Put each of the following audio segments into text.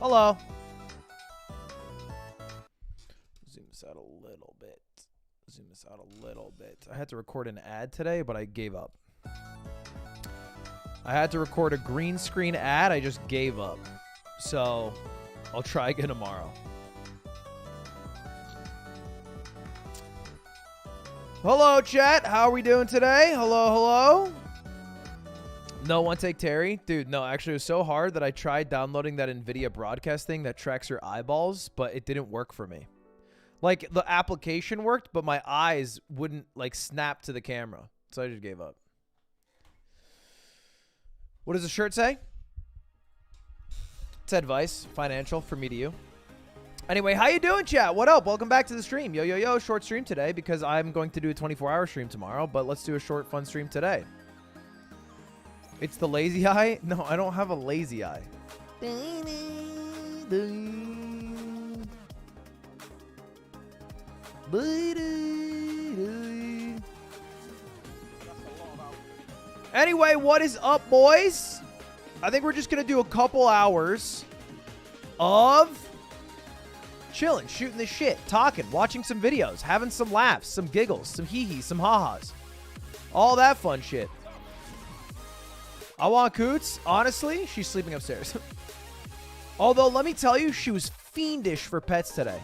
Hello. Zoom this out a little bit. Zoom this out a little bit. I had to record an ad today, but I gave up. I had to record a green screen ad. I just gave up. So I'll try again tomorrow. Hello, chat. How are we doing today? Hello, hello. No, one take Terry. Dude, no, actually, it was so hard that I tried downloading that NVIDIA broadcast thing that tracks your eyeballs, but it didn't work for me. Like, the application worked, but my eyes wouldn't, like, snap to the camera. So I just gave up. What does the shirt say? It's advice, financial, from me to you. Anyway, how you doing, chat? What up? Welcome back to the stream. Yo, yo, yo, short stream today because I'm going to do a 24-hour stream tomorrow, but let's do a short, fun stream today. It's the lazy eye? No, I don't have a lazy eye. Anyway, what is up, boys? I think we're just going to do a couple hours of chilling, shooting the shit, talking, watching some videos, having some laughs, some giggles, some hee-hees, some ha-has. All that fun shit. I want Coots. Honestly, she's sleeping upstairs. Although, let me tell you, she was fiendish for pets today.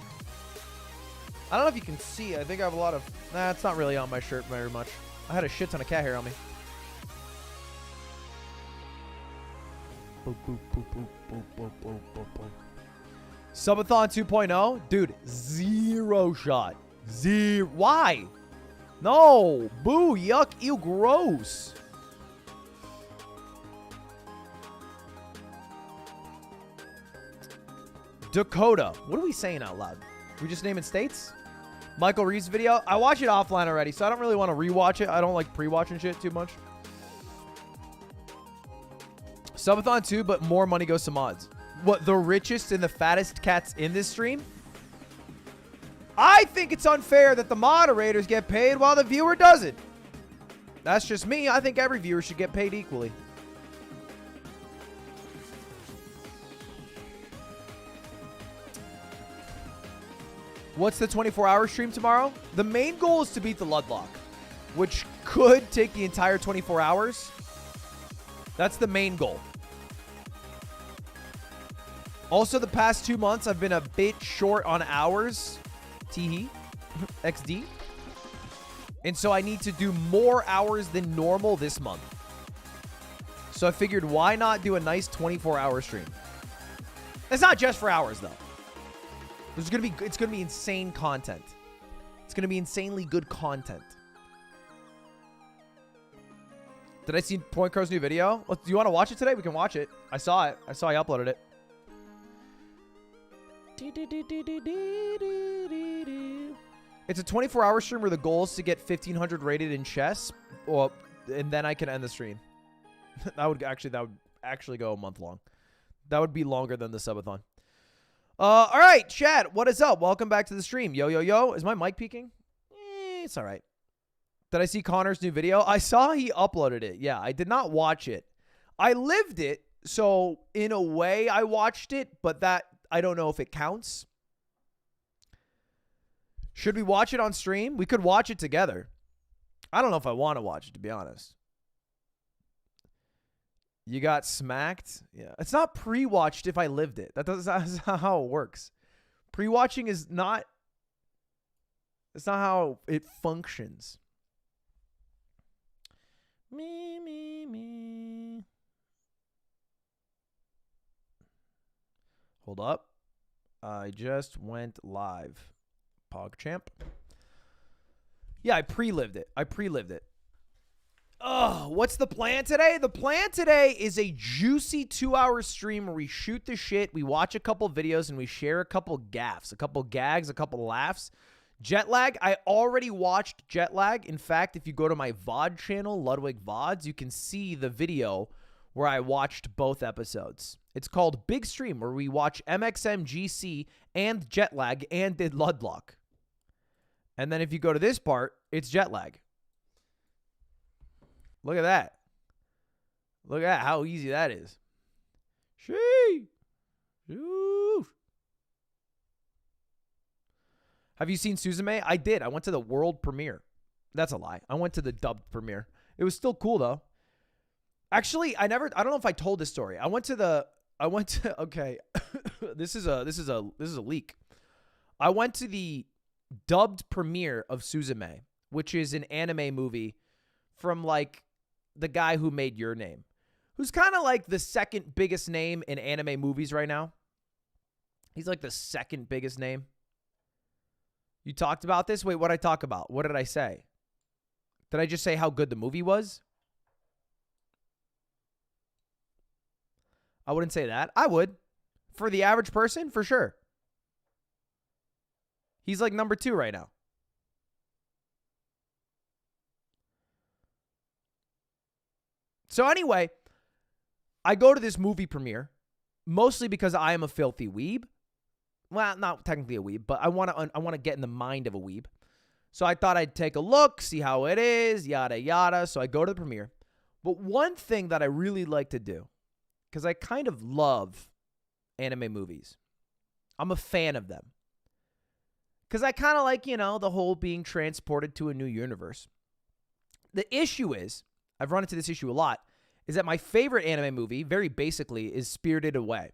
I don't know if you can see. I think I have a lot of... Nah, it's not really on my shirt very much. I had a shit ton of cat hair on me. Boop, boop, boop, boop, boop, boop, boop, boop, boop. Subathon 2.0? Dude, zero shot. Zero. Why? No. Boo, yuck, ew, gross. Dakota. What are we saying out loud? We just naming states? Michael Reeves video. I watch it offline already, so I don't really want to rewatch it. I don't like pre-watching shit too much. Subathon 2, but more money goes to mods. What, the richest and the fattest cats in this stream? I think it's unfair that the moderators get paid while the viewer doesn't. That's just me. I think every viewer should get paid equally. What's the 24-hour stream tomorrow? The main goal is to beat the Ludwig, which could take the entire 24 hours. That's the main goal. Also, the past 2 months, I've been a bit short on hours. Teehee. XD. And so I need to do more hours than normal this month. So I figured, why not do a nice 24-hour stream? It's not just for hours, though. It's gonna be insane content. It's gonna be insanely good content. Did I see Point Crow's new video? Do you want to watch it today? We can watch it. I saw it. I saw he uploaded it. It's a 24-hour stream where the goal is to get 1,500 rated in chess, and then I can end the stream. that would actually go a month long. That would be longer than the subathon. All right, chat, what is up? Welcome back to the stream. Yo, yo, yo. Is my mic peaking? It's all right. Did I see Connor's new video? I saw he uploaded it. Yeah, I did not watch it. I lived it, so in a way I watched it, but that I don't know if it counts. Should we watch it on stream? We could watch it together. I don't know if I want to watch it, to be honest. You got smacked? Yeah. It's not pre-watched if I lived it. That's not how it works. Pre-watching is not... It's not how it functions. Me. Hold up. I just went live. PogChamp. Yeah, I pre-lived it. What's the plan today? The plan today is a juicy 2-hour stream where we shoot the shit, we watch a couple videos, and we share a couple gaffs, a couple gags, a couple laughs. Jet lag, I already watched Jet lag. In fact, if you go to my VOD channel, Ludwig VODs, you can see the video where I watched both episodes. It's called Big Stream, where we watch MXM, GC, and Jet lag, and did Ludlock. And then if you go to this part, it's Jet lag. Look at that. Look at how easy that is. Shee. Have you seen Suzume? I did. I went to the world premiere. That's a lie. I went to the dubbed premiere. It was still cool though. Actually, I don't know if I told this story. Okay. This is a leak. I went to the dubbed premiere of Suzume, which is an anime movie from like the guy who made Your Name, who's kind of like the second biggest name in anime movies right now. He's like the second biggest name. You talked about this? Wait, what did I talk about? What did I say? Did I just say how good the movie was? I wouldn't say that. I would. For the average person, for sure. He's like number 2 right now. So anyway, I go to this movie premiere mostly because I am a filthy weeb. Well, not technically a weeb, but I want to get in the mind of a weeb. So I thought I'd take a look, see how it is, yada yada. So I go to the premiere. But one thing that I really like to do, because I kind of love anime movies. I'm a fan of them. Because I kind of like, the whole being transported to a new universe. The issue is, I've run into this issue a lot, is that my favorite anime movie, very basically, is Spirited Away.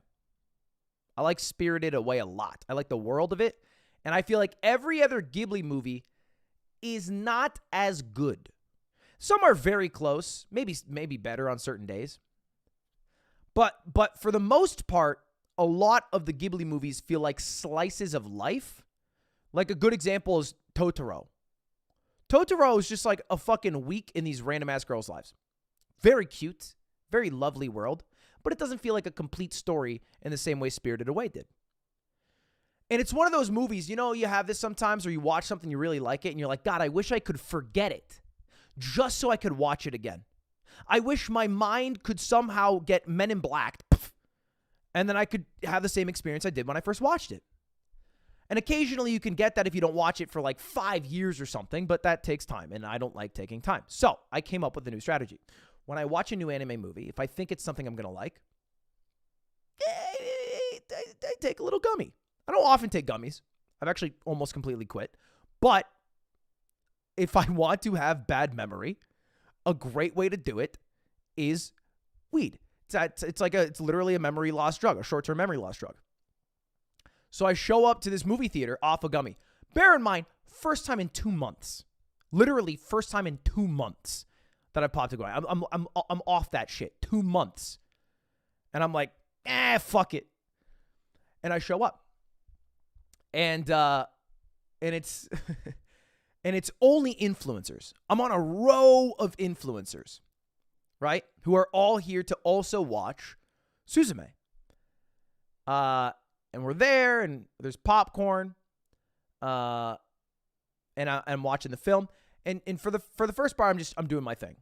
I like Spirited Away a lot. I like the world of it. And I feel like every other Ghibli movie is not as good. Some are very close, maybe better on certain days. But for the most part, a lot of the Ghibli movies feel like slices of life. Like a good example is Totoro. Totoro is just like a fucking week in these random ass girls' lives. Very cute, very lovely world, but it doesn't feel like a complete story in the same way Spirited Away did. And it's one of those movies, you have this sometimes where you watch something, you really like it, and you're like, God, I wish I could forget it just so I could watch it again. I wish my mind could somehow get Men in Black, and then I could have the same experience I did when I first watched it. And occasionally you can get that if you don't watch it for like 5 years or something, but that takes time, and I don't like taking time. So I came up with a new strategy. When I watch a new anime movie, if I think it's something I'm going to like, I take a little gummy. I don't often take gummies. I've actually almost completely quit. But if I want to have bad memory, a great way to do it is weed. It's literally a memory loss drug, a short-term memory loss drug. So I show up to this movie theater off a gummy. Bear in mind, first time in 2 months. Literally first time in 2 months that I popped a gummy. I'm off that shit. 2 months. And I'm like, fuck it. And I show up. And it's and it's only influencers. I'm on a row of influencers, right? Who are all here to also watch Suzume. And we're there, and there's popcorn, and I'm watching the film. And for the first part, I'm doing my thing.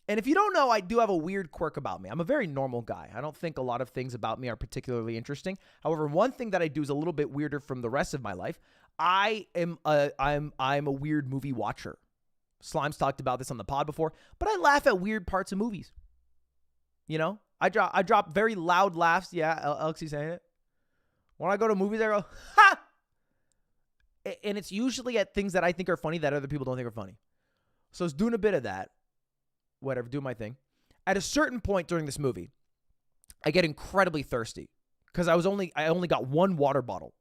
And if you don't know, I do have a weird quirk about me. I'm a very normal guy. I don't think a lot of things about me are particularly interesting. However, one thing that I do is a little bit weirder from the rest of my life. I'm a weird movie watcher. Slime's talked about this on the pod before, but I laugh at weird parts of movies. I drop very loud laughs. Yeah, Alexi saying it. When I go to movies, I go, ha! And it's usually at things that I think are funny that other people don't think are funny. So I was doing a bit of that. Whatever, doing my thing. At a certain point during this movie, I get incredibly thirsty because I only got one water bottle.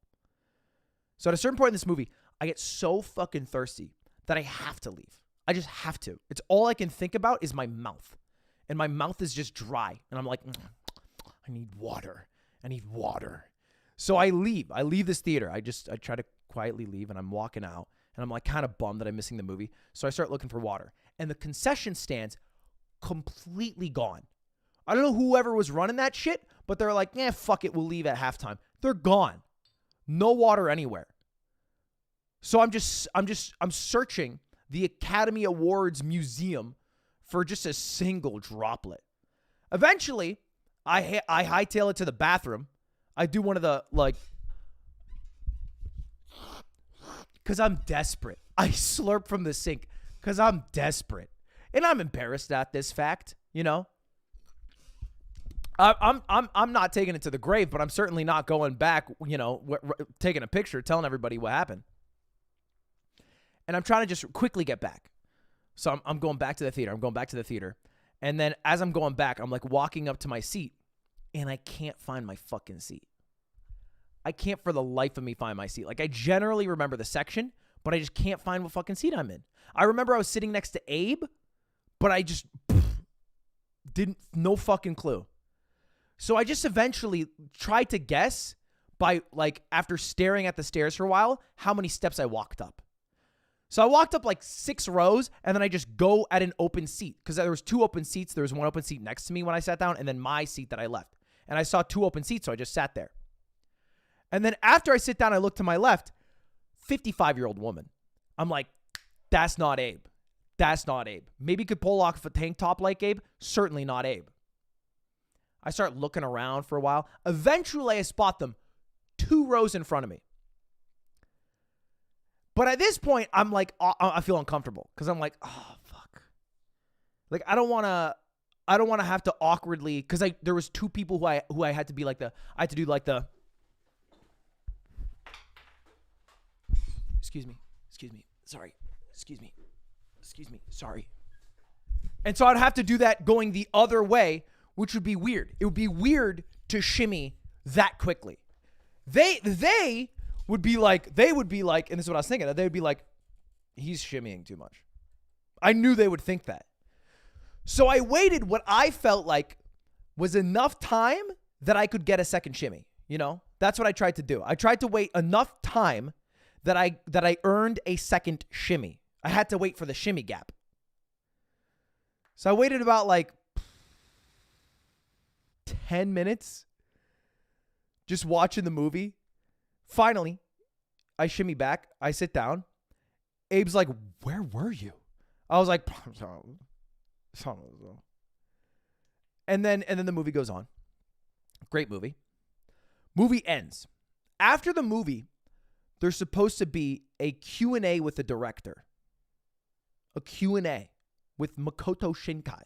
So at a certain point in this movie, I get so fucking thirsty that I have to leave. I just have to. It's all I can think about is my mouth. And my mouth is just dry. And I'm like, I need water. I need water. So I leave. I leave this theater. I try to quietly leave, and I'm walking out. And I'm like kind of bummed that I'm missing the movie. So I start looking for water. And the concession stand's completely gone. I don't know whoever was running that shit, but they're like, fuck it, we'll leave at halftime. They're gone. No water anywhere. So I'm searching the Academy Awards Museum for just a single droplet. Eventually, I hightail it to the bathroom. I do one of the, because I'm desperate. I slurp from the sink because I'm desperate. And I'm embarrassed at this fact, I'm not taking it to the grave, but I'm certainly not going back, taking a picture, telling everybody what happened. and I'm trying to just quickly get back. So I'm going back to the theater. And then as I'm going back, I'm like walking up to my seat, and I can't find my fucking seat. I can't for the life of me find my seat. Like, I generally remember the section, but I just can't find what fucking seat I'm in. I remember I was sitting next to Abe, but I just no fucking clue. So I just eventually tried to guess by, like, after staring at the stairs for a while, how many steps I walked up. So I walked up like 6 rows, and then I just go at an open seat because there was 2 open seats. There was one open seat next to me when I sat down, and then my seat that I left. And I saw 2 open seats, so I just sat there. And then after I sit down, I look to my left, 55-year-old woman. I'm like, that's not Abe. That's not Abe. Maybe could pull off a tank top like Abe. Certainly not Abe. I start looking around for a while. Eventually, I spot them 2 rows in front of me. But at this point, I'm like, I feel uncomfortable because I'm like, oh, fuck. Like, I don't want to have to awkwardly, because there was 2 people who I had to be like I had to do like the, excuse me, sorry, sorry. And so I'd have to do that going the other way, which would be weird. It would be weird to shimmy that quickly. They would be like, and this is what I was thinking, that they would be like, he's shimmying too much. I knew they would think that. So I waited what I felt like was enough time that I could get a second shimmy. You know, that's what I tried to do. I tried to wait enough time that I earned a second shimmy. I had to wait for the shimmy gap. So I waited about like 10 minutes just watching the movie. Finally, I shimmy back. I sit down. Abe's like, where were you? I was like, and then the movie goes on. Great movie. Movie ends. After the movie, there's supposed to be a Q&A with the director. A Q&A with Makoto Shinkai.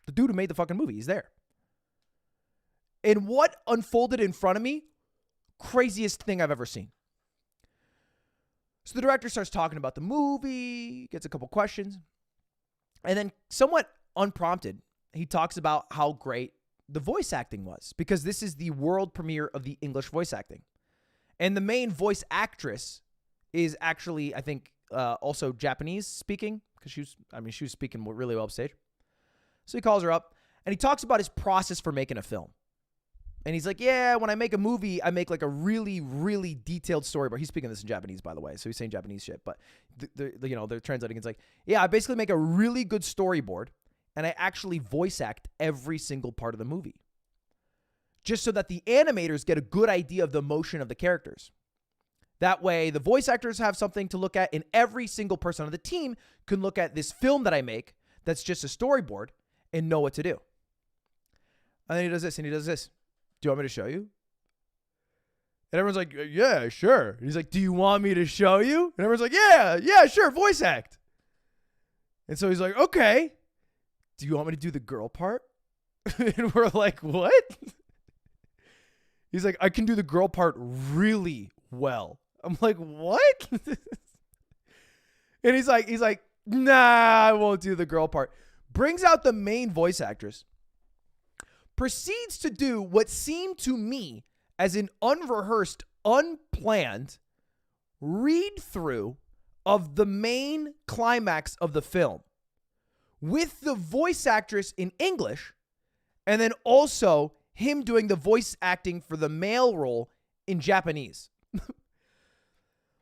The dude who made the fucking movie. He's there. And what unfolded in front of me, craziest thing I've ever seen. So the director starts talking about the movie, gets a couple questions, and then somewhat unprompted, he talks about how great the voice acting was, because this is the world premiere of the English voice acting. And the main voice actress is actually, I think, also Japanese speaking, because she was speaking really well upstage. So he calls her up, and he talks about his process for making a film. And he's like, yeah, when I make a movie, I make like a really, really detailed storyboard. He's speaking this in Japanese, by the way, so he's saying Japanese shit. But they're translating. It's like, yeah, I basically make a really good storyboard, and I actually voice act every single part of the movie, just so that the animators get a good idea of the motion of the characters. That way, the voice actors have something to look at, and every single person on the team can look at this film that I make that's just a storyboard and know what to do. And then he does this, and he does this. Do you want me to show you? And everyone's like, yeah, sure. And he's like, do you want me to show you? And everyone's like, yeah, sure, voice act. And so he's like, okay. Do you want me to do the girl part? And we're like, what? He's like, I can do the girl part really well. I'm like, what? And he's like, nah, I won't do the girl part. Brings out the main voice actress. Proceeds to do what seemed to me as an unrehearsed, unplanned read-through of the main climax of the film with the voice actress in English, and then also him doing the voice acting for the male role in Japanese.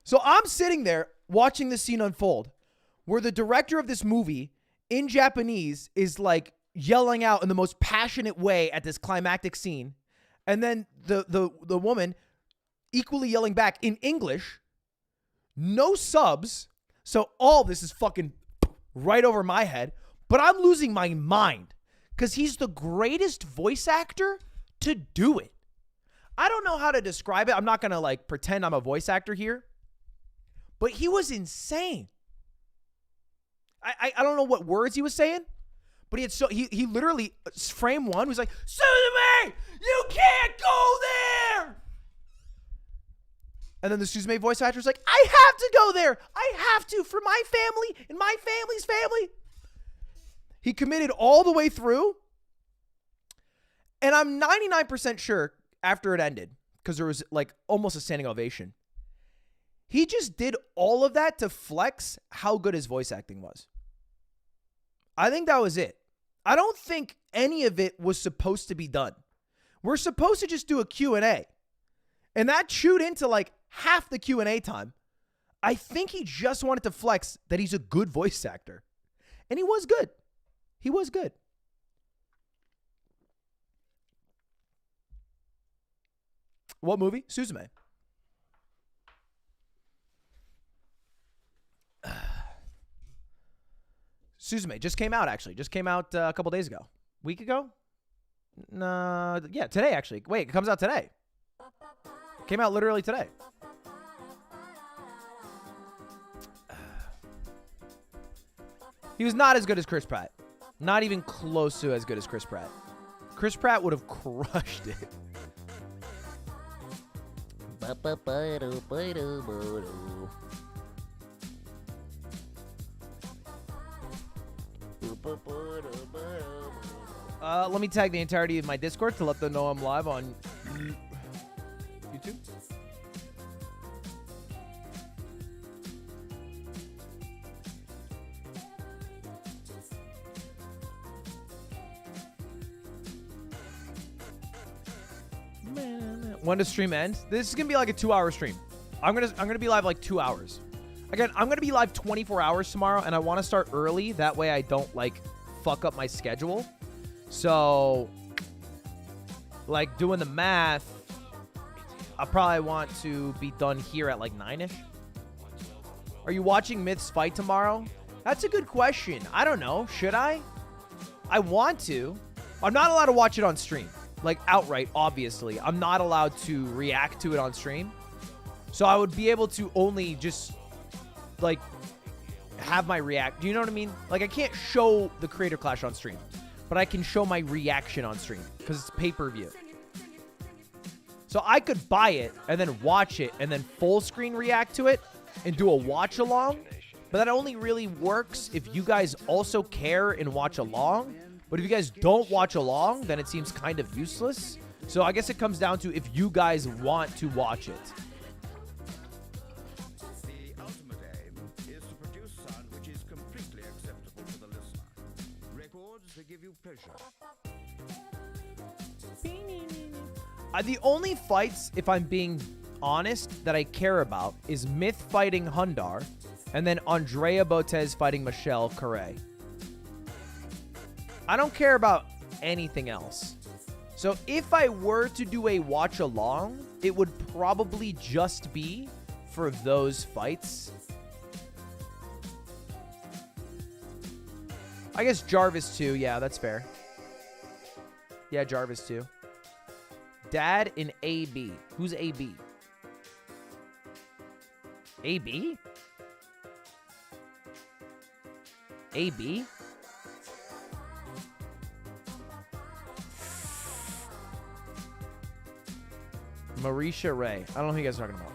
So I'm sitting there watching the scene unfold where the director of this movie in Japanese is like yelling out in the most passionate way at this climactic scene. And then the woman equally yelling back in English, no subs. So all this is fucking right over my head, but I'm losing my mind because he's the greatest voice actor to do it. I don't know how to describe it. I'm not going to like pretend I'm a voice actor here, but he was insane. I don't know what words he was saying, but he literally, frame one was like, Suzume, you can't go there. And then the Suzume voice actor's like, I have to go there. I have to for my family and my family's family. He committed all the way through. And I'm 99% sure after it ended, because there was like almost a standing ovation, he just did all of that to flex how good his voice acting was. I think that was it. I don't think any of it was supposed to be done. We're supposed to just do a Q&A. And that chewed into like half the Q&A time. I think he just wanted to flex that he's a good voice actor. And he was good. He was good. What movie? Suzume. Suzume just came out, actually. Just came out a couple days ago. Week ago? No, yeah, today, actually. Wait, it comes out today. Came out literally today. He was not as good as Chris Pratt. Not even close to as good as Chris Pratt. Chris Pratt would have crushed it. Let me tag the entirety of my Discord to let them know I'm live on YouTube. When does stream end? This is gonna be like a 2-hour stream. I'm gonna be live like 2 hours. Again, I'm gonna be live 24 hours tomorrow, and I want to start early. That way, I don't like fuck up my schedule. So, like doing the math, I probably want to be done here at like 9ish. Are you watching Myths fight tomorrow? That's a good question. I don't know. Should I? I want to. I'm not allowed to watch it on stream. Like outright, obviously. I'm not allowed to react to it on stream. So I would be able to only just like have my react. Do you know what I mean? Like I can't show the Creator Clash on stream, but I can show my reaction on stream because it's pay-per-view. So I could buy it and then watch it and then full screen react to it and do a watch along. But that only really works if you guys also care and watch along. But if you guys don't watch along, then it seems kind of useless. So I guess it comes down to if you guys want to watch it. The ultimate aim is to produce sound which is completely acceptable to the listener. Records that give you pleasure. The only fights, if I'm being honest, that I care about is Myth fighting Hundar and then Andrea Botez fighting Michelle Correa. I don't care about anything else. So if I were to do a watch along, it would probably just be for those fights. I guess Jarvis too. Yeah, that's fair. Yeah, Jarvis too. Dad in AB. Who's AB? AB? AB? Marisha Ray. I don't know who you guys are talking about.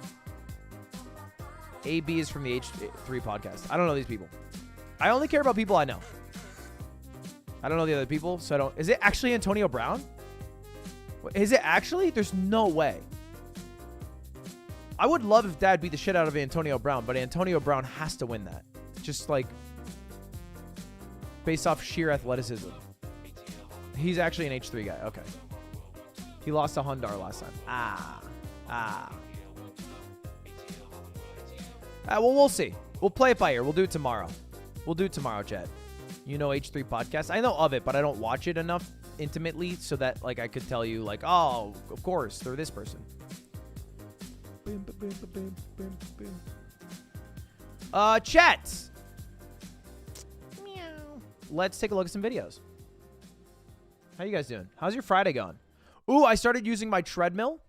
AB is from the H3 podcast. I don't know these people. I only care about people I know. I don't know the other people, so I don't... Is it actually Antonio Brown? Is it actually? There's no way. I would love if Dad beat the shit out of Antonio Brown, but Antonio Brown has to win that. Just like... based off sheer athleticism. He's actually an H3 guy. Okay. He lost to Hundar last time. Well, we'll see. We'll play it by ear. We'll do it tomorrow. We'll do it tomorrow, Jet. You know H3 podcast? I know of it, but I don't watch it enough intimately so that like I could tell you like, oh, of course, they're this person. Chat. Meow. Let's take a look at some videos. How you guys doing? How's your Friday going? Ooh, I started using my treadmill.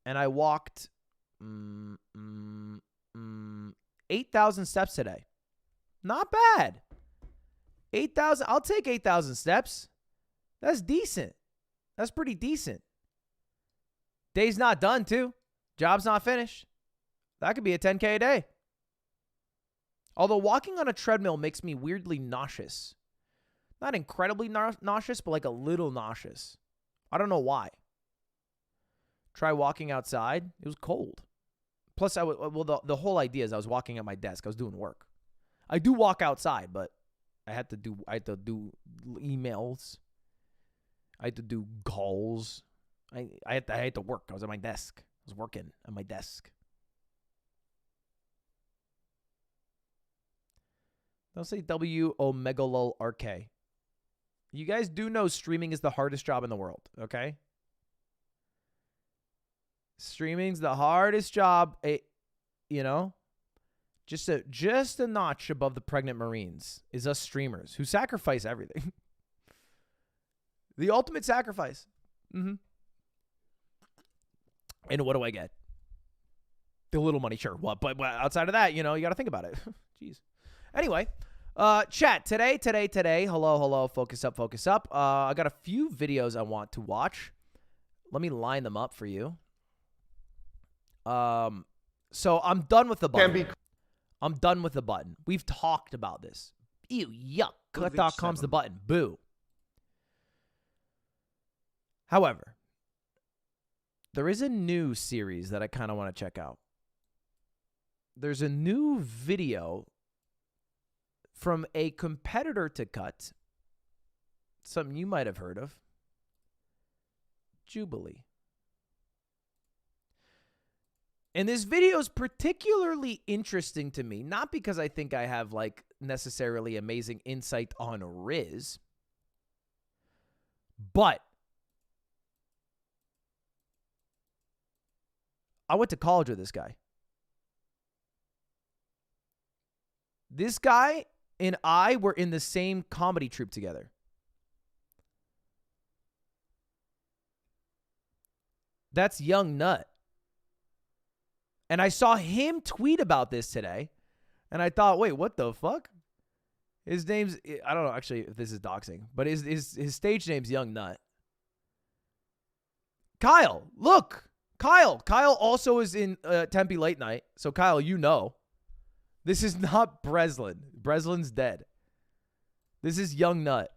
And I walked 8,000 steps today. Not bad. 8,000. I'll take 8,000 steps. That's decent. That's pretty decent. Day's not done, too. Job's not finished. That could be a 10K a day. Although walking on a treadmill makes me weirdly nauseous. Not incredibly nauseous, but like a little nauseous. I don't know why. Try walking outside. It was cold. Plus, the whole idea is I was walking at my desk. I was doing work. I do walk outside, but I had to do emails. I had to do calls. I had to work. I was at my desk. I was working at my desk. They'll say W Omega Lol RK. You guys do know streaming is the hardest job in the world, okay? Streaming's the hardest job, you know? Just a notch above the pregnant Marines is us streamers who sacrifice everything. The ultimate sacrifice. Mm-hmm. And what do I get? The little money, sure. What? But outside of that, you know, you got to think about it. Jeez. Anyway, chat, today, hello, focus up. I got a few videos I want to watch. Let me line them up for you. So I'm done with the button. I'm done with the button. We've talked about this. Ew, yuck. Cut.com's the button. Boo. However, there is a new series that I kind of want to check out. There's a new video from a competitor to Cut. Something you might have heard of. Jubilee. And this video is particularly interesting to me, not because I think I have like necessarily amazing insight on Riz, but I went to college with this guy. This guy and I were in the same comedy troupe together. That's Young Nut. And I saw him tweet about this today. And I thought, wait, what the fuck? His name's, I don't know actually if this is doxing, but his stage name's Young Nut. Kyle, look. Kyle also is in Tempe Late Night. So Kyle, you know. This is not Breslin. Breslin's dead. This is Young Nut.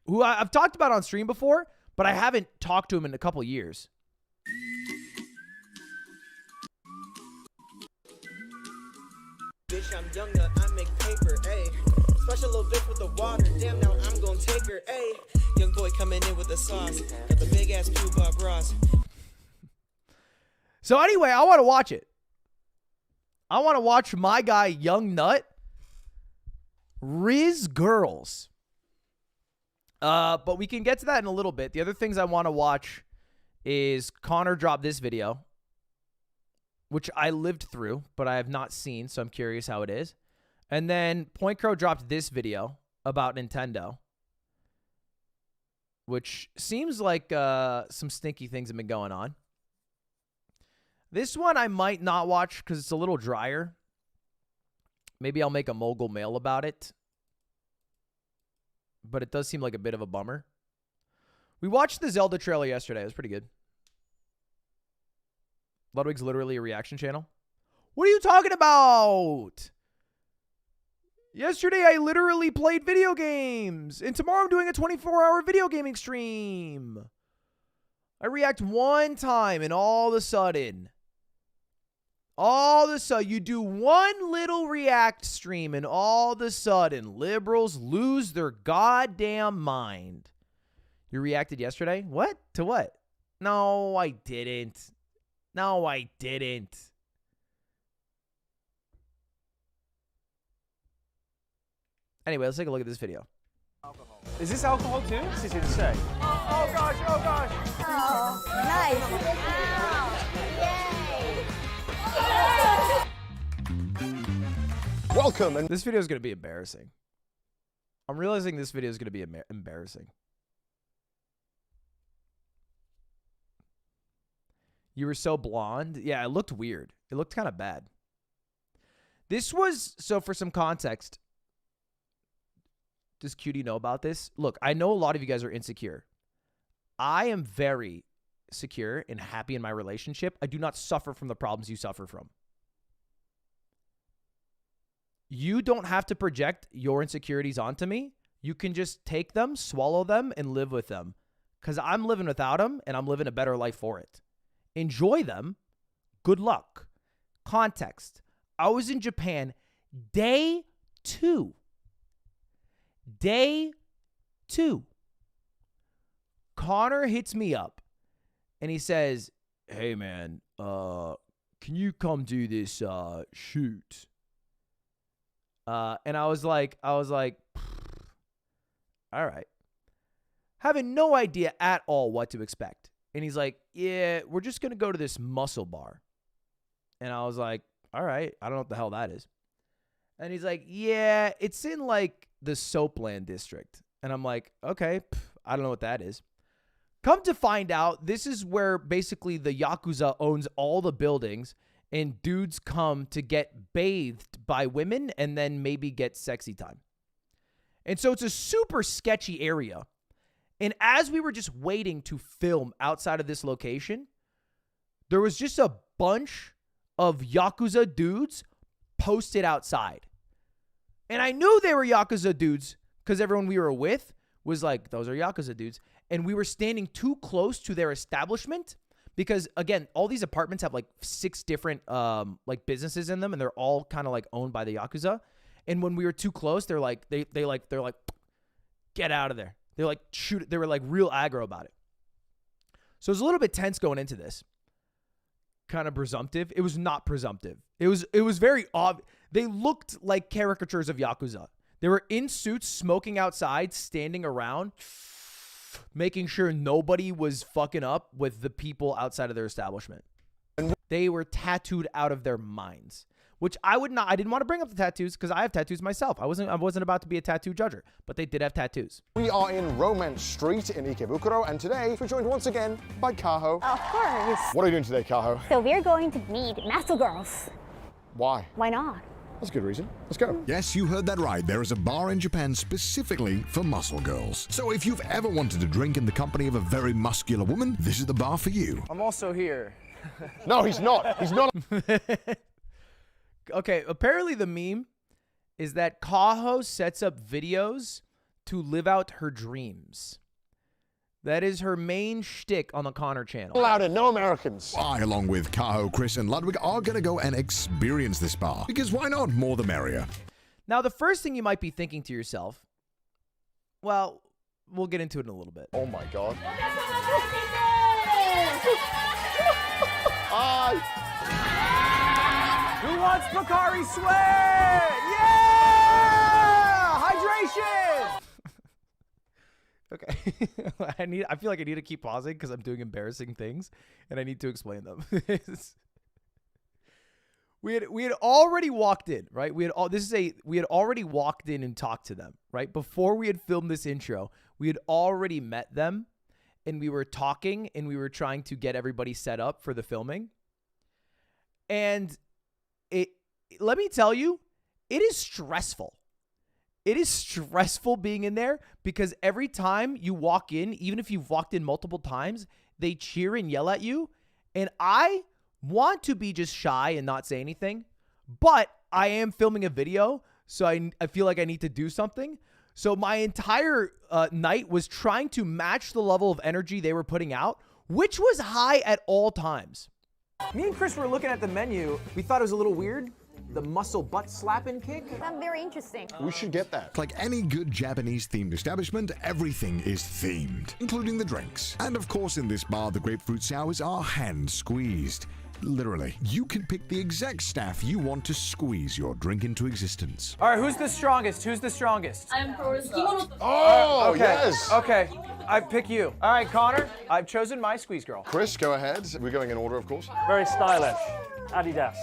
Who I've talked about on stream before, but I haven't talked to him in a couple years. Bitch, I'm Young Nut, I make paper, ayy. Special little bitch with the water, damn, now I'm gonna take her, ayy. Young boy coming in with the sauce, got the big ass pube Bob Ross. So anyway, I want to watch it. I want to watch my guy, Young Nut, Riz Girls. But we can get to that in a little bit. The other things I want to watch is Connor dropped this video, which I lived through, but I have not seen, so I'm curious how it is. And then Point Crow dropped this video about Nintendo, which seems like some stinky things have been going on. This one I might not watch because it's a little drier. Maybe I'll make a mogul mail about it. But it does seem like a bit of a bummer. We watched the Zelda trailer yesterday. It was pretty good. Ludwig's literally a reaction channel. What are you talking about? Yesterday, I literally played video games. And tomorrow, I'm doing a 24-hour video gaming stream. I react one time, and all of a sudden, you do one little react stream, and all of a sudden, liberals lose their goddamn mind. You reacted yesterday? What? To what? No, I didn't. No, I didn't. Anyway, let's take a look at this video. Is this alcohol too? It's easy to say. Oh gosh, oh gosh. Oh, nice. Yay. Welcome. And This video is going to be embarrassing. I'm realizing this video is going to be embarrassing. You were so blonde. Yeah, it looked weird. It looked kind of bad. This was, so for some context, does Cutie know about this? Look, I know a lot of you guys are insecure. I am very secure and happy in my relationship. I do not suffer from the problems you suffer from. You don't have to project your insecurities onto me. You can just take them, swallow them, and live with them. Because I'm living without them, and I'm living a better life for it. Enjoy them. Good luck. Context. I was in Japan day 2. Day 2. Connor hits me up, and he says, hey, man, can you come do this shoot? And I was like, all right. Having no idea at all what to expect. And he's like, yeah, we're just going to go to this muscle bar. And I was like, all right, I don't know what the hell that is. And he's like, yeah, it's in like the Soapland district. And I'm like, okay, I don't know what that is. Come to find out, this is where basically the Yakuza owns all the buildings and dudes come to get bathed by women and then maybe get sexy time. And so it's a super sketchy area. And as we were just waiting to film outside of this location, there was just a bunch of Yakuza dudes posted outside. And I knew they were Yakuza dudes because everyone we were with was like, those are Yakuza dudes. And we were standing too close to their establishment because, again, all these apartments have like 6 different like businesses in them, and they're all kind of like owned by the Yakuza. And when we were too close, they're like, get out of there. They're like, shoot. They were like real aggro about it. So it was a little bit tense going into this. Kind of presumptive. It was not presumptive. It was very obvious. They looked like caricatures of Yakuza. They were in suits, smoking outside, standing around, making sure nobody was fucking up with the people outside of their establishment. They were tattooed out of their minds, which I didn't want to bring up the tattoos because I have tattoos myself. I wasn't about to be a tattoo judger, but they did have tattoos. We are in Romance Street in Ikebukuro, and today we're joined once again by Kaho. Of course. What are you doing today, Kaho? So we're going to meet Muscle Girls. Why? Why not? That's a good reason. Let's go. Yes, you heard that right. There is a bar in Japan specifically for muscle girls. So if you've ever wanted to drink in the company of a very muscular woman, this is the bar for you. I'm also here. No, he's not. He's not. Okay, apparently the meme is that Kaho sets up videos to live out her dreams. That is her main shtick on the Connor channel. Louder, no Americans. I, along with Kaho, Chris, and Ludwig, are going to go and experience this bar. Because why not? More the merrier. Now, the first thing you might be thinking to yourself, well, we'll get into it in a little bit. Oh my God. Who wants Bakari Sweat? Yeah! Hydration! Okay. I feel like I need to keep pausing because I'm doing embarrassing things and I need to explain them. We had already walked in, right? We had already walked in and talked to them, right? Before we had filmed this intro, we had already met them and we were talking and we were trying to get everybody set up for the filming. And let me tell you, it is stressful. It is stressful being in there because every time you walk in, even if you've walked in multiple times, they cheer and yell at you. And I want to be just shy and not say anything, but I am filming a video, so I feel like I need to do something. So my entire night was trying to match the level of energy they were putting out, which was high at all times. Me and Chris were looking at the menu. We thought it was a little weird. The muscle butt slapping kick. That's very interesting. We should get that. Like any good Japanese-themed establishment, everything is themed, including the drinks. And of course, in this bar, the grapefruit sours are hand-squeezed. Literally, you can pick the exact staff you want to squeeze your drink into existence. All right, who's the strongest? Who's the strongest? I'm first. Oh, Okay. yes. Okay. I pick you. All right, Connor. I've chosen my squeeze girl. Chris, go ahead. We're going in order, of course. Very stylish. Adidas.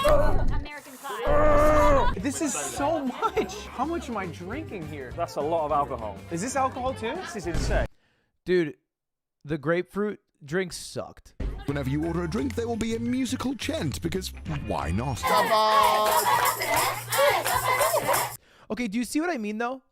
American Pie. This is so much. How much am I drinking here? That's a lot of alcohol. Is this alcohol too? This is insane. Dude, the grapefruit drink sucked. Whenever you order a drink, there will be a musical chant, because why not? Come on. Okay, do you see what I mean though?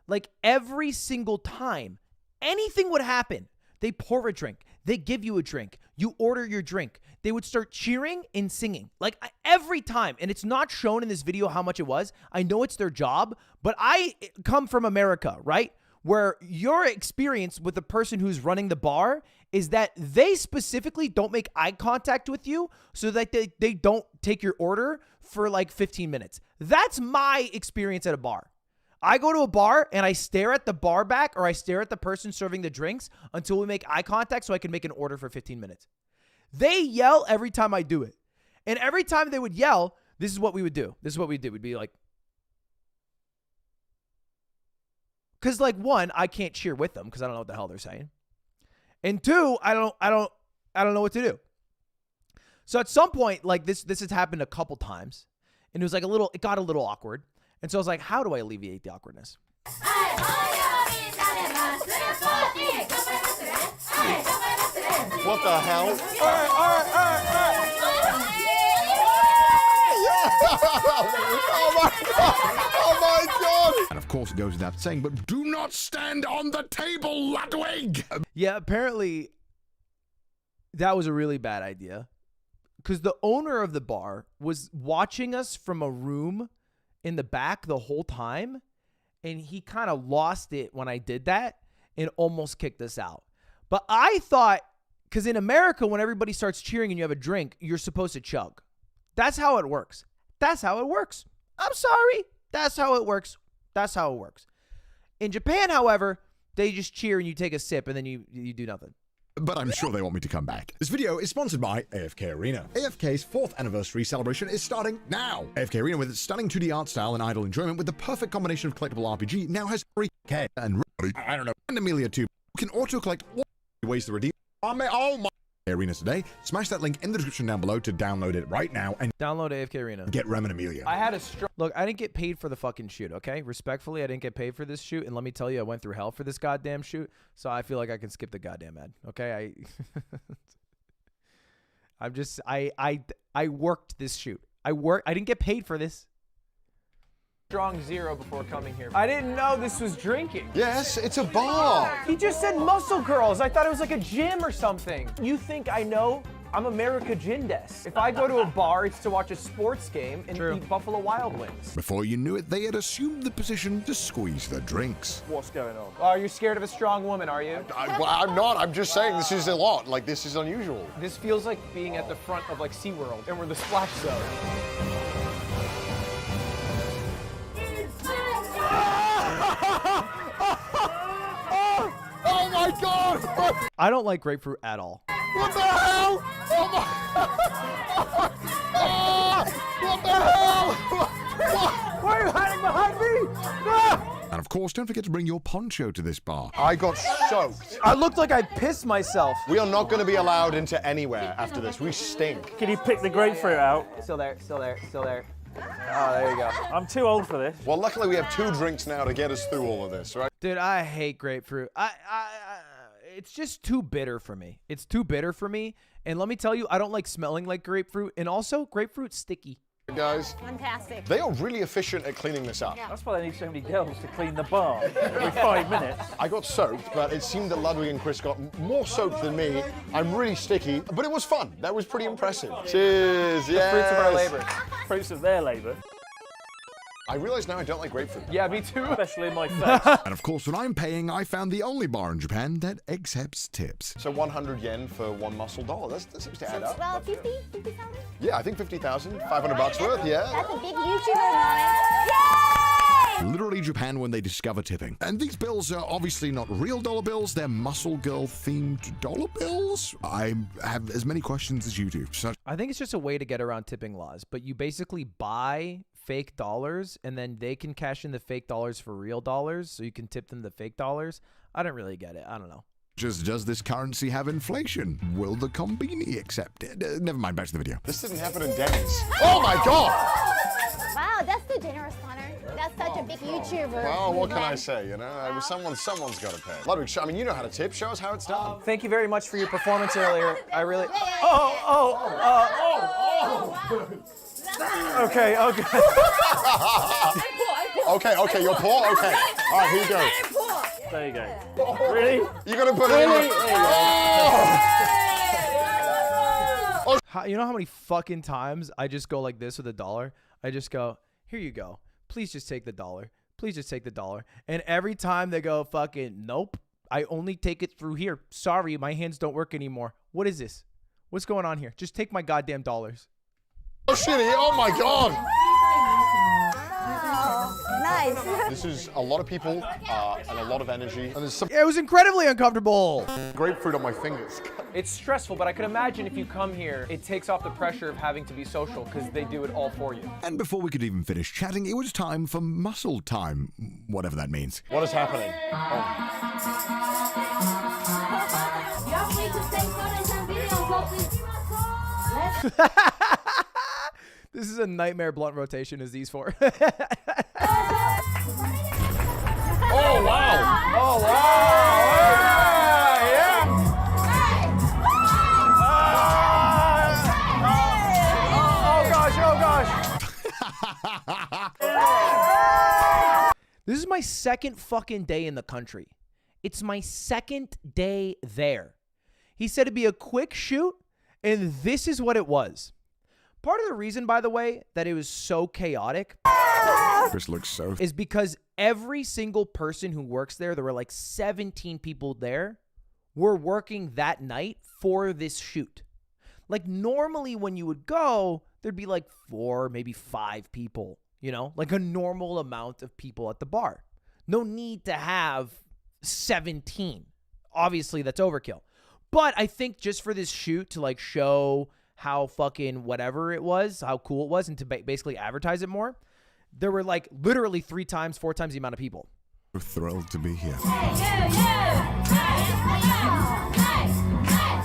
Like every single time anything would happen, they pour a drink, they give you a drink, you order your drink, they would start cheering and singing. Like every time, and it's not shown in this video how much it was. I know it's their job, but I come from America, right? Where your experience with the person who's running the bar is that they specifically don't make eye contact with you so that they don't take your order for like 15 minutes. That's my experience at a bar. I go to a bar and I stare at the bar back or I stare at the person serving the drinks until we make eye contact so I can make an order for 15 minutes. They yell every time I do it. And every time they would yell, this is what we would do. This is what we did. We'd be like, because like one, I can't cheer with them because I don't know what the hell they're saying. And two, I don't know what to do. So at some point, like this has happened a couple times, and it got a little awkward. And so I was like, how do I alleviate the awkwardness? What the hell? Oh my god! Oh my god! And of course, it goes without saying, but do not stand on the table, Ludwig! Yeah, apparently that was a really bad idea because the owner of the bar was watching us from a room in the back the whole time, and he kind of lost it when I did that and almost kicked us out. But I thought, because in America, when everybody starts cheering and you have a drink, you're supposed to chug. That's how it works. That's how it works. I'm sorry. That's how it works. That's how it works. In Japan, however, they just cheer and you take a sip and then you do nothing. But I'm sure they want me to come back. This video is sponsored by AFK Arena. AFK's 4th anniversary celebration is starting now. AFK Arena, with its stunning 2D art style and idle enjoyment with the perfect combination of collectible RPG, now has 3K and I don't know, and Amelia too. You can auto-collect ways to redeem. Oh my Arena today. Smash that link in the description down below to download it right now and download AFK Arena. Get Rem and Amelia. I had a strong. Look, I didn't get paid for the fucking shoot, okay? Respectfully, I didn't get paid for this shoot, and let me tell you, I went through hell for this goddamn shoot, so I feel like I can skip the goddamn ad, okay? I worked this shoot. I didn't get paid for this. Strong zero before coming here. I didn't know this was drinking. Yes, it's a bar. He just said muscle girls. I thought it was like a gym or something. You think I know? I'm America Gindes. If I go to a bar, it's to watch a sports game and eat Buffalo Wild Wings. Before you knew it, they had assumed the position to squeeze the drinks. What's going on? Oh, you're scared of a strong woman, are you? Well, I'm not. I'm just saying this is a lot. Like, this is unusual. This feels like being at the front of like SeaWorld, and we're the splash zone. Oh my god! I don't like grapefruit at all. What the hell? Oh my! What the hell? Why are you hiding behind me? Ah! And of course, don't forget to bring your poncho to this bar. I got soaked. I looked like I pissed myself. We are not going to be allowed into anywhere after this. We stink. Can you pick the grapefruit out? Still there, still there, still there. Oh, there you go. I'm too old for this. Well, luckily we have 2 drinks now to get us through all of this, right? Dude, I hate grapefruit. It's just too bitter for me. It's too bitter for me. And let me tell you, I don't like smelling like grapefruit. And also, grapefruit's sticky. Guys, Fantastic. they are really efficient at cleaning this up. That's why they need so many girls to clean the bar every 5 minutes. I got soaked, but it seemed that Ludwig and Chris got more soaked than me. I'm really sticky, but it was fun. That was pretty impressive. Cheers, yes. Fruits of our labor. Fruits of their labour. I realize now I don't like grapefruit. Yeah, me too. Especially in my face. And of course, when I'm paying, I found the only bar in Japan that accepts tips. So 100 yen for 1 muscle dollar. That seems to add up. Well, 50,000? Yeah, I think 50,000, 500 bucks worth, yeah. That's a big YouTuber moment. Yay! Literally Japan when they discover tipping. And these bills are obviously not real dollar bills, they're muscle girl themed dollar bills. I have as many questions as you do. I think it's just a way to get around tipping laws, but you basically buy fake dollars and then they can cash in the fake dollars for real dollars, so you can tip them the fake dollars. I don't really get it. I don't know. Just does this currency have inflation? Will the Combini accept it? Never mind, back to the video. This didn't happen in Denny's. Oh my god! Wow, that's the generous, Connor. That's such a big YouTuber. Well, what can I say, you know? It was someone's got to pay. Ludwig, I mean, you know how to tip. Show us how it's done. Thank you very much for your performance earlier. I really. Okay. Okay, okay, you're poor? Okay. All right, here you go. There you go. Really? You're going to put it in Really? the... There you go. You know how many fucking times I just go like this with $1? I just go, here you go. Please just take the $1. Please just take the $1. And every time they go fucking, nope, I only take it through here. Sorry, my hands don't work anymore. What is this? What's going on here? Just take my goddamn dollars. Oh, shitty. Oh, my God. Nice. This is a lot of people and a lot of energy. And there's some It was incredibly uncomfortable. grapefruit on my fingers. It's stressful, but I can imagine if you come here, it takes off the pressure of having to be social because they do it all for you. And before we could even finish chatting, it was time for muscle time, whatever that means. What is happening? This is a nightmare blunt rotation is these four. Oh, wow. Oh, wow! Yeah! Oh, gosh! This is my second fucking day in the country. It's my second day there. He said it'd be a quick shoot, and this is what it was. Part of the reason, by the way, that it was so chaotic Chris looks so... is because every single person who works there were like 17 people there, were working that night for this shoot. Like normally when you would go, there'd be like 4, maybe 5 people, you know, like a normal amount of people at the bar. No need to have 17. Obviously, that's overkill. But I think just for this shoot to like show how fucking whatever it was, how cool it was, and to basically advertise it more, there were like literally 3 times, 4 times the amount of people. We're thrilled to be here.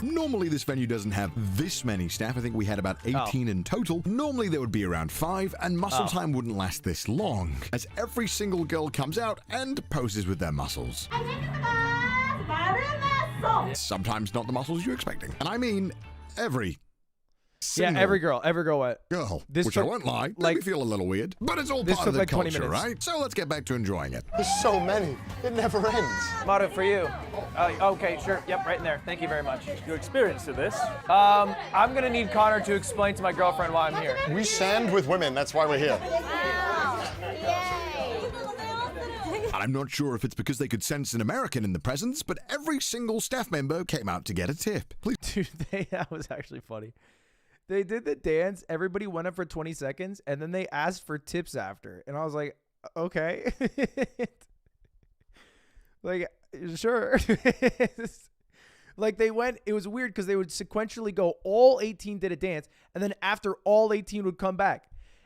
Normally, this venue doesn't have this many staff. I think we had about 18 in total. Normally, there would be around 5, and muscle time wouldn't last this long, as every single girl comes out and poses with their muscles. Sometimes not the muscles you're expecting. And I mean every single Every girl went. girl. This Which I took, won't lie, like- made me feel a little weird. But it's all This part of took the like 20 culture, minutes. right? So let's get back to enjoying it. There's so many. It never ends. Motto for you. Okay, sure. Yep, right in there. Thank you very much. Your experience of this? I'm gonna need Connor to explain to my girlfriend why I'm here. We stand with women. That's why we're here. And I'm not sure if it's because they could sense an American in the presence, but every single staff member came out to get a tip. Please. Dude, that was actually funny. They did the dance. Everybody went up for 20 seconds, and then they asked for tips after. And I was like, okay. Like, sure. Like, they went, it was weird because they would sequentially go, all 18 did a dance, and then after all 18 would come back.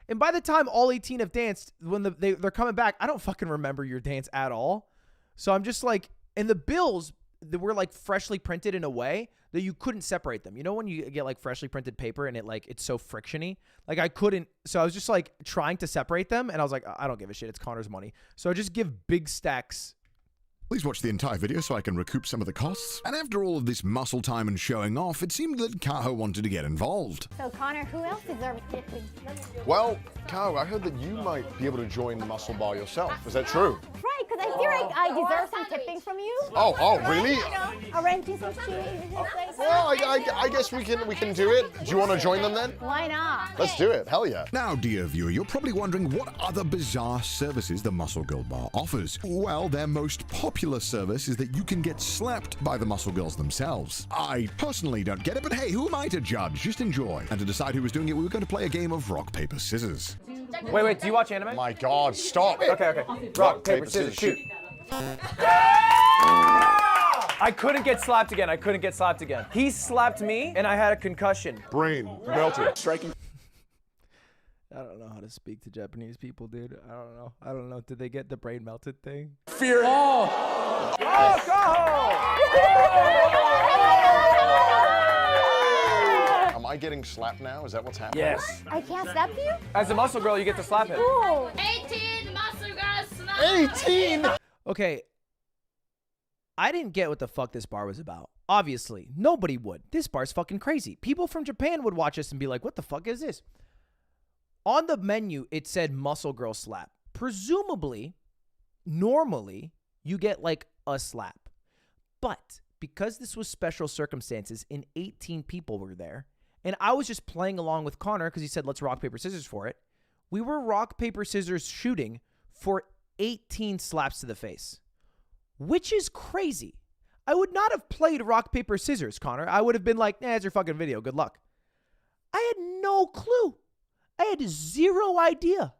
And by the time all 18 have danced, when they're coming back, I don't fucking remember your dance at all. So I'm just like, and the bills, they were like freshly printed in a way that you couldn't separate them. You know when you get like freshly printed paper and it's so frictiony? Like I couldn't, so I was just like trying to separate them, and I was like, I don't give a shit, it's Connor's money. So I just give big stacks. Please watch the entire video so I can recoup some of the costs. And after all of this muscle time and showing off, it seemed that Kaho wanted to get involved. So Connor, who else deserves tipping? Well, Kao, I heard that you might be able to join the muscle bar yourself. Is that true? Right, because I feel like I deserve some tipping from you. Oh, really? Arranging some shoes. Well, I guess we can do it. Do you want to join them then? Why not? Let's do it. Hell yeah. Now, dear viewer, you're probably wondering what other bizarre services the Muscle Girl Bar offers. Well, their most popular service is that you can get slapped by the Muscle Girls themselves. I personally don't get it, but hey, who am I to judge? Just enjoy. And to decide who was doing it, we were going to play a game of rock, paper, scissors. Wait, do you watch anime? My God, stop. Okay. Rock, paper, scissors, shoot. I couldn't get slapped again. He slapped me, and I had a concussion. Brain melted. Striking. I don't know how to speak to Japanese people, dude. I don't know. Did they get the brain melted thing? Fear. Oh, Am I getting slapped now? Is that what's happening? yes. I can't slap you? As a muscle girl, you get to slap him. Ooh. 18 muscle girls slap. 18! Okay. I didn't get what the fuck this bar was about. Obviously, nobody would. This bar's fucking crazy. People from Japan would watch us and be like, what the fuck is this? On the menu, it said Muscle Girl Slap. presumably, normally, you get like a slap. But because this was special circumstances and 18 people were there, and I was just playing along with Connor because he said, let's rock, paper, scissors for it. We were rock, paper, scissors shooting for 18 slaps to the face, which is crazy. I would not have played rock, paper, scissors, Connor. I would have been like, nah, it's your fucking video. Good luck. I had no clue. I had zero idea.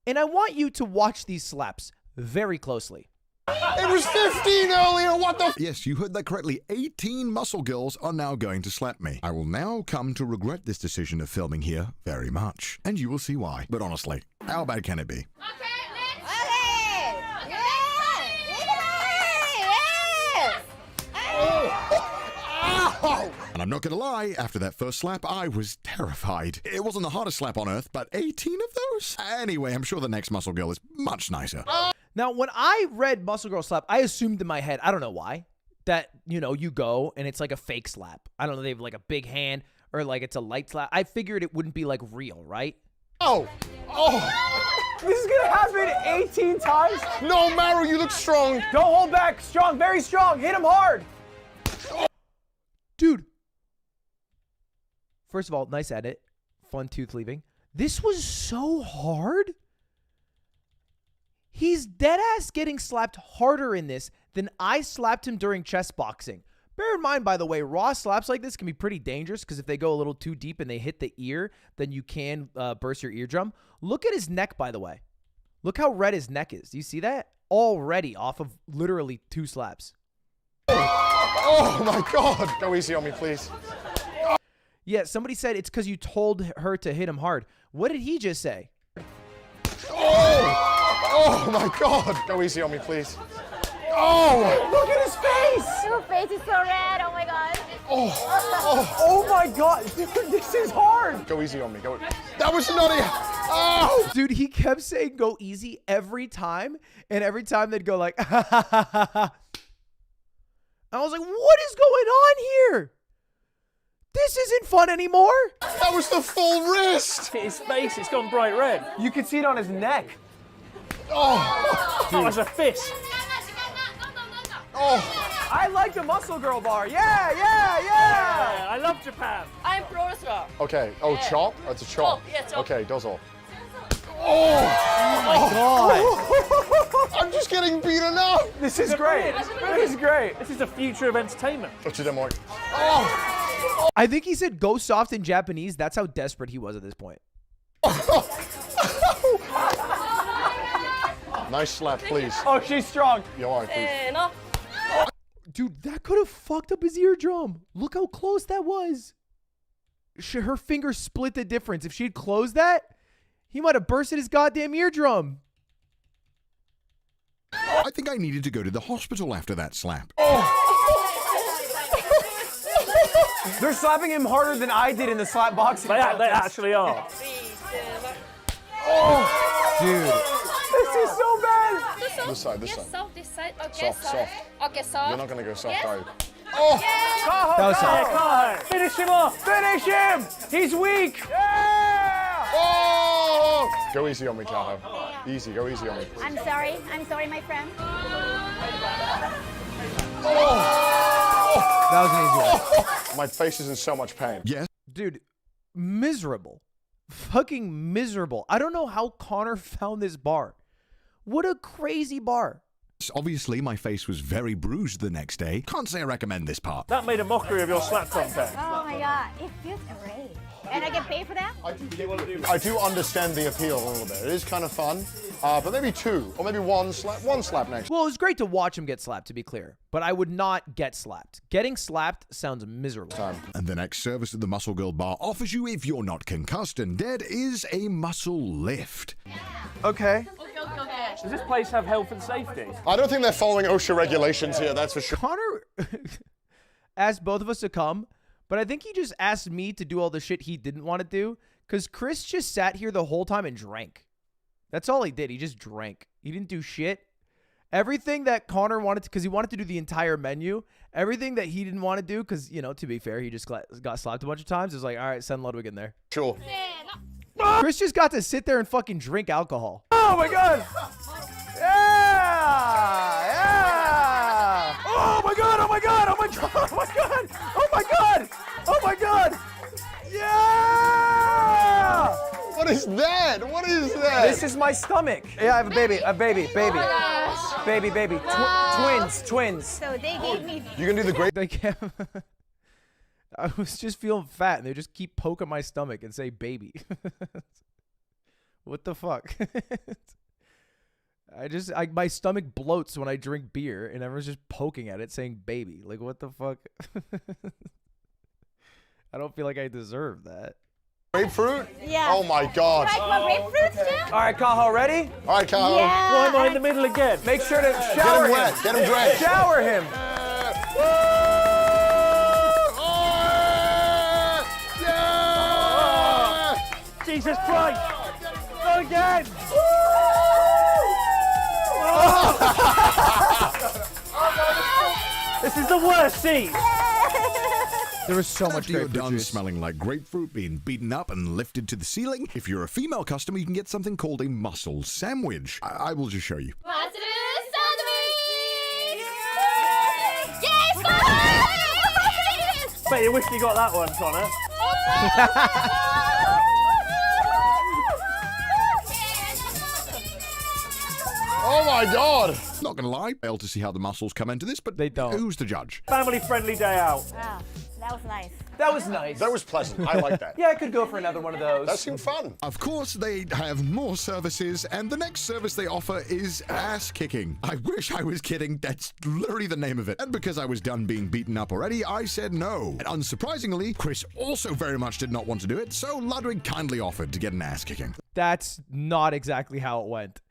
And I want you to watch these slaps very closely. It was 15 earlier, what the? Yes, you heard that correctly. 18 muscle girls are now going to slap me. I will now come to regret this decision of filming here very much. And you will see why. But honestly, how bad can it be? And I'm not gonna lie, after that first slap, I was terrified. It wasn't the hardest slap on earth, but 18 of those? Anyway, I'm sure the next muscle girl is much nicer. Now, when I read muscle girl slap, I assumed in my head, I don't know why, that, you know, you go and it's like a fake slap. I don't know, they have like a big hand or like it's a light slap. I figured it wouldn't be like real, right? Oh! This is gonna happen 18 times? No, Maru, you look strong. Don't hold back. Strong, very strong. Hit him hard. Dude. First of all, nice edit. Fun tooth leaving. This was so hard. He's deadass getting slapped harder in this than I slapped him during chess boxing. Bear in mind, by the way, raw slaps like this can be pretty dangerous because if they go a little too deep and they hit the ear, then you can burst your eardrum. Look at his neck, by the way. Look how red his neck is. Do you see that? Already off of literally 2 slaps. Oh my God. Go easy on me, please. Yeah, somebody said it's because you told her to hit him hard. What did he just say? Oh my God. Go easy on me, please. Oh! Look at his face. Your face is so red. Oh my god. Oh my God. Dude, this is hard. Go easy on me. Go. That was nutty. Oh! Dude, he kept saying go easy every time, and every time they'd go like, I was like, what is going on here? This isn't fun anymore. That was the full wrist. His face, it's gone bright red. You can see it on his neck. Oh! That was a fist. Oh! I like the muscle girl bar. Yeah, yeah, yeah. Yeah, I love Japan. I'm pro wrestler. Okay. Oh, chop? That's a chop. Chop, yeah, chop. Okay, dozo. Oh my God. I'm just getting beaten up. This is great. This is great. This is the future of entertainment. Touch it, Mark. Oh! I think he said go soft in Japanese. That's how desperate he was at this point. Nice slap, please. Oh, she's strong. You are, please. No. Dude, that could have fucked up his eardrum. Look how close that was. Her finger split the difference. If she had closed that, he might have bursted his goddamn eardrum. I think I needed to go to the hospital after that slap. They're slapping him harder than I did in the slap boxing. They actually are. Dude. This is so bad. This side, this side. Soft this side. Okay, Soft, soft. Okay, soft. You're not going to go soft, Yes. are you? That was soft. Go. Finish him off. Finish him. He's weak. Yeah. Oh! Go easy on me, Kaho. Easy, go easy on me. I'm sorry. I'm sorry, my friend. That was an easy one. My face is in so much pain. Yes. Dude, miserable. Fucking miserable. I don't know how Connor found this bar. What a crazy bar. Obviously, my face was very bruised the next day. Can't say I recommend this part. That made a mockery of your slap contest. Oh my god. It feels great. And I get paid for that? I do understand the appeal a little bit. It is kind of fun, but maybe 2 or maybe one slap next. Well, it was great to watch him get slapped, to be clear. But I would not get slapped. Getting slapped sounds miserable. And the next service at the Muscle Girl Bar offers you, if you're not concussed and dead, is a muscle lift. Okay. Does this place have health and safety? I don't think they're following OSHA regulations here, that's for sure. Connor asked both of us to come, but I think he just asked me to do all the shit he didn't want to do, because Chris just sat here the whole time and drank. That's all he did. He just drank. He didn't do shit. Everything that Connor wanted to, because he wanted to do the entire menu, everything that he didn't want to do, because, you know, to be fair, he just got slapped a bunch of times, is like, all right, send Ludwig in there. Sure. Chris just got to sit there and fucking drink alcohol. Oh my god! Yeah! Yeah! Oh my god! Oh my god! Oh my god! Oh my god! Oh my god! Oh my god! Yeah! What is that? What is that? This is my stomach. Yeah, I have a baby. Baby. Baby. Twins. So they gave me. You can do the great. They can't. I was just feeling fat, and they just keep poking my stomach and say "baby." What the fuck? My stomach bloats when I drink beer, and everyone's just poking at it saying "baby." Like, what the fuck? I don't feel like I deserve that. Grapefruit? Yeah. Oh my god. Like my grapefruits, Jim? All right, Kaho, ready? All right, Kyle. Yeah. Why am I in the middle again? Make sure to Get shower him him. wet. Get him drenched. Shower him. Jesus Christ! Not again! This is the worst seat! There was so much After you're grapefruit done juice. smelling like grapefruit being beaten up and lifted to the ceiling, if you're a female customer, you can get something called a mussel sandwich. I will just show you. What's it sandwich? Yes! Bet you wish you got that one, Connor. Oh my god. Not gonna lie, fail to see how the mussels come into this, but They don't. Who's the judge? Family-friendly day out. Wow, that was nice. That was nice. That was pleasant. I like that. Yeah, I could go for another one of those. That seemed fun. Of course, they have more services, and the next service they offer is ass kicking. I wish I was kidding. That's literally the name of it. And because I was done being beaten up already, I said no. And unsurprisingly, Chris also very much did not want to do it, so Ludwig kindly offered to get an ass kicking. That's not exactly how it went.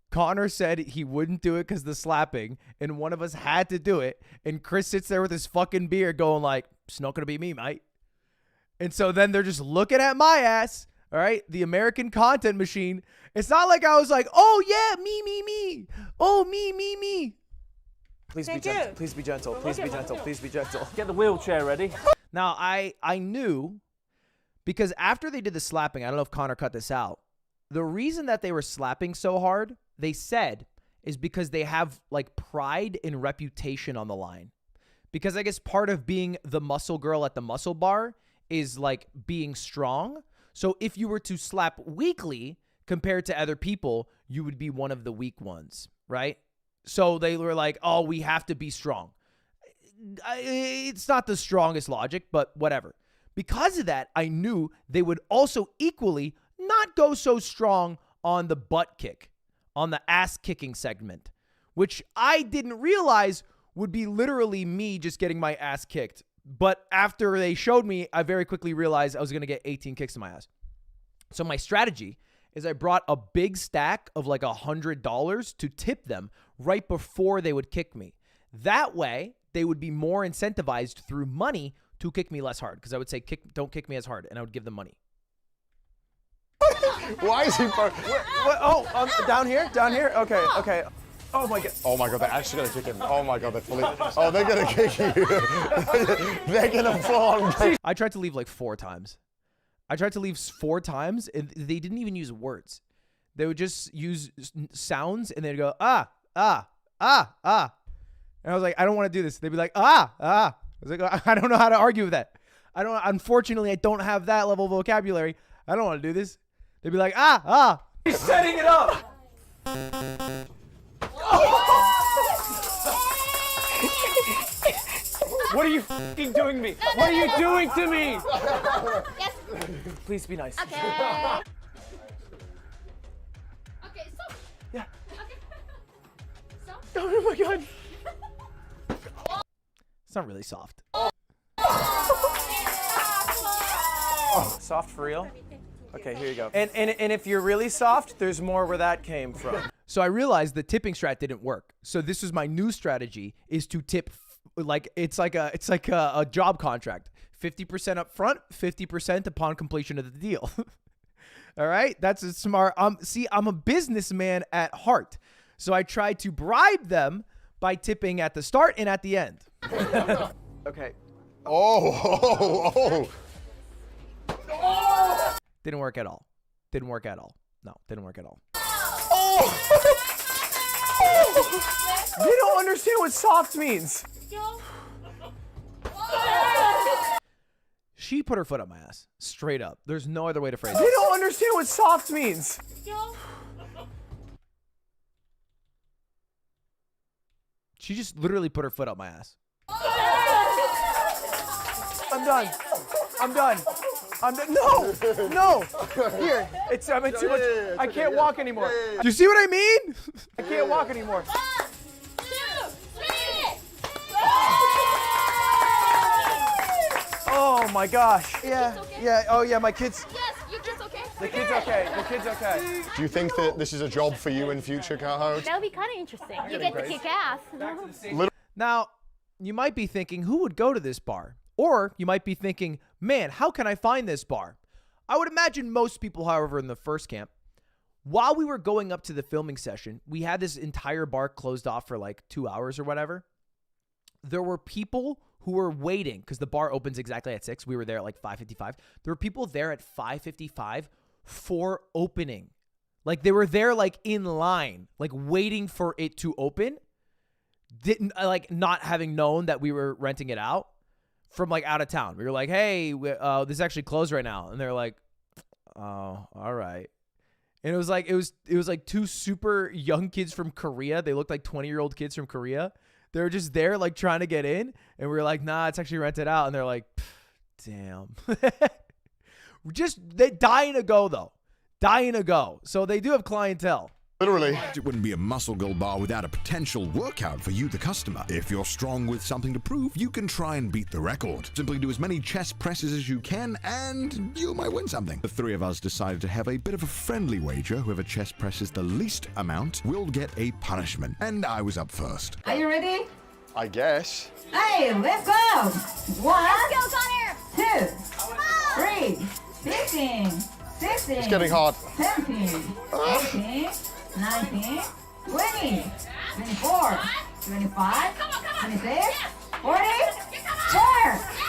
Connor said he wouldn't do it because the slapping, and one of us had to do it. And Chris sits there with his fucking beer going like, it's not going to be me, mate. And so then they're just looking at my ass, all right? The American content machine. It's not like I was like, oh, yeah, me. Oh, me. Please be gentle. Please be gentle. Please be gentle. Please be gentle. Get the wheelchair ready. Now, I knew because after they did the slapping, I don't know if Connor cut this out. The reason that they were slapping so hard, they said, is because they have like pride and reputation on the line. Because I guess part of being the muscle girl at the muscle bar is like being strong. So if you were to slap weakly compared to other people, you would be one of the weak ones, right? So they were like, oh, we have to be strong. It's not the strongest logic, but whatever. Because of that, I knew they would also equally not go so strong on the butt kick, on the ass kicking segment, which I didn't realize would be literally me just getting my ass kicked. But after they showed me, I very quickly realized I was going to get 18 kicks in my ass. So my strategy is I brought a big stack of like $100 to tip them right before they would kick me. That way, they would be more incentivized through money to kick me less hard. Because I would say, don't kick me as hard, and I would give them money. Why is he... What? Oh, down here? Okay. Oh my god. Oh my god, they're actually gonna kick him. Oh my god, they're fully... Oh, they're gonna kick you. They're gonna fall on... I tried to leave like 4 times. And they didn't even use words. They would just use sounds, and they'd go, ah. And I was like, I don't want to do this. They'd be like, ah. I was like, I don't know how to argue with that. Unfortunately, I don't have that level of vocabulary. I don't want to do this. They'd be like, ah. He's setting it up. What are you fucking doing to me? What are you doing to me? Yes. Please be nice. Okay. Okay, stop. Yeah. Okay. Stop. Oh my god. It's not really soft. Soft for real? Okay, here you go. And if you're really soft, there's more where that came from. So I realized the tipping strat didn't work. So this was my new strategy: is to tip like it's like a job contract, 50% up front, 50% upon completion of the deal. All right, that's a smart. See, I'm a businessman at heart, so I try to bribe them by tipping at the start and at the end. Okay. Oh. Didn't work at all. No, didn't work at all. They don't understand what soft means. She put her foot up my ass. Straight up. There's no other way to phrase They it. don't understand what soft means. She just literally put her foot up my ass. I'm done. I'm done. I'm done. No! No! Here. It's too much. I can't walk anymore. Do you see what I mean? I can't walk anymore. 1, 2, 3. Oh my gosh. Yeah. okay? Yeah. Oh yeah, my kids. Yes, your kid's okay. The kid's okay. The kid's okay. Do you think that this is a job for you in future, Caho? That would be kind of interesting. You get to kick ass. Now, you might be thinking, who would go to this bar? Or you might be thinking, man, how can I find this bar? I would imagine most people, however, in the first camp, while we were going up to the filming session, we had this entire bar closed off for like 2 hours or whatever. There were people who were waiting because the bar opens exactly at 6. We were there at like 5:55. There were people there at 5:55 for opening. Like they were there like in line, like waiting for it to open. Didn't like not having known that we were renting it out from like out of town. We were like, hey, this is actually closed right now. And they're like, oh, all right. And it was like two super young kids from Korea. They looked like 20-year-old kids from Korea. They were just there like trying to get in. And we were like, nah, it's actually rented out. And they're like, damn. They dying to go though. Dying to go. So they do have clientele. Literally. It wouldn't be a muscle girl bar without a potential workout for you, the customer. If you're strong with something to prove, you can try and beat the record. Simply do as many chest presses as you can, and you might win something. The three of us decided to have a bit of a friendly wager. Whoever chest presses the least amount will get a punishment. And I was up first. Are you ready? I guess. Hey, let's go! 1, Let's go, Connor. 2, 3, 15, 16. It's getting hard. 17, 18, 19, 20, 24, 25, 26, 40,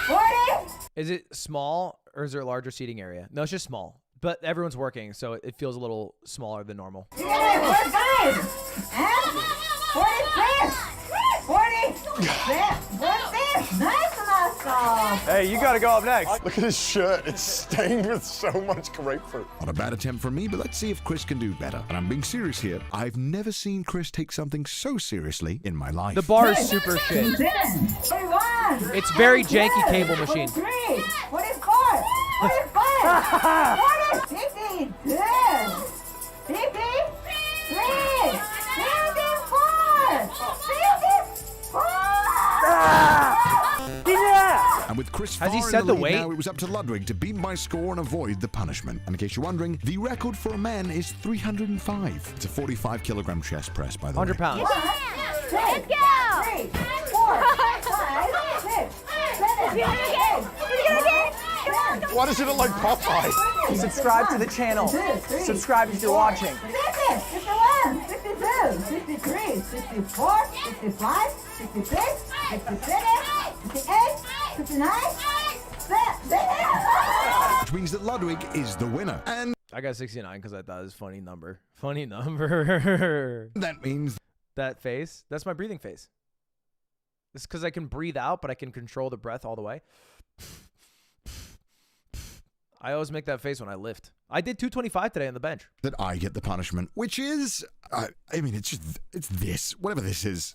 40. Is it small or is there a larger seating area? No, it's just small. But everyone's working, so it feels a little smaller than normal. 45, and 46, 47, 46. Nice, Muscle. Hey, you gotta go up next. Look at his shirt. It's stained with so much grapefruit. Not a bad attempt from me, but let's see if Chris can do better. And I'm being serious here. I've never seen Chris take something so seriously in my life. The bar is super shit. 41. It's very janky cable machine. 43, 44, 45, 40, 52, 53, 54, 54. And with Chris Has he far set in the lead weight? now, it was up to Ludwig to beat my score and avoid the punishment. And in case you're wondering, the record for a man is 305. It's a 45-kilogram chest press, by the 100 way. pounds. Let's go. 3, 4, 5, 6, 7, 8, Why does it look like Popeye? Subscribe to the channel. Subscribe if you're watching. 50, 51, 52, 53, 54, 55, 56, 57, 58, 59, 70. Which means that Ludwig is the winner. And I got 69 because I thought it was a funny number. Funny number. that means That face, that's my breathing face. It's because I can breathe out, but I can control the breath all the way. I always make that face when I lift. I did 225 today on the bench. that I get the punishment, which is, I mean, it's this, whatever this is.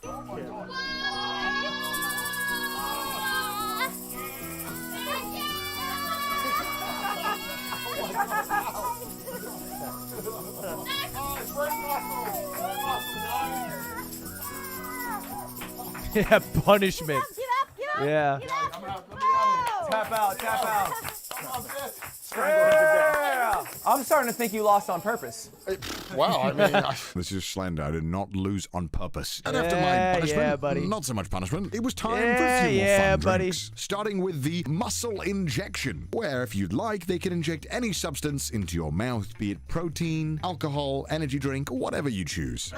Yeah, punishment. Get up. Yeah. Tap out. Yeah. I'm starting to think you lost on purpose. Wow, I mean, This is slender. I did not lose on purpose. And after Yeah, my punishment, yeah, buddy. not so much punishment, it was time for a Yeah, few more yeah, fun buddy. drinks. Starting with the muscle injection, where if you'd like, they can inject any substance into your mouth, be it protein, alcohol, energy drink, whatever you choose.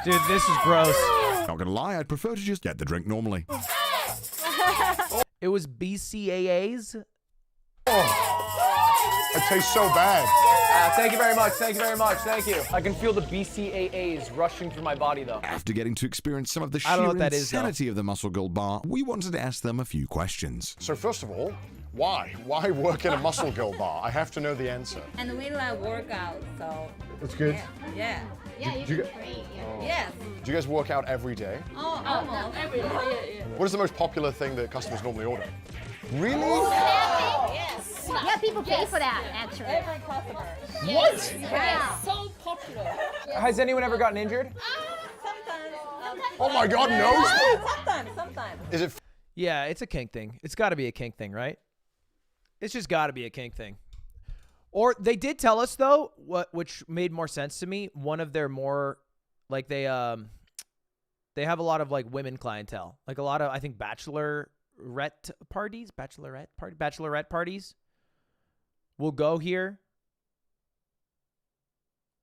Dude, this is gross. Not gonna lie, I'd prefer to just get the drink normally. It was BCAAs. It tastes so bad. Thank you very much. Thank you very much. Thank you. I can feel the BCAAs rushing through my body, though. After getting to experience some of the I don't know sheer what that is, though. insanity of the Muscle Girl bar, we wanted to ask them a few questions. So first of all, why? Why work in a Muscle Girl bar? I have to know the answer. And we like workout, so That's good. yeah. Yeah, Do you, you're great. Yeah. Yes. do you guys work out every day? Oh, almost every day. What is the most popular thing that customers normally order? Really? Yes. Yeah, people pay for that, actually. Every customer. What? Yeah. So popular. Has anyone ever gotten injured? Sometimes. Oh my God, no! Sometimes. Is it Yeah, it's a kink thing. It's got to be a kink thing, right? It's just got to be a kink thing. Or they did tell us though, which made more sense to me. One of their more like they have a lot of like women clientele, like a lot of I think bachelorette parties will go here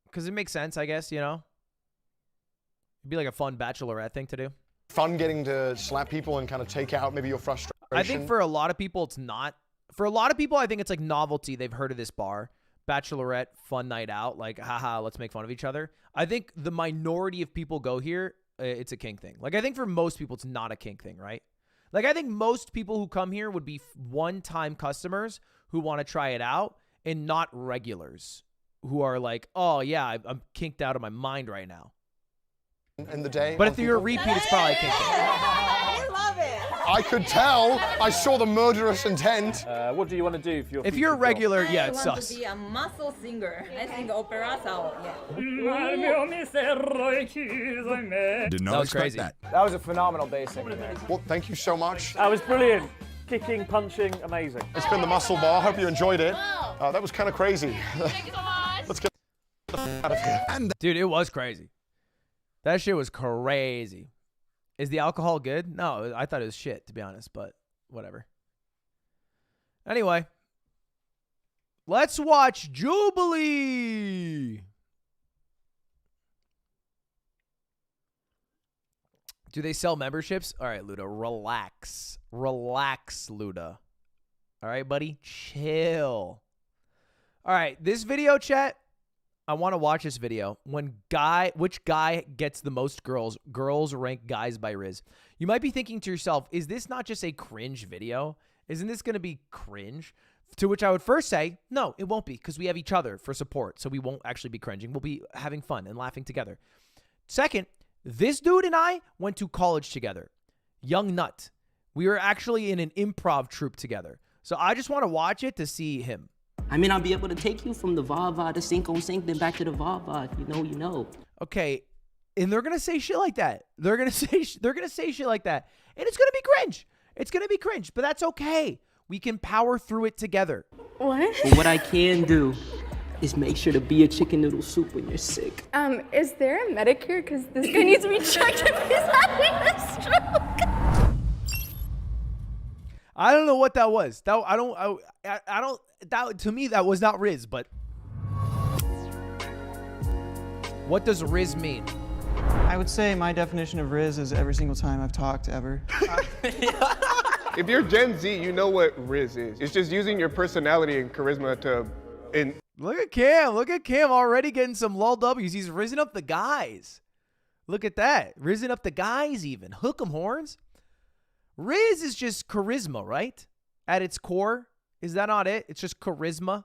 because it makes sense, I guess. You know, it'd be like a fun bachelorette thing to do. fun getting to slap people and kind of take out maybe your frustration? I think for a lot of people, it's not. For a lot of people, I think it's like novelty. They've heard of this bar, bachelorette, fun night out, like, haha, let's make fun of each other. I think the minority of people go here, it's a kink thing. Like, I think for most people, it's not a kink thing, right? Like, I think most people who come here would be one-time customers who want to try it out and not regulars who are like, oh, yeah, I'm kinked out of my mind right now. In the day. But if you're a repeat, it's probably a kink thing. I love it. I could tell. I saw the murderous intent. What do you want to do for your If you're a regular, yeah, I it want sucks. to be a muscle singer. I think opera sound. Yeah. Did not That was expect crazy. that. That was a phenomenal basic. There. Well, thank you so much. That was brilliant. Kicking, punching, amazing. It's been the Muscle Bar. Hope you enjoyed it. That was kind of crazy. Thank you so much. Let's get the f- out of here. And Dude, it was crazy. That shit was crazy. Is the alcohol good? No, I thought it was shit, to be honest, but whatever. Anyway, let's watch Jubilee. Do they sell memberships? All right, Luda, relax. Relax, Luda. All right, buddy? Chill. All right, this video, chat, I want to watch this video. Which guy gets the most girls? Girls rank guys by Riz. You might be thinking to yourself, is this not just a cringe video? Isn't this going to be cringe? To which I would first say, no, it won't be, because we have each other for support, so we won't actually be cringing. We'll be having fun and laughing together. Second, this dude and I went to college together. Young Nut. We were actually in an improv troupe together. So I just want to watch it to see him. I mean, I'll be able to take you from the va-va to sync on sync, then back to the va-va. If you know, you know. Okay, and they're gonna say shit like that. They're gonna say shit like that, and it's gonna be cringe. It's gonna be cringe, but that's okay. We can power through it together. What? But what I can do is make sure to be a chicken noodle soup when you're sick. Is there a Medicare? Because this guy needs to be checked if he's having a stroke. I don't know what that was. I don't. That to me that was not Riz, but what does Riz mean? I would say my definition of Riz is every single time I've talked ever. If you're Gen Z, you know what Riz is. It's just using your personality and charisma to. Look at Cam. Look at Cam already getting some lull W's. He's risen up the guys. Look at that. Risen up the guys even. Hook 'em horns. Riz is just charisma, right? At its core. Is that not it? It's just charisma.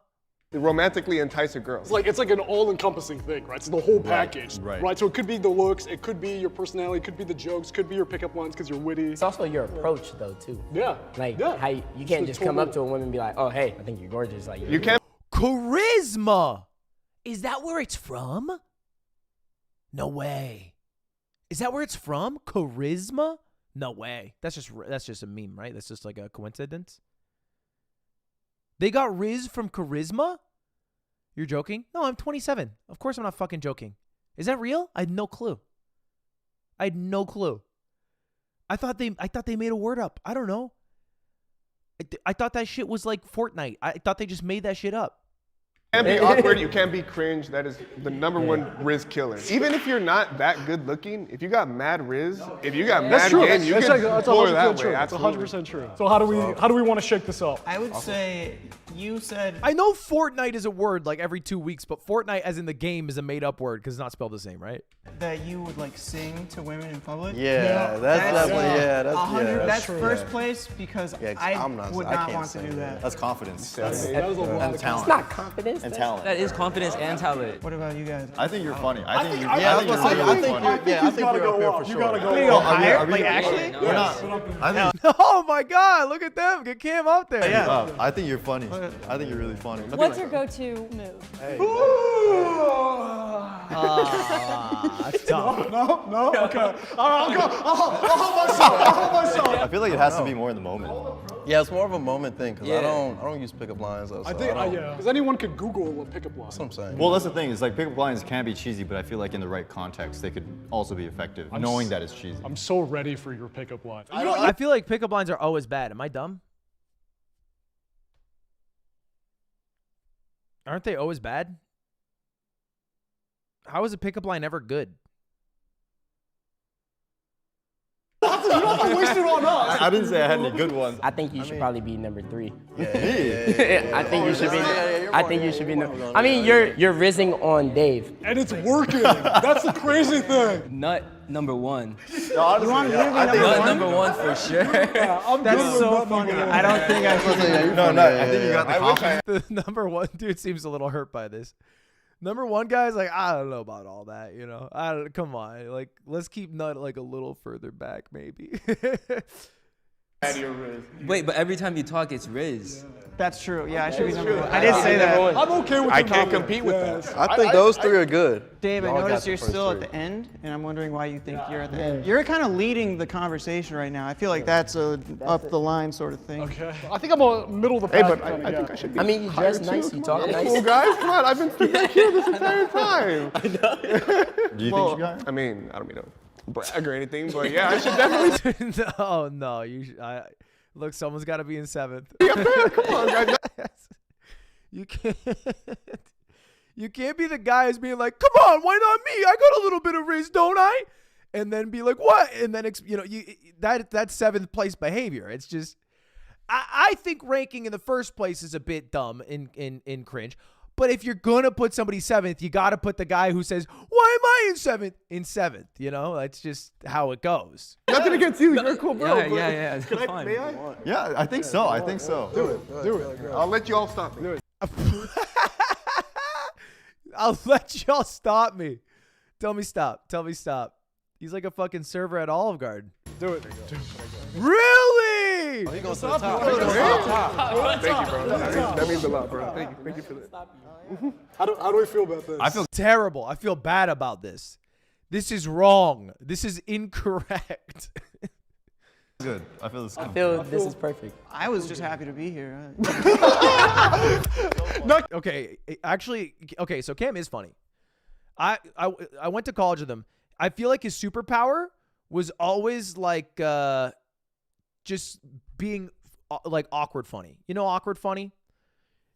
Romantically entice a girl. It's like an all-encompassing thing, right? It's the whole package, right? So it could be the looks, it could be your personality, it could be the jokes, could be your pickup lines because you're witty. It's also your approach, though, too. Yeah. Like how you can't just come up to a woman and be like, "Oh, hey, I think you're gorgeous." Like you can't. Charisma. Is that where it's from? No way. Is that where it's from? Charisma? No way. That's just a meme, right? That's just like a coincidence. They got Riz from Charisma? You're joking? No, I'm 27. Of course I'm not fucking joking. Is that real? I had no clue. I thought they made a word up. I don't know. I thought that shit was like Fortnite. I thought they just made that shit up. can't be awkward, you can't be cringe. That is the #1 Riz killer. Even if you're not that good looking, if you got mad Riz, if you got mad game, you can pour that way. That's 100% true. So how do we want to shake this up? I would say you said. I know Fortnite is a word like every 2 weeks, but Fortnite as in the game is a made-up word because it's not spelled the same, right? That you would like sing to women in public. Yeah, that's definitely That's true. first place because I would not want to do that. That's confidence. That was a lot And of talent. It's not confidence. And talent. That is confidence and talent. What about you guys? I think you're funny. I think you're I think you're go up there up. for You sure. gotta go Go up. higher? Like actually? We're not. I think. Oh my God! Look at them. Get Cam up there. Yeah. I think you're funny. I think you're really funny. What's your go-to move? That's tough. No? Okay. All right, I'll hold myself. I feel like it has to be more in the moment. Yeah, it's more of a moment thing because I don't use pickup lines. So I think, yeah, because anyone could Google a pickup line. That's what I'm saying. Well, that's the thing. It's like pickup lines can be cheesy, but I feel like in the right context, they could also be effective, knowing that it's cheesy. I'm so ready for your pickup line. I feel like pickup lines are always bad. Am I dumb? Aren't they always bad? How is a pickup line ever good? You don't have to waste it on us. I didn't say I had any good ones. I think you should probably be #3. Yeah. I think you should be. I think you should be. I mean, you're rizzing on Dave. And it's working. That's the crazy thing. Nut #1. No, honestly, You want me to be Nut number one? #1 for sure. Yeah, I'm That's good with so nut funny. number I don't think I should. No, I think you got the confidence. The #1 dude seems a little hurt by this. #1 guy's like, I don't know about all that, you know. Come on, like let's keep Nut like a little further back, maybe. Wait, but every time you talk, it's Riz. That's true. Yeah, I should be number 1. I did say that. I'm okay with I the can't number. compete with that. I think those three are good. Dave, I Y'all got noticed the you're first still three. at the end, and I'm wondering why you think you're at the end. You're kind of leading the conversation right now. I feel like that's a up the line sort of thing. Okay. I think I'm a middle of the pack. Hey, but I think I should be. I mean, you dress nice, you talk nice. Cool guys, come on! I've been sitting back here this entire time. Do you think you got it? I mean, I don't mean to brag or anything, but yeah, I should definitely. No, you should. Look, someone's got to be in 7th. Yeah, man, come on, guys. You can't. You can't be the guy who's being like, "Come on, why not me? I got a little bit of Riz, don't I?" And then be like, "What?" And then that's 7th place behavior. It's just, I think ranking in the first place is a bit dumb in cringe. But if you're gonna put somebody 7th, you got to put the guy who says, "Why am I in 7th?" in 7th. You know, that's just how it goes. Nothing against you. You're a cool bro. Yeah. Can I? May I? Yeah, I think so. I think so. Do it. I'll let you all stop me. I'll let y'all stop me. Tell me stop. He's like a fucking server at Olive Garden. Do it. Really? He goes to the top. Thank you, bro. That means a lot, bro. Thank you for that. How do we feel about this? I feel terrible. I feel bad about this. This is wrong. This is incorrect. Good. I feel this. I feel this is perfect. I was just happy to be here. Okay, actually, okay, so Cam is funny. I went to college with him. I feel like his superpower was always like just being like awkward funny. You know, awkward funny?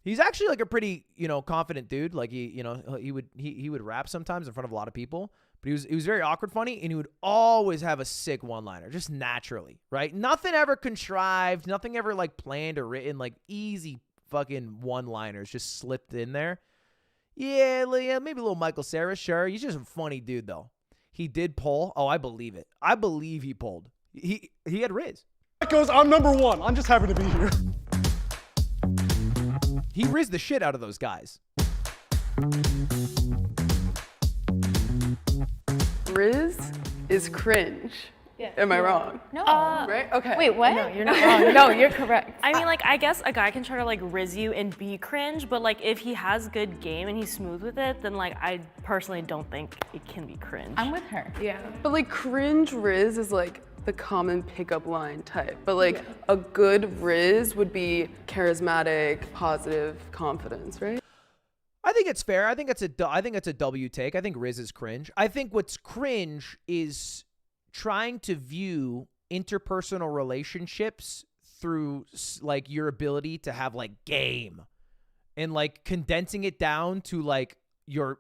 He's actually like a pretty, confident dude. Like he would rap sometimes in front of a lot of people, but he was very awkward funny, and he would always have a sick one-liner just naturally, right? Nothing ever contrived, nothing ever like planned or written, like easy fucking one-liners just slipped in there. Yeah, maybe a little Michael Cera, sure. He's just a funny dude though. He did pull. Oh, I believe it. I believe he pulled. He had Riz. Because I'm #1. I'm just happy to be here. He rizzed the shit out of those guys. Riz is cringe. Yeah. Am I wrong? No. Right? Okay. Wait, what? No, you're not wrong. No, you're correct. I mean, like, I guess a guy can try to, like, riz you and be cringe, but, like, if he has good game and he's smooth with it, then, like, I personally don't think it can be cringe. I'm with her. Yeah. But like cringe Riz is like the common pickup line type. But like a good Riz would be charismatic, positive confidence, right? I think it's fair. I think it's a W take. I think Riz is cringe. I think what's cringe is trying to view interpersonal relationships through like your ability to have like game and like condensing it down to like your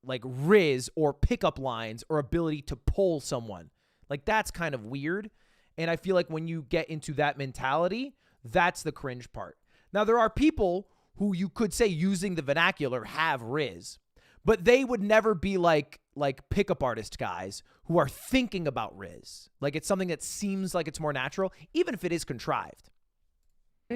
like riz or pickup lines or ability to pull someone. Like that's kind of weird. And I feel like when you get into that mentality, that's the cringe part. Now there are people who you could say using the vernacular have riz, but they would never be like pickup artist guys who are thinking about riz. Like it's something that seems like it's more natural, even if it is contrived.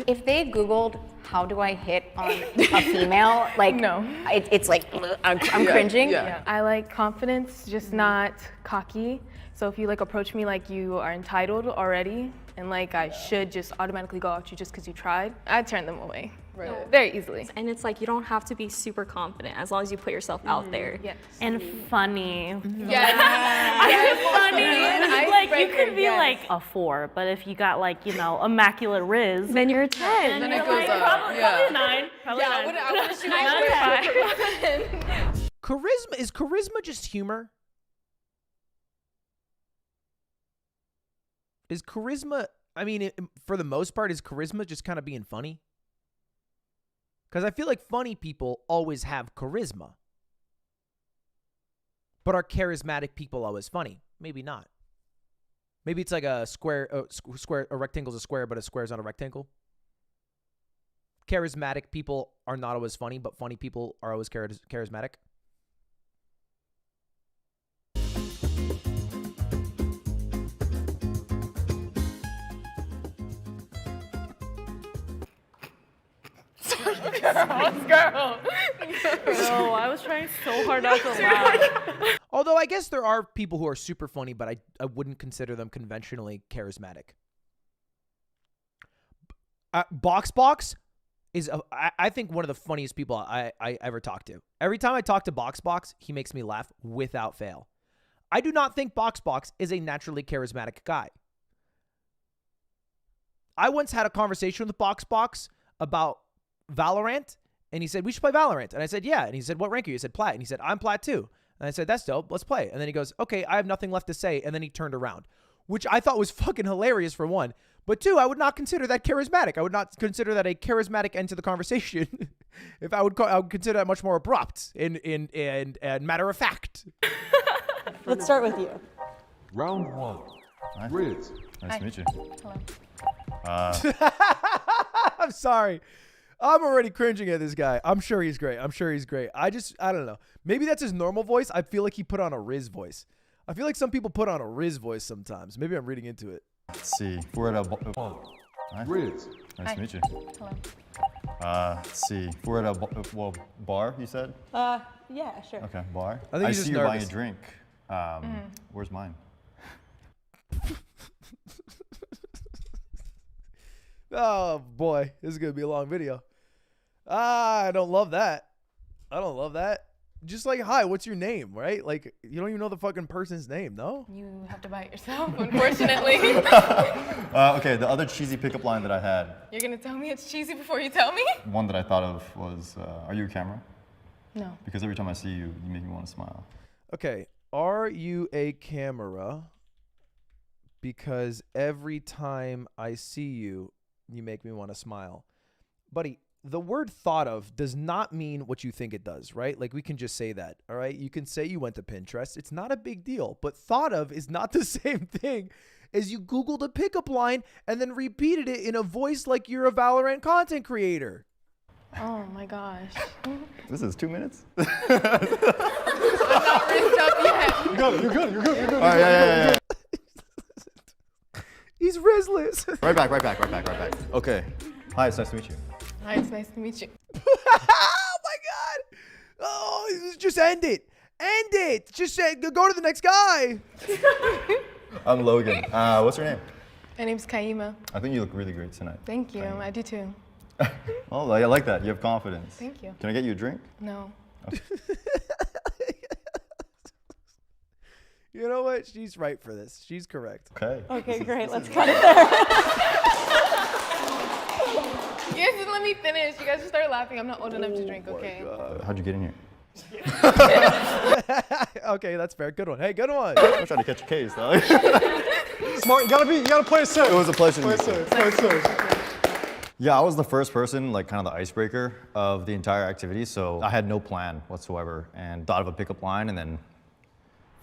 If they Googled, how do I hit on a female, like, no, it's like, I'm cringing. Yeah. I like confidence, just not cocky. So if you like approach me like you are entitled already, and like I should just automatically go after you just because you tried, I'd turn them away. Right. Very easily. And it's like you don't have to be super confident as long as you put yourself out there. Yes. And funny. Yeah. Funny. Like you could be like a 4, but if you got like, you know, immaculate riz, then you're a 10. Then it goes up. Probably a 9. Probably I would shoot 9. Charisma, is charisma just humor? Is charisma, I mean, for the most part, is charisma just kind of being funny? Because I feel like funny people always have charisma. But are charismatic people always funny? Maybe not. Maybe it's like a square, a rectangle's a square, but a square's not a rectangle. Charismatic people are not always funny, but funny people are always charismatic. Girl. No, I was trying so hard not to laugh. Although I guess there are people who are super funny, but I wouldn't consider them conventionally charismatic. Box is, I think, one of the funniest people I ever talked to. Every time I talk to Box, he makes me laugh without fail. I do not think Box is a naturally charismatic guy. I once had a conversation with Box about Valorant, and he said, we should play Valorant. And I said, yeah. And he said, what rank are you? I said, Plat. And he said, I'm Plat too. And I said, that's dope. Let's play. And then he goes, okay, I have nothing left to say. And then he turned around, which I thought was fucking hilarious for one. But two, I would not consider that charismatic. I would not consider that a charismatic end to the conversation. If I would consider that much more abrupt and matter of fact. Let's start with you. Round 1. Riz. Nice to meet you. Hello. I'm sorry. I'm already cringing at this guy. I'm sure he's great. I don't know. Maybe that's his normal voice. I feel like he put on a Riz voice. I feel like some people put on a Riz voice sometimes. Maybe I'm reading into it. Let's see. We're at a Riz. Nice to meet you. Hello. Let's see. We're at a bar, you said? Yeah, sure. Okay, bar. I think he's see just you're buying nervous. a drink. Where's mine? Oh boy, this is gonna be a long video. I don't love that. Just like, hi, what's your name, right? Like, you don't even know the fucking person's name, no? You have to buy it yourself, unfortunately. Okay, the other cheesy pickup line that I had. You're gonna tell me it's cheesy before you tell me? One that I thought of was, are you a camera? No. Because every time I see you, you make me want to smile. Okay, are you a camera? Because every time I see you, you make me want to smile. Buddy, the word thought of does not mean what you think it does, right? Like, we can just say that, all right? You can say you went to Pinterest. It's not a big deal. But thought of is not the same thing as you Googled a pickup line and then repeated it in a voice like you're a Valorant content creator. Oh my gosh. This is 2 minutes? I'm not rizzed up yet. You're good. All right, yeah. He's Rizless. Right back. Okay. Hi, it's nice to meet you. Hi, it's nice to meet you. Oh my God. Oh, just end it. Just say, go to the next guy. I'm Logan. What's your name? My name's Kaima. I think you look really great tonight. Thank you. I do too. Well, I like that. You have confidence. Thank you. Can I get you a drink? No. You know what? She's right for this. She's correct. Okay. Okay, great. Let's cut it there. You guys didn't let me finish. You guys just started laughing. I'm not old enough to drink, okay? How'd you get in here? Okay, that's fair. Good one. Hey, good one. I'm trying to catch a case, though. Smart. You gotta play it safe. It was a pleasure. Play it safe. Yeah, I was the first person, like kind of the icebreaker of the entire activity, so I had no plan whatsoever and thought of a pickup line and then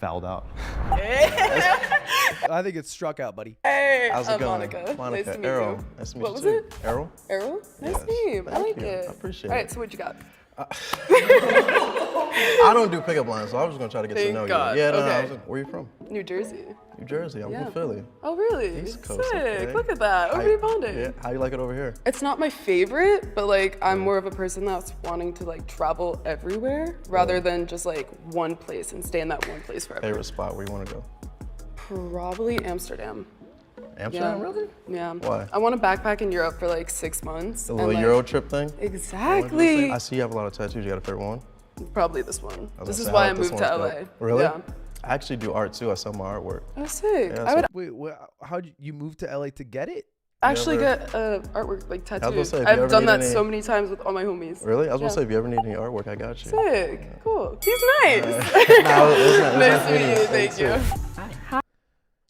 fouled out. I think it's struck out, buddy. Hey, How's it going? Monica. Monica, Nice to meet Errol. you. Nice to meet What you was too. it? Errol? Errol? Nice Yes. name. I Thank like you. it. I appreciate All right, it. so what you got? I don't do pickup lines, so I was just gonna try to get to Thank know God. you. Yeah, no, Okay. where you from? New Jersey. New Jersey. I'm from Philly. Oh, really? East Coast, Sick. okay. Look at that. How Over you- bonding. Yeah. How you like it over here? It's not my favorite, but like I'm more of a person that's wanting to like travel everywhere rather than just like one place and stay in that one place forever. Favorite spot where you want to go? Probably Amsterdam. Amsterdam, Yeah. really? Yeah. Why? I want to backpack in Europe for like 6 months. The little and, like, Euro trip thing? Exactly. I see you have a lot of tattoos. You got a favorite one? Probably this one. I was This gonna is say, why I like this moved to one's LA. dope. Really? Yeah. I actually do art too. I sell my artwork. Oh, sick. Yeah, I would Wait, how'd you move to LA to get it? actually ever- get artwork like I was gonna tattoos. say, if you ever I've done need that any- so many times with all my homies. Really? I was Yeah. gonna say, if you ever need any artwork, I got you. Sick. Cool. He's nice. Nice to meet you. Thank you.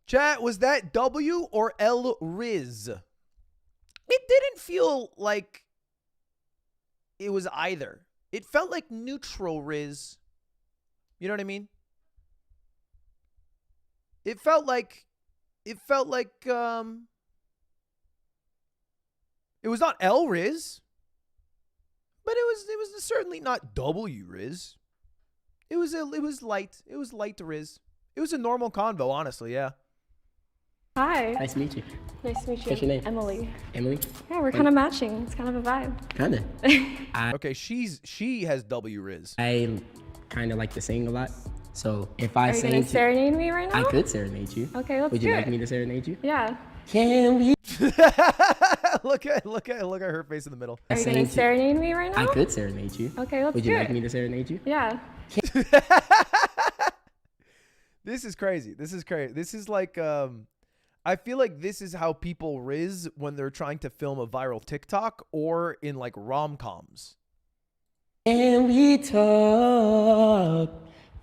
Chat, was that W or L Riz? It didn't feel like it was either. It felt like neutral Riz. You know what I mean? It felt like it was not L Riz, but it was certainly not W Riz. It was light. It was light Riz. It was a normal convo, honestly, yeah. Hi. Nice to meet you. Nice to meet you. What's your name? Emily. Emily? Yeah, we're kind of matching. It's kind of a vibe. Kinda. Okay, she has W Riz. I kind of like to sing a lot. So if I Are you sang gonna to- serenade me right now? I could serenade you. Okay, let's Would do you it. like me to serenade you? Yeah. Can we? look at her face in the middle. Are you gonna serenade me right now? I could serenade you. Okay, let's Would do you it. like me to serenade you? Yeah. This is crazy. This is like I feel like this is how people riz when they're trying to film a viral TikTok or in like rom-coms. Can we talk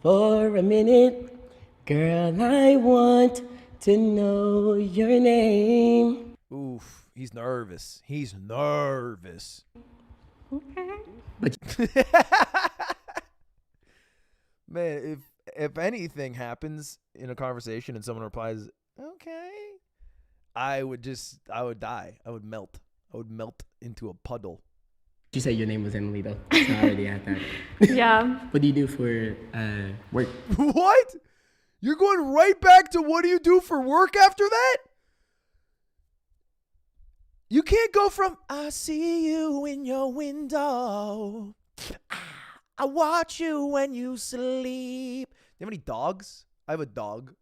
for a minute? Girl, I want to know your name. Oof, he's nervous. He's nervous. Okay. Man, if anything happens in a conversation and someone replies, "Okay," I would die. I would melt. I would melt into a puddle. You said your name was Emily though, so I already had that. Yeah. What do you do for work? What? You're going right back to what do you do for work after that? You can't go from I see you in your window. I watch you when you sleep. Do you have any dogs? I have a dog.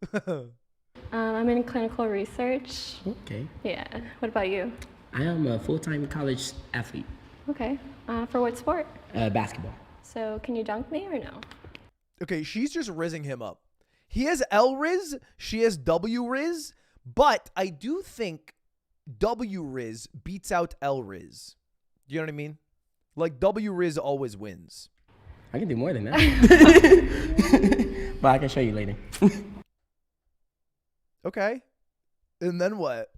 I'm in clinical research. Okay. Yeah. What about you? I am a full-time college athlete. Okay. For what sport? Basketball. So can you dunk me or no? Okay, she's just rizzing him up. He has L Riz, she has W Riz, but I do think W Riz beats out L Riz. Do you know what I mean? Like W Riz always wins. I can do more than that. But I can show you later. Okay. And then what?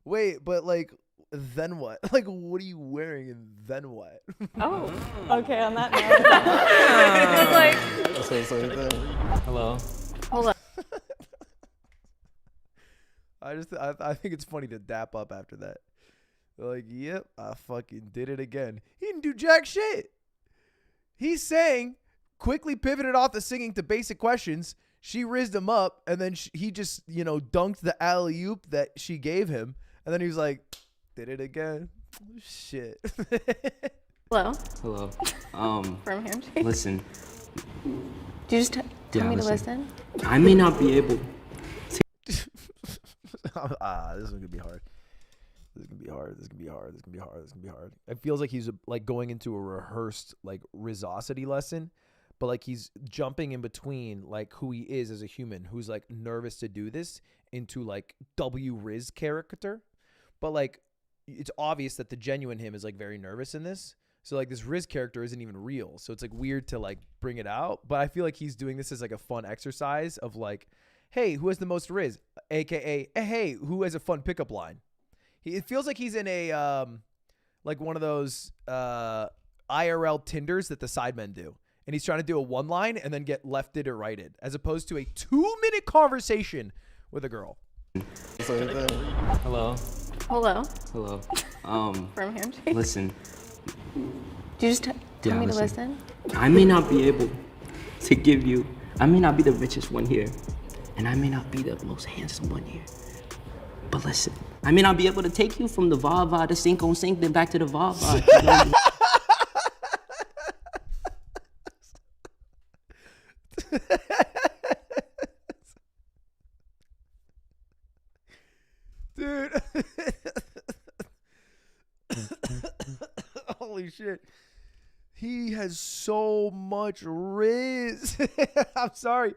Wait, but like, then what? Like, what are you wearing and then what? Oh, okay, on that note. That's the same thing. Hello. Hold on. I think it's funny to dap up after that. Like, yep, I fucking did it again. He didn't do jack shit. He sang, quickly pivoted off the singing to basic questions. She rizzed him up, and then he just, dunked the alley-oop that she gave him. And then he was like, did it again. Shit. Hello. Hello. From him. Listen. Did you just tell me to listen? I may not be able. This is going to be hard. This is going to be hard. It feels like he's like going into a rehearsed like rizosity lesson, but like he's jumping in between like who he is as a human who's like nervous to do this into like W Riz character. But like it's obvious that the genuine him is like very nervous in this. So like this Riz character isn't even real. So it's like weird to like bring it out. But I feel like he's doing this as like a fun exercise of like, hey, who has the most Riz? AKA, hey, who has a fun pickup line? It feels like he's in a like one of those IRL Tinders that the sidemen do. And he's trying to do a one line and then get lefted or righted, as opposed to a 2-minute conversation with a girl. Hello. Hello. Hello. From handshake. Listen. Did you just tell me to listen. listen? I may not be able to give you. I may not be the richest one here, and I may not be the most handsome one here. But listen, I may not be able to take you from the va-va to sink on sink, then back to the va-va. You know? Dude. Holy shit. He has so much riz. I'm sorry.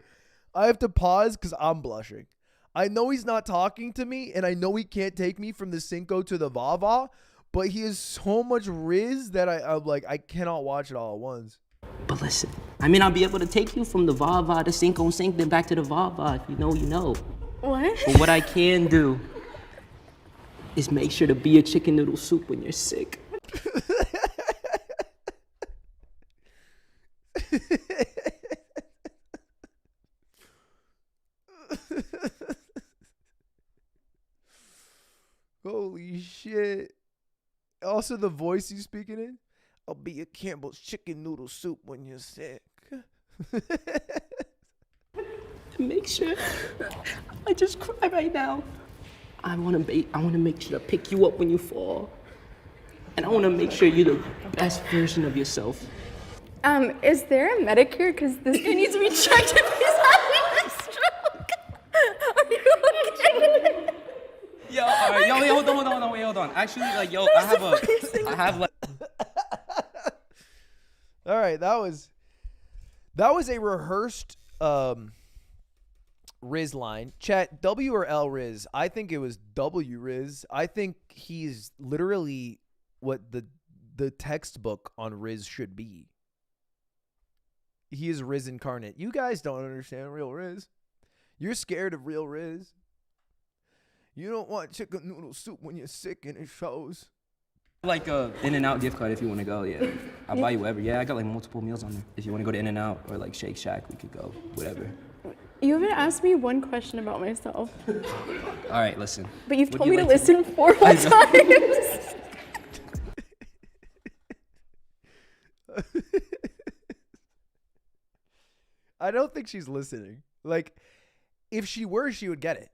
I have to pause because I'm blushing. I know he's not talking to me, and I know he can't take me from the Cinco to the Vava, but he has so much riz that I'm like, I cannot watch it all at once. But listen, I may not be able to take you from the va-va to sink on sink, then back to the va-va. If you know, you know. What? But what I can do is make sure to be a chicken noodle soup when you're sick. Holy shit. Also, the voice he's speaking in. I'll be a Campbell's chicken noodle soup when you're sick. To make sure I just cry right now. I want to make sure to pick you up when you fall. And I want to make sure you're the best version of yourself. Is there a Medicare? Because this guy needs to be checked if he's having a stroke. Are you okay? Yo, all right, yo, hold on. Actually, like, yo, I have like. All right, that was a rehearsed Riz line. Chat, W or L Riz? I think it was W Riz. I think he's literally what the textbook on Riz should be. He is Riz incarnate. You guys don't understand real Riz. You're scared of real Riz. You don't want chicken noodle soup when you're sick and it shows. Like a In-N-Out gift card if you want to go, yeah. I'll buy you whatever. Yeah, I got like multiple meals on there. If you want to go to In-N-Out or like Shake Shack, we could go, whatever. You haven't asked me one question about myself. All right, listen. But you've told me to listen 4 whole times. I don't think she's listening. Like, if she were, she would get it.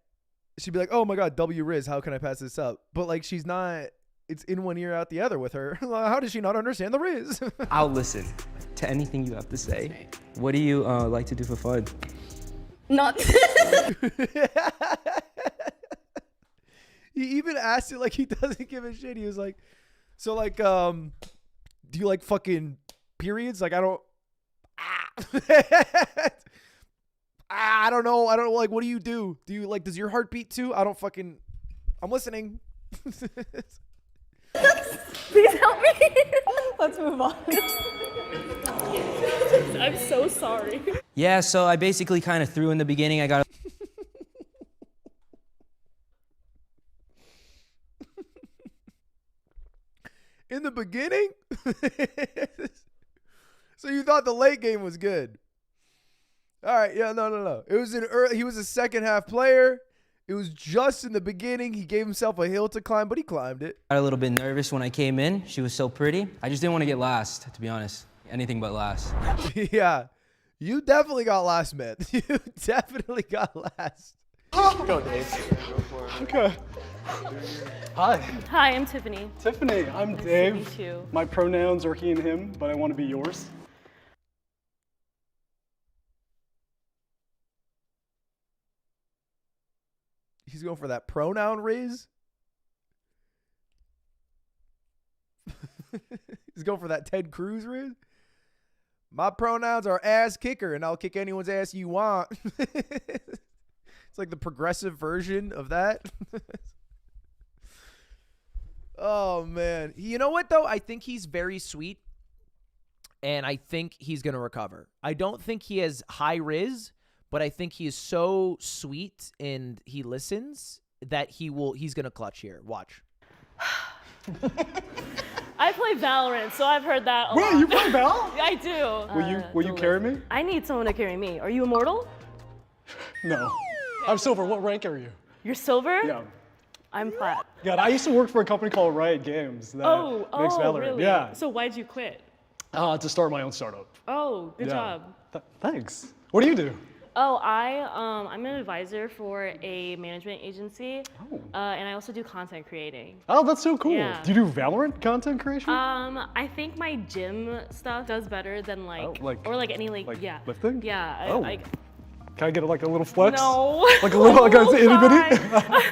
She'd be like, oh my God, W Riz, how can I pass this up? But like, she's not, it's in one ear, out the other with her. How does she not understand the Riz? I'll listen to anything you have to say. What do you like to do for fun? Not. He even asked it like he doesn't give a shit. He was like, so like, do you like fucking periods? Like, I don't know. I don't know. Like, what do you do? Do you like, does your heart beat too? I'm listening. Please help me. Let's move on. I'm so sorry. Yeah, so I basically kind of threw in the beginning. I got. In the beginning? So you thought the late game was good? All right, yeah, no. It was he was a second half player. It was just in the beginning. He gave himself a hill to climb, but he climbed it. Got a little bit nervous when I came in. She was so pretty. I just didn't want to get last, to be honest. Anything but last. Yeah, you definitely got last, man. You definitely got last. Go, Dave. Okay. Hi. Hi, I'm Tiffany. Tiffany, I'm Nice Dave. to meet you. My pronouns are he and him, but I want to be yours. He's going for that pronoun Riz. He's going for that Ted Cruz Riz. My pronouns are ass kicker, and I'll kick anyone's ass you want. It's like the progressive version of that. Oh, man. You know what, though? I think he's very sweet, and I think he's going to recover. I don't think he has high Riz, but I think he is so sweet and he listens that he's going to clutch here. Watch. I play Valorant, so I've heard that a lot. Wait, you play Val? I do. Will you carry me? I need someone to carry me. Are you immortal? No. I'm silver. What rank are you? You're silver? Yeah. I'm plat. God, I used to work for a company called Riot Games that makes Valorant. Really? Yeah. So why'd you quit? To start my own startup. Oh, good job. Thanks. What do you do? Oh, I'm an advisor for a management agency, and I also do content creating. Oh, that's so cool. Yeah. Do you do Valorant content creation? I think my gym stuff does better than any lifting? Yeah. Can I get like a little flex? No. Like a little, like a itty bitty?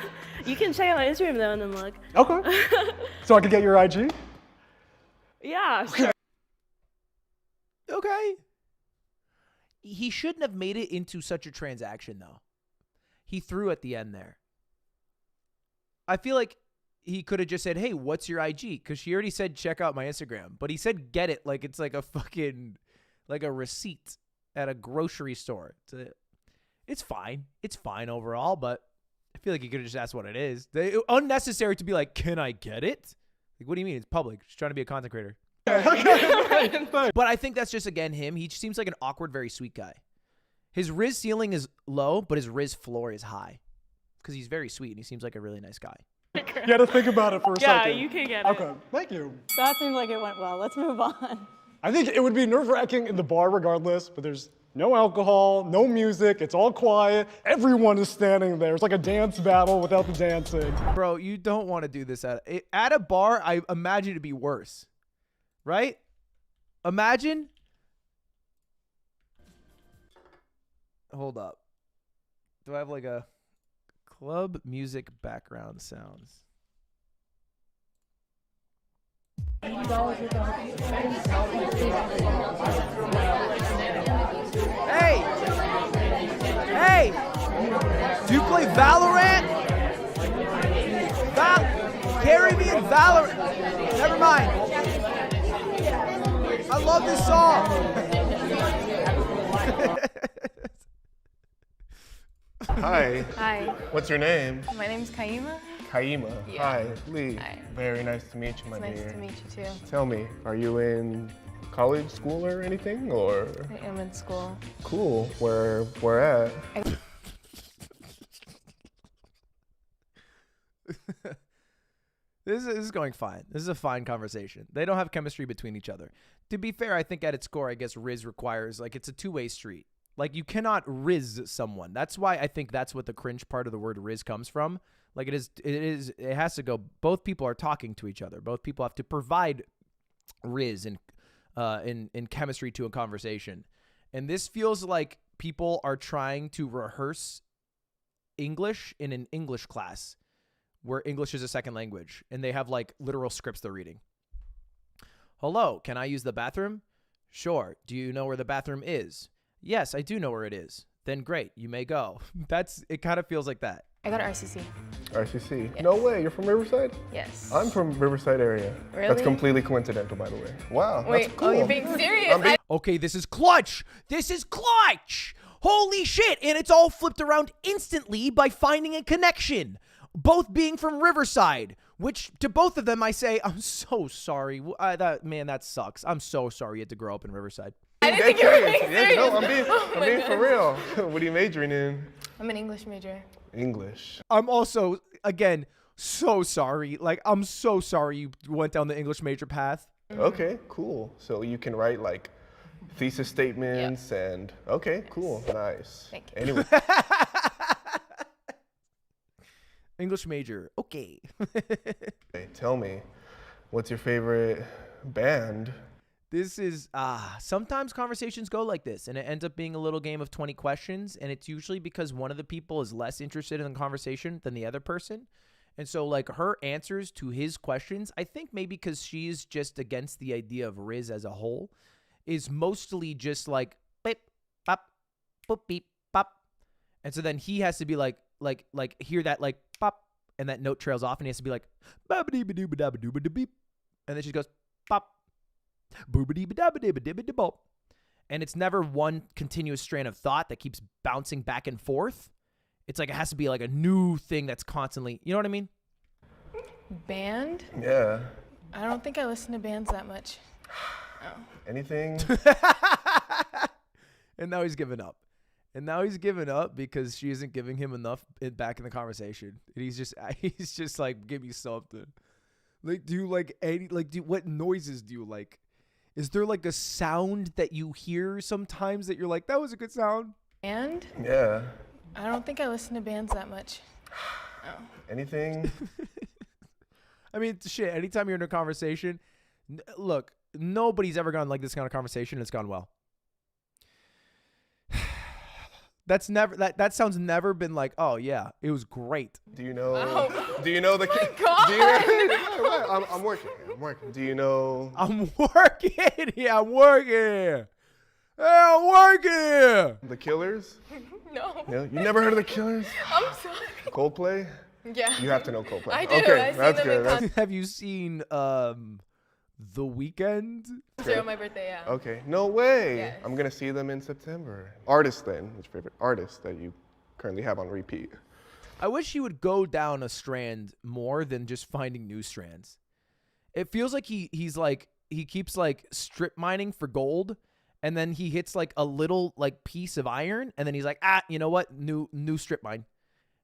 You can check out my Instagram though and then look. Okay. So I could get your IG? Yeah, sure. Okay. He shouldn't have made it into such a transaction, though. He threw at the end there. I feel like he could have just said, hey, what's your IG? Because she already said, check out my Instagram. But he said, get it, like it's like a fucking, like a receipt at a grocery store. It's fine. It's fine overall, but I feel like he could have just asked what it is. Unnecessary to be like, can I get it? Like, what do you mean? It's public. Just trying to be a content creator. But I think that's just, again, him. He seems like an awkward, very sweet guy. His Riz ceiling is low, but his Riz floor is high. Because he's very sweet, and he seems like a really nice guy. You got to think about it for a second. Yeah, you can get it. Okay, thank you. So that seems like it went well. Let's move on. I think it would be nerve-wracking in the bar regardless, but there's no alcohol, no music, it's all quiet. Everyone is standing there. It's like a dance battle without the dancing. Bro, you don't want to do this at a bar. I imagine it'd be worse. Right? Imagine. Hold up. Do I have like a club music background sounds? Hey! Hey! Do you play Valorant? Carry me in Valorant. Never mind. I love this song. Hi. Hi. What's your name? My name's Kaima. Kaima. Yeah. Hi, Lee. Hi. Very nice to meet you, my It's dear. nice to meet you too. Tell me, are you in college, school, or anything, or? I am in school. Cool. Where at? This is going fine. This is a fine conversation. They don't have chemistry between each other. To be fair, I think at its core, I guess Riz requires, like, it's a two-way street. Like, you cannot Riz someone. That's why I think that's what the cringe part of the word Riz comes from. Like, it has to go, both people are talking to each other. Both people have to provide Riz in chemistry to a conversation. And this feels like people are trying to rehearse English in an English class where English is a second language, and they have like literal scripts they're reading. Hello, can I use the bathroom? Sure. Do you know where the bathroom is? Yes, I do know where it is. Then great, you may go. It kind of feels like that. I got an RCC. RCC? Yes. No way, you're from Riverside? Yes. I'm from Riverside area. Really? That's completely coincidental, by the way. Wow, Wait, that's cool. oh, you're being serious? Okay, this is clutch. This is clutch. Holy shit. And it's all flipped around instantly by finding a connection. Both being from Riverside, which to both of them I say, I'm so sorry. That sucks. I'm so sorry you had to grow up in Riverside. I didn't think you were being serious. No, I'm being for real. What are you majoring in? I'm an English major. English. I'm also, again, so sorry. Like, I'm so sorry you went down the English major path. Okay, cool. So you can write like thesis statements and okay, cool, nice. Thank you. Anyway. English major, okay. Hey, tell me, what's your favorite band? This is, sometimes conversations go like this, and it ends up being a little game of 20 questions, and it's usually because one of the people is less interested in the conversation than the other person. And so, like, her answers to his questions, I think maybe because she's just against the idea of Riz as a whole, is mostly just like, beep, pop, boop, beep, pop. And so then he has to be like hear that, like, pop, and that note trails off, and he has to be like, ba-ba-dee-ba-doo-ba-da-ba-doo-ba-da-beep. And then she goes, pop, boop-a-dee-ba-da-ba-dee-ba-dee-ba-dee-bop. And it's never one continuous strand of thought that keeps bouncing back and forth. It's like it has to be like a new thing that's constantly, you know what I mean? Band? Yeah. I don't think I listen to bands that much. Oh. Anything? And now he's given up. And now he's given up because she isn't giving him enough back in the conversation. And he's just like, give me something. Like, do you like any, like, what noises do you like? Is there like a sound that you hear sometimes that you're like, that was a good sound? Band? Yeah. I don't think I listen to bands that much. Oh. Anything? I mean, shit, anytime you're in a conversation, look, nobody's ever gone like this kind of conversation and it's gone well. That sounds never been like, oh yeah, it was great. Do you know? Oh. Do you know the? God. Do you, I'm working. I'm working. Do you know? I'm working. Yeah, I'm working. Yeah, I'm working. The Killers? No. No, you never heard of the Killers? I'm sorry. Coldplay? Yeah. You have to know Coldplay. I do. Okay, I see that's them in good. Have you seen The Weeknd? On my birthday, yeah. Okay, no way. Yes. I'm gonna see them in September. Artist then, what's your favorite artist that you currently have on repeat? I wish he would go down a strand more than just finding new strands. It feels like he keeps like strip mining for gold, and then he hits like a little like piece of iron, and then he's like, you know what? New strip mine.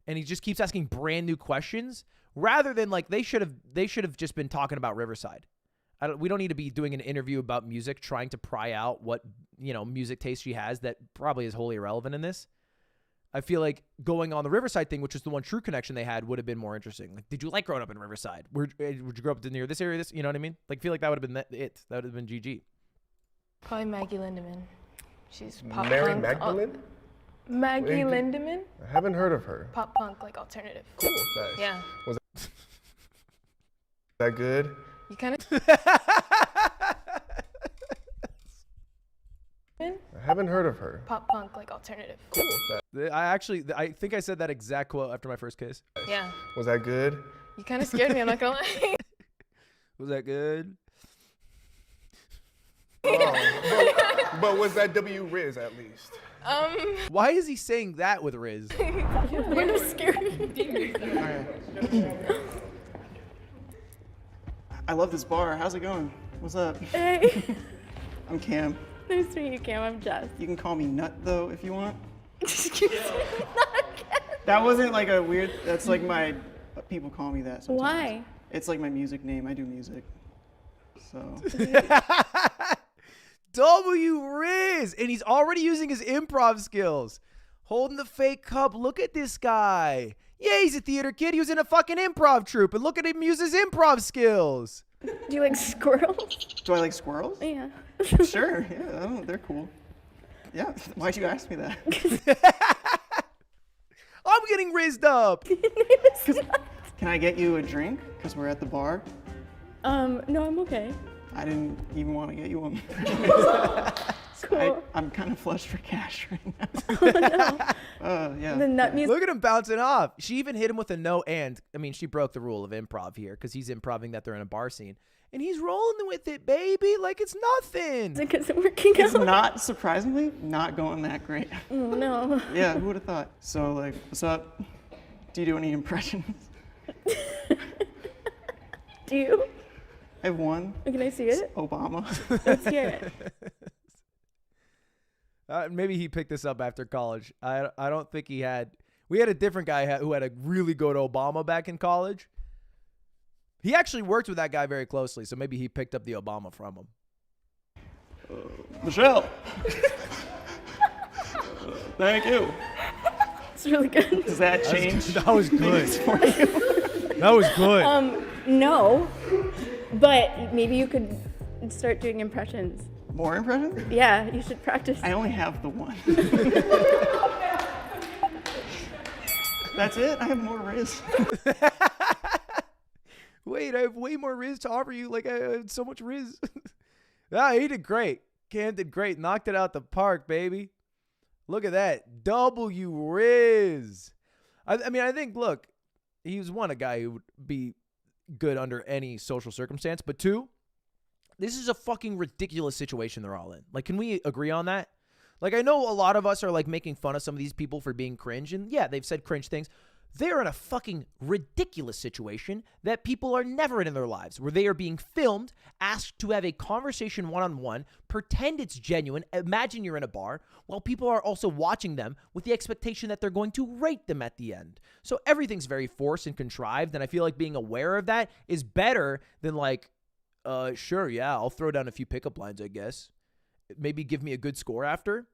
And he just keeps asking brand new questions rather than like they should have just been talking about Riverside. We don't need to be doing an interview about music, trying to pry out what, music taste she has that probably is wholly irrelevant in this. I feel like going on the Riverside thing, which is the one true connection they had, would have been more interesting. Like, did you like growing up in Riverside? Would you grow up near this area? You know what I mean? Like, I feel like that would have been it. That would have been GG. Probably Maggie Lindemann. She's pop Mary punk. Magdalene? Maggie Lindemann? I haven't heard of her. Pop punk, like alternative. Cool. Nice. Yeah. Was that good? You kind of. I haven't heard of her. Pop punk, like alternative. Cool. I think I said that exact quote after my first kiss. Yeah. Was that good? You kind of scared me, I'm not gonna lie. Was that good? Oh, but was that W Riz at least? Why is he saying that with Riz? Kind of scary. I love this bar. How's it going? What's up? Hey. I'm Cam. Nice to meet you, Cam. I'm Jess. You can call me Nut, though, if you want. Excuse me. That wasn't like a weird, that's like people call me that sometimes. Why? It's like my music name. I do music. So. W Riz, and he's already using his improv skills. Holding the fake cup. Look at this guy. Yeah, he's a theater kid. He was in a fucking improv troupe, and look at him use his improv skills. Do you like squirrels? Do I like squirrels? Yeah. Sure. Yeah, they're cool. Yeah. Why'd you ask me that? I'm getting rizzed up. Can I get you a drink? Because we're at the bar. No, I'm okay. I didn't even want to get you one. Cool. I'm kind of flush for cash right now. Oh, no. Yeah. The nut music. Look at him bouncing off. She even hit him with a no and. I mean, she broke the rule of improv here because he's improving that they're in a bar scene. And he's rolling with it, baby, like it's nothing. Is it working out? It's not, surprisingly, not going that great. Oh, no. Yeah, who would have thought? So, like, what's up? Do you do any impressions? Do you? I have one. Can I see it? Obama. Let's hear it. Maybe he picked this up after college. I don't think he had. We had a different guy who had a really good Obama back in college. He actually worked with that guy very closely, so maybe he picked up the Obama from him. Michelle. Thank you. It's really good. Does that change? That was good. That was good. No, but maybe you could start doing impressions. More impressions? Yeah, you should practice. I only have the one. That's it? I have more riz. Wait, I have way more riz to offer you. Like, I had so much riz. He did great. Cam did great. Knocked it out the park, baby. Look at that. W Riz. I mean, I think, look, he was one, a guy who would be good under any social circumstance. But two, this is a fucking ridiculous situation they're all in. Like, can we agree on that? Like, I know a lot of us are, like, making fun of some of these people for being cringe. And, yeah, they've said cringe things. they're in a fucking ridiculous situation that people are never in their lives, where they are being filmed, asked to have a conversation one-on-one, pretend it's genuine, imagine you're in a bar, while people are also watching them with the expectation that they're going to rate them at the end. So everything's very forced and contrived, and I feel like being aware of that is better than like, sure, yeah, I'll throw down a few pickup lines, I guess. Maybe give me a good score after,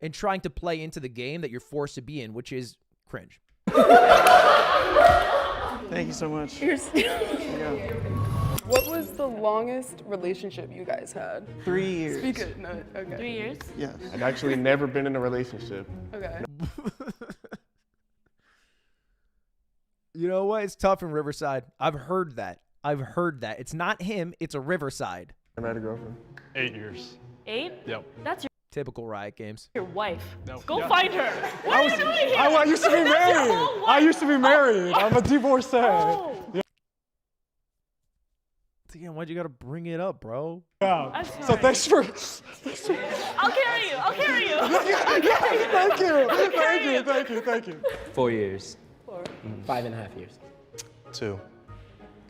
and trying to play into the game that you're forced to be in, which is cringe. Thank you so much. What was the longest relationship you guys had? 3 years. Speak it. No, okay. 3 years? Yes. I've actually never been in a relationship. Okay. You know what? It's tough in Riverside. I've heard that. It's not him. It's a Riverside. I had a girlfriend. 8 years. 8? Yep. That's Typical Riot Games. your wife. No. Go find her. What are you doing here? I used to be That's your married. whole I life. used to be married. I'm a divorcee. Oh. Yeah. Damn, why'd you gotta bring it up, bro? Yeah. I'm So sorry. thanks for. I'll carry you. I'll carry you. Thank you. 4 years. 5.5 years. 2.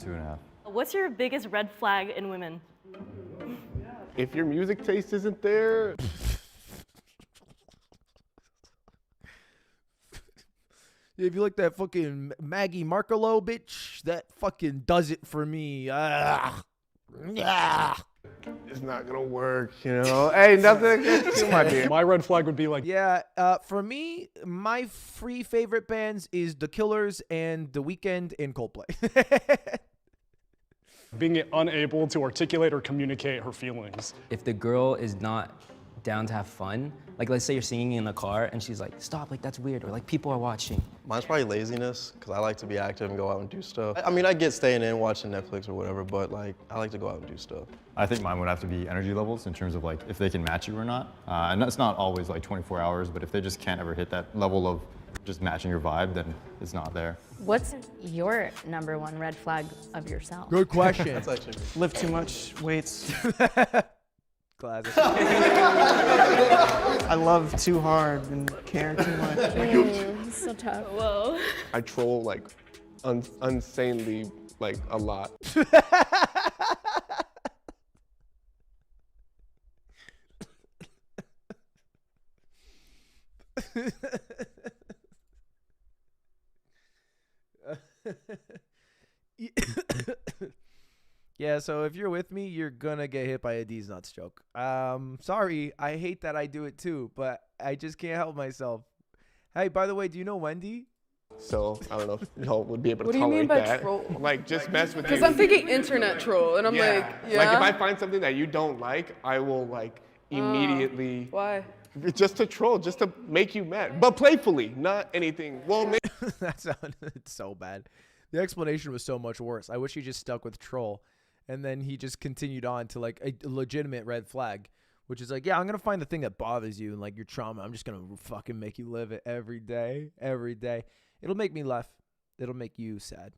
2.5. What's your biggest red flag in women? If your music taste isn't there, If you like that fucking Maggie Markolo bitch, that fucking does it for me. it's not gonna work, you know? Hey, nothing against you, my dear. My red flag would be like. Yeah, for me, my free favorite bands is The Killers and The Weeknd and Coldplay. Being unable to articulate or communicate her feelings. If the girl is not down to have fun, like let's say you're singing in a car and she's like, stop, like that's weird, or like people are watching. Mine's probably laziness, because I like to be active and go out and do stuff. I mean, I get staying in, watching Netflix or whatever, but like, I like to go out and do stuff. I think mine would have to be energy levels in terms of like if they can match you or not. And that's not always like 24 hours, but if they just can't ever hit that level of just matching your vibe, then it's not there. What's your number one red flag of yourself? Good question. That's actually Lift too much weights. Classic. I love too hard and care too much. It's so tough. Whoa. I troll like insanely, like a lot. Yeah, so if you're with me, you're gonna get hit by a D's nuts joke. Sorry, I hate that I do it too, but I just can't help myself. Hey, by the way, do you know Wendy? So I don't know if y'all would be able to What do you mean tolerate by that. troll? Like just mess with you. Because I'm thinking internet troll, and I'm like, yeah. Like if I find something that you don't like, I will like immediately. Why? Just to troll, just to make you mad, but playfully, not anything. Well, That sounded so bad. The explanation was so much worse. I wish he just stuck with troll, and then he just continued on to like a legitimate red flag, which is like, yeah, I'm gonna find the thing that bothers you and like your trauma. I'm just gonna fucking make you live it every day, every day. It'll make me laugh. It'll make you sad.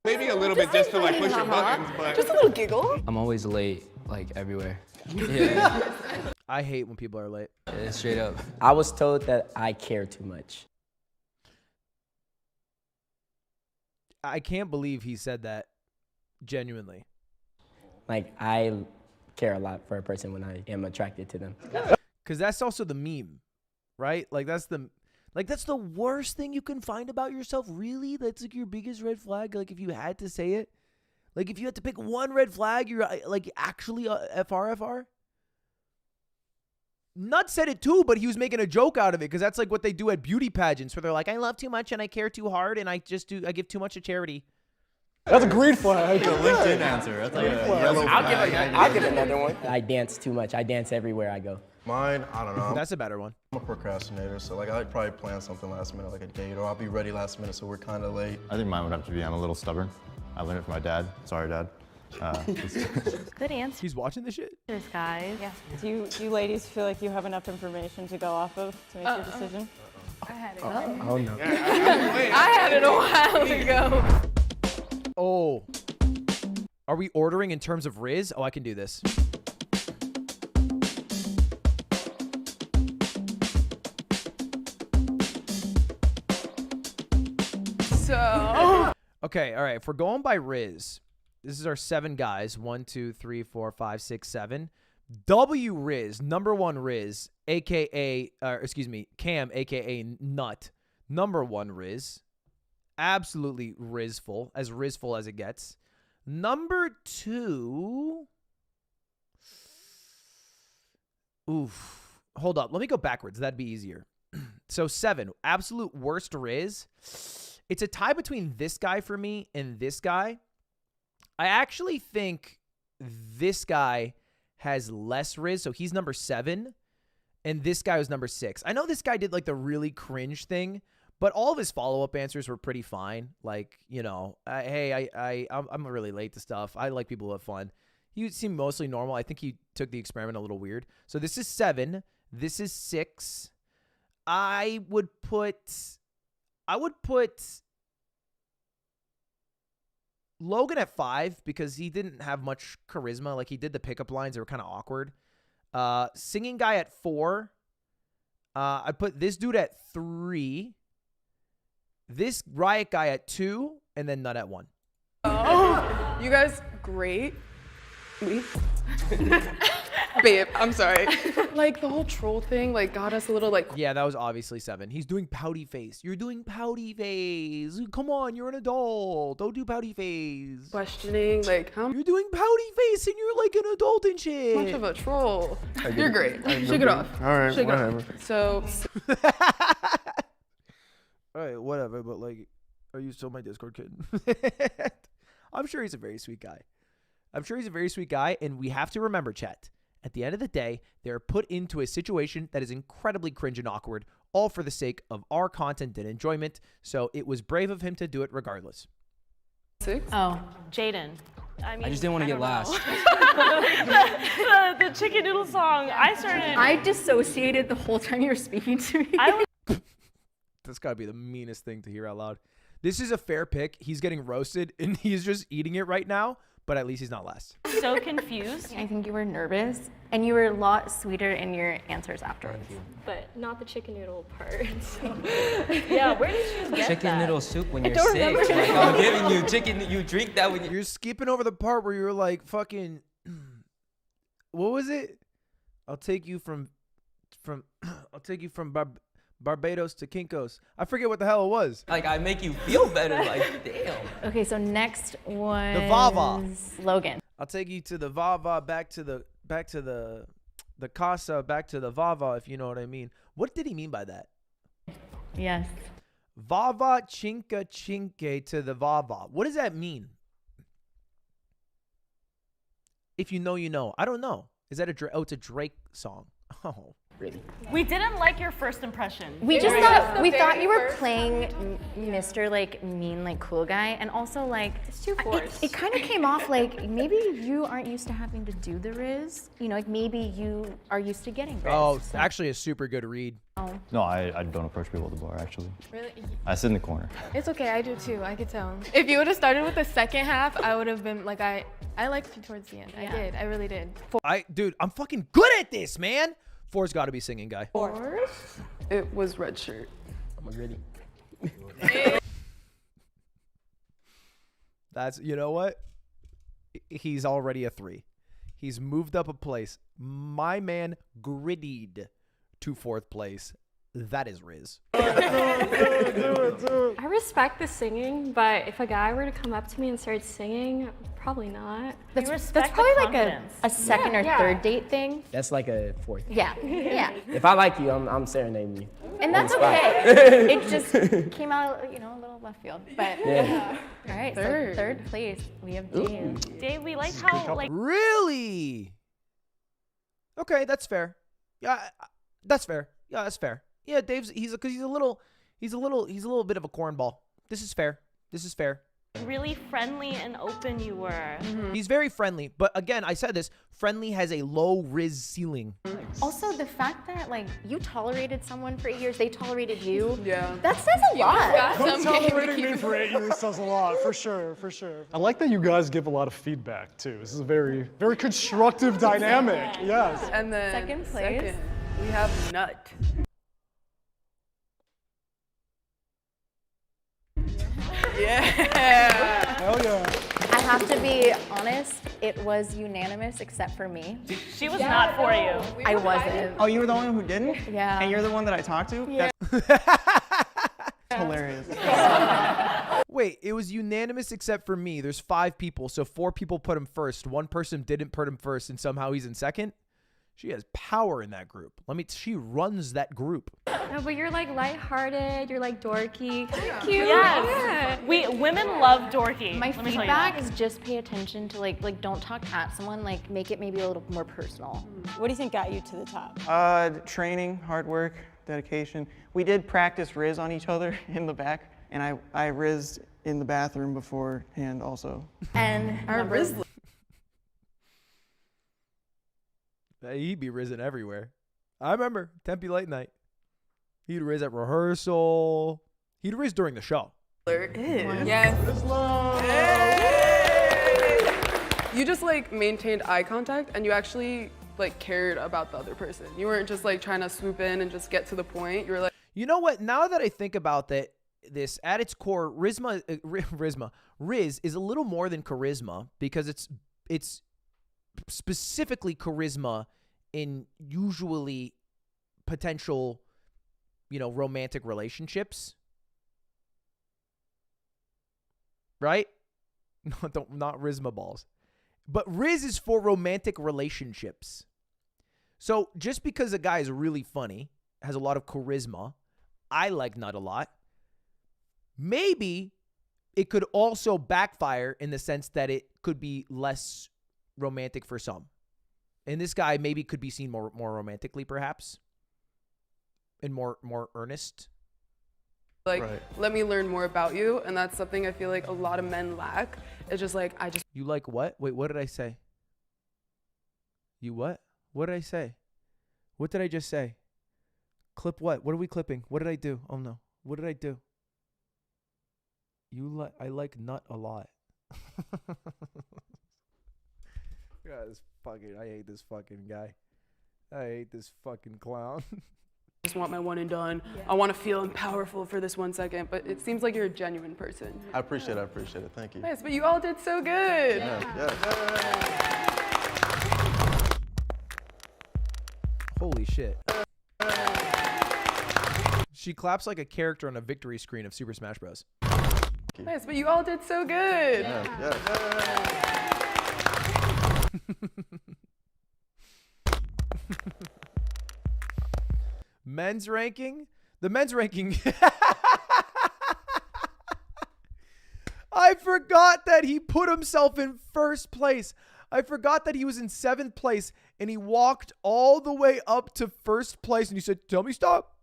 maybe a little bit just to like push your buttons, but Just a little giggle. I'm always late, like everywhere. Yeah, I hate when people are late. yeah, straight up. I was told that I care too much. I can't believe he said that genuinely. Like, I care a lot for a person when I am attracted to them. Because that's also the meme, right? Like that's the worst thing you can find about yourself. Really? That's like your biggest red flag? Like if you had to say it? Like if you had to pick one red flag, you're like actually FR? Nut said it too, but he was making a joke out of it because that's like what they do at beauty pageants where they're like, I love too much and I care too hard and I give too much to charity. That's a green flag. That's a LinkedIn answer. That's like a yellow flag. I'll give another one. I dance too much. I dance everywhere I go. Mine, I don't know. That's a better one. I'm a procrastinator, so like I'd probably plan something last minute, like a date, or I'll be ready last minute, so we're kind of late. I think mine would have to be I'm a little stubborn. I learned it from my dad. Sorry, Dad. Good answer. He's watching this shit? Guys. Yeah. Do you ladies feel like you have enough information to go off of to make your decision? I had it. Oh no. I had it a while ago. Oh. Are we ordering in terms of Riz? Oh, I can do this. So. Okay, all right. If we're going by Riz, this is our 7 guys. 1, 2, 3, 4, 5, 6, 7. W Riz, number 1 Riz, aka, Cam, aka Nut, number 1 Riz. Absolutely Rizful, as Rizful as it gets. Number 2. Oof. Hold up. Let me go backwards. That'd be easier. So 7, absolute worst Riz. It's a tie between this guy for me and this guy. I actually think this guy has less Riz, so he's number 7, and this guy was number 6. I know this guy did like the really cringe thing, but all of his follow-up answers were pretty fine. Like, you know, I'm really late to stuff. I like people who have fun. He seemed mostly normal. I think he took the experiment a little weird. So this is 7. This is 6. I would put Logan at 5 because he didn't have much charisma. Like, he did the pickup lines. They were kind of awkward. Singing guy at 4. I'd put this dude at 3. This Riot guy at 2. And then Nut at 1. Oh, you guys, great. Babe, I'm sorry. Like, the whole troll thing, like, got us a little, like... Yeah, that was obviously 7. He's doing pouty face. You're doing pouty face. Come on, you're an adult. Don't do pouty face. Questioning, like, how... You're doing pouty face and you're like an adult and shit. Much of a troll. You're great. Shake it off. All right, Shake whatever. it off. So... All right, whatever, but, like, are you still my Discord kid? I'm sure he's a very sweet guy. And we have to remember, chat, at the end of the day, they're put into a situation that is incredibly cringe and awkward, all for the sake of our content and enjoyment. So it was brave of him to do it regardless. 6? Oh, Jaden. I just didn't want to get last. the chicken noodle song. I dissociated the whole time you were speaking to me. That's got to be the meanest thing to hear out loud. This is a fair pick. He's getting roasted, and he's just eating it right now. But at least he's not last. So confused. I think you were nervous, and you were a lot sweeter in your answers afterwards. But not the chicken noodle part. So. Yeah, where did you get Chicken that? noodle soup when you're sick. Like, I'm giving you chicken, you drink that when You're skipping over the part where you're like, fucking, what was it? I'll take you from Barbados to Kinko's. I forget what the hell it was. Like, I make you feel better. Like, damn. Okay, so next one. The Vava. Logan. I'll take you to the Vava, back to the Casa, back to the Vava, if you know what I mean. What did he mean by that? Yes. Vava chinka chinke to the Vava. What does that mean? If you know, you know. I don't know. Is that a Drake? Oh, it's a Drake song. Oh. Really? We didn't like your first impression. We thought you were playing Mr. like mean like cool guy, and also like it's too forced. It kind of came off like maybe you aren't used to having to do the Riz. You know, like maybe you are used to getting Riz. Oh, so. Actually a super good read. Oh. No, I don't approach people at the bar actually. Really? I sit in the corner. It's okay, I do too, I could tell. If you would have started with the second half, I would have been like, I liked you towards the end. Yeah. I did, I really did. Dude, I'm fucking good at this, man. 4's got to be singing guy. 4? It was red shirt. I'm ready. That's, you know what? He's already a 3. He's moved up a place. My man grittied to 4th place. That is Riz. I respect the singing, but if a guy were to come up to me and start singing, probably not. That's probably like a second or third date thing. That's like a 4th. Yeah, yeah. If I like you, I'm serenading you. And that's on the spot. okay. It just came out, a little left field. But yeah. All right, so 3rd place, we have Dave. Dave, we like how Really? Okay, that's fair. Yeah, that's fair. Yeah, that's fair. Yeah, Dave's he's a little bit of a cornball. This is fair. really friendly and open you were. Mm-hmm. He's very friendly, but again, I said this, friendly has a low Riz ceiling. Also, the fact that like you tolerated someone for 8 years, they tolerated you. Yeah. That says a lot. Tolerating me for 8 years says a lot, for sure, for sure. I like that you guys give a lot of feedback too. This is a very, very constructive dynamic. Yes. And then second place, we have Nut. Yeah. Hell yeah. I have to be honest, it was unanimous except for me. She was not for you. I wasn't. Oh, you were the only one who didn't? Yeah. And you're the one that I talked to? Yeah. That's hilarious. Wait, it was unanimous except for me. There's 5 people, so 4 people put him first. 1 person didn't put him first, and somehow he's in second. She has power in that group. She runs that group. No, but you're like lighthearted, you're like dorky, cute. Yes. Women love dorky. My Let me tell you feedback that. is just pay attention to like don't talk at someone, like make it maybe a little more personal. What do you think got you to the top? Training, hard work, dedication. We did practice Riz on each other in the back, and I rizzed in the bathroom beforehand also. And our Riz. He'd be risen everywhere. I remember Tempe Late Night. He'd riz at rehearsal. He'd riz during the show. There is. Yes. You just like maintained eye contact and you actually like cared about the other person. You weren't just like trying to swoop in and just get to the point. You were like, You know what? Now that I think about that, this at its core, Riz is a little more than charisma because it's specifically charisma in usually potential, romantic relationships. Right? No, not Rizma balls. But Riz is for romantic relationships. So just because a guy is really funny, has a lot of charisma, I like Nut a lot, maybe it could also backfire in the sense that it could be less romantic for some. And this guy maybe could be seen more romantically, perhaps, and more earnest. like, let me learn more about you. And that's something I feel like a lot of men lack. It's just like, You like what? Wait, what did I say? You what? What did I say? What did I just say? Clip what? What are we clipping? What did I do? Oh no. What did I do? I like Nut a lot. I hate this fucking guy. I hate this fucking clown. just want my one and done. I want to feel powerful for this 1 second, but it seems like you're a genuine person. I appreciate it. Thank you. Nice, but you all did so good. Yeah. Holy shit. She claps like a character on a victory screen of Super Smash Bros. Nice, but you all did so good. Men's ranking? The men's ranking. I forgot that he put himself in first place. I forgot that he was in 7th place and he walked all the way up to first place and he said, "Tell me stop.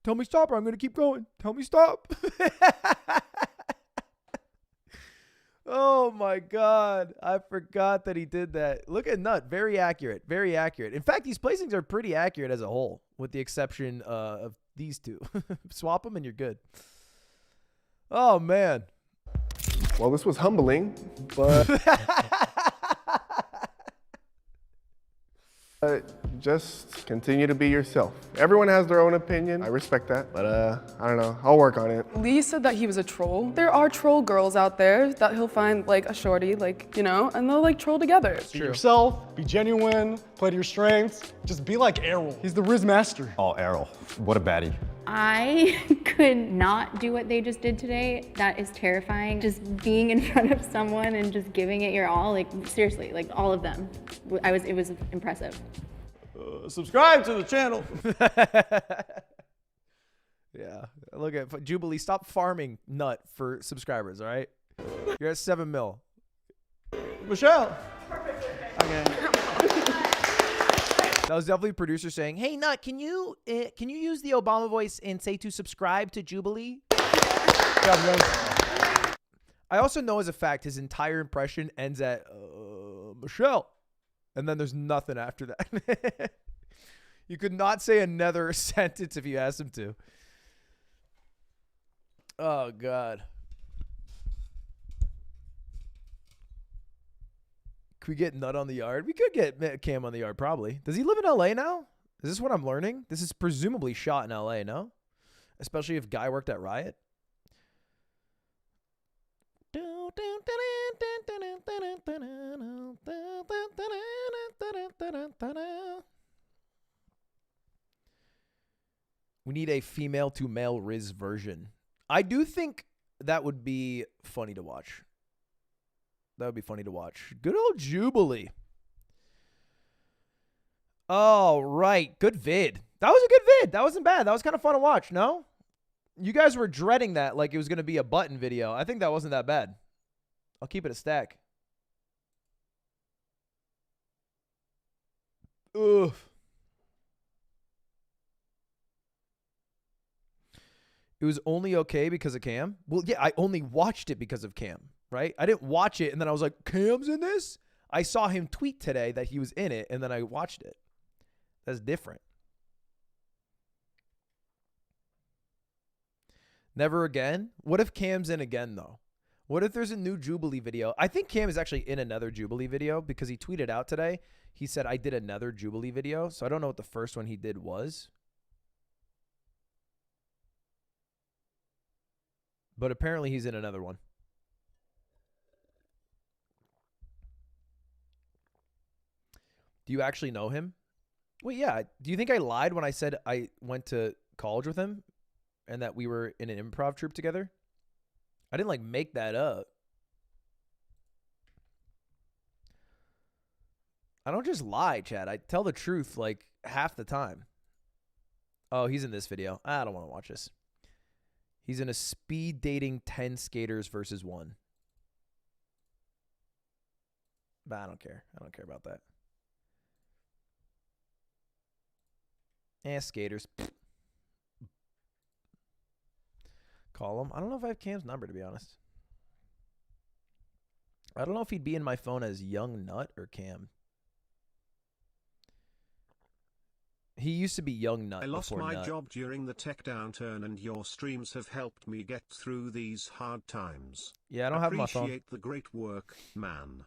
Tell me stop or I'm going to keep going. Tell me stop." Oh my God. I forgot that he did that. Look at Nut. Very accurate. Very accurate. In fact, these placings are pretty accurate as a whole, with the exception of these two. Swap them and you're good. Oh, man. Well, this was humbling, but just continue to be yourself. Everyone has their own opinion. I respect that, but I don't know. I'll work on it. Lee said that he was a troll. There are troll girls out there that he'll find like a shorty, like, and they'll like troll together. Be yourself, be genuine, play to your strengths. Just be like Errol. He's the Riz master. Oh, Errol. What a baddie. I could not do what they just did today. That is terrifying. Just being in front of someone and just giving it your all, like seriously, like all of them. It was impressive. Subscribe to the channel. Yeah. Look at Jubilee. Stop farming Nut for subscribers, all right? You're at 7 mil. Michelle. Okay. That was definitely a producer saying, "Hey, Nut, can you use the Obama voice and say to subscribe to Jubilee?" I also know as a fact his entire impression ends at Michelle. And then there's nothing after that. You could not say another sentence if you asked him to. Oh, God. Could we get Nut on the yard? We could get Cam on the yard, probably. Does he live in L.A. now? Is this what I'm learning? This is presumably shot in L.A., no? Especially if Guy worked at Riot. We need a female to male Riz version. I do think that would be funny to watch. That would be funny to watch. Good old Jubilee. All right. Good vid. That was a good vid. That wasn't bad. That was kind of fun to watch, no? You guys were dreading that like it was going to be a button video. I think that wasn't that bad. I'll keep it a stack. Ugh. It was only okay because of Cam? Well, yeah, I only watched it because of Cam, right? I didn't watch it and then I was like, Cam's in this? I saw him tweet today that he was in it and then I watched it. That's different. Never again? What if Cam's in again, though? What if there's a new Jubilee video? I think Cam is actually in another Jubilee video because he tweeted out today. He said, I did another Jubilee video. So I don't know what the first one he did was. But apparently he's in another one. Do you actually know him? Well, yeah. Do you think I lied when I said I went to college with him and that we were in an improv troupe together? I didn't like make that up. I don't just lie, Chad. I tell the truth like half the time. Oh, he's in this video. I don't want to watch this. He's in a speed dating 10 skaters versus 1. But I don't care. I don't care about that. Skaters. Call him. I don't know if I have Cam's number, to be honest. I don't know if he'd be in my phone as Young Nut or Cam. He used to be Young Nut. I lost my Nut. job during the tech downturn and your streams have helped me get through these hard times. Yeah, I don't have my phone. Appreciate the great work, man.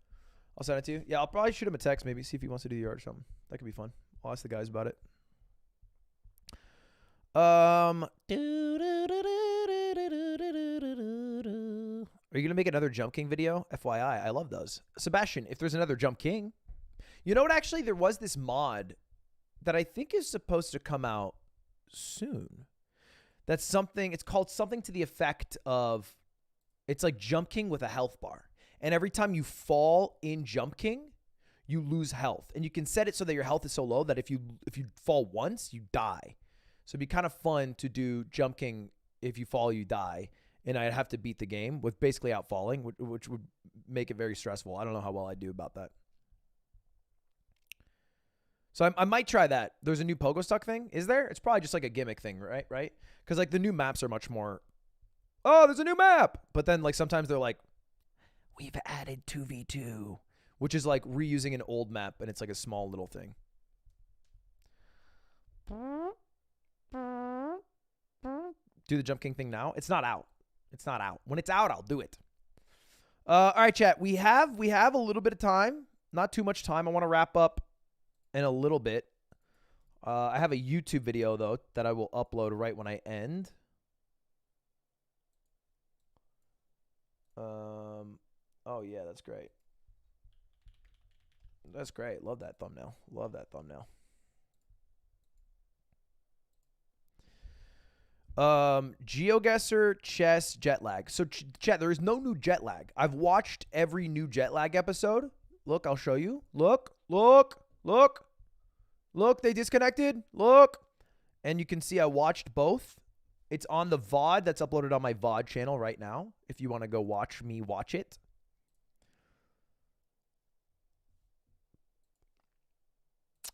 I'll send it to you. Yeah, I'll probably shoot him a text, maybe see if he wants to do the art or something. That could be fun. I'll ask the guys about it. Are you gonna make another Jump King video? FYI, I love those. Sebastian, if there's another Jump King, you know what? Actually, there was this mod that I think is supposed to come out soon. That's something. It's called something to the effect of, it's like Jump King with a health bar, and every time you fall in Jump King, you lose health, and you can set it so that your health is so low that if you fall once, you die. So it'd be kind of fun to do Jump King. If you fall, you die. And I'd have to beat the game with basically out falling, which would make it very stressful. I don't know how well I do about that. So I might try that. There's a new Pogo Stuck thing. Is there? It's probably just like a gimmick thing, right? Because like the new maps are much more, oh, there's a new map. But then like sometimes they're like, we've added 2v2, which is like reusing an old map. And it's like a small little thing. Do the Jump King thing now. It's not out. It's not out. When it's out, I'll do it. All right, chat. We have a little bit of time. Not too much time. I want to wrap up in a little bit. I have a YouTube video, though, that I will upload right when I end. Oh, yeah, that's great. That's great. Love that thumbnail. Love that thumbnail. GeoGuessr, chess, jet lag. So, chat, there is no new jet lag. I've watched every new jet lag episode. Look, I'll show you. Look, look. Look, they disconnected. Look. And you can see I watched both. It's on the VOD that's uploaded on my VOD channel right now. If you want to go watch me watch it.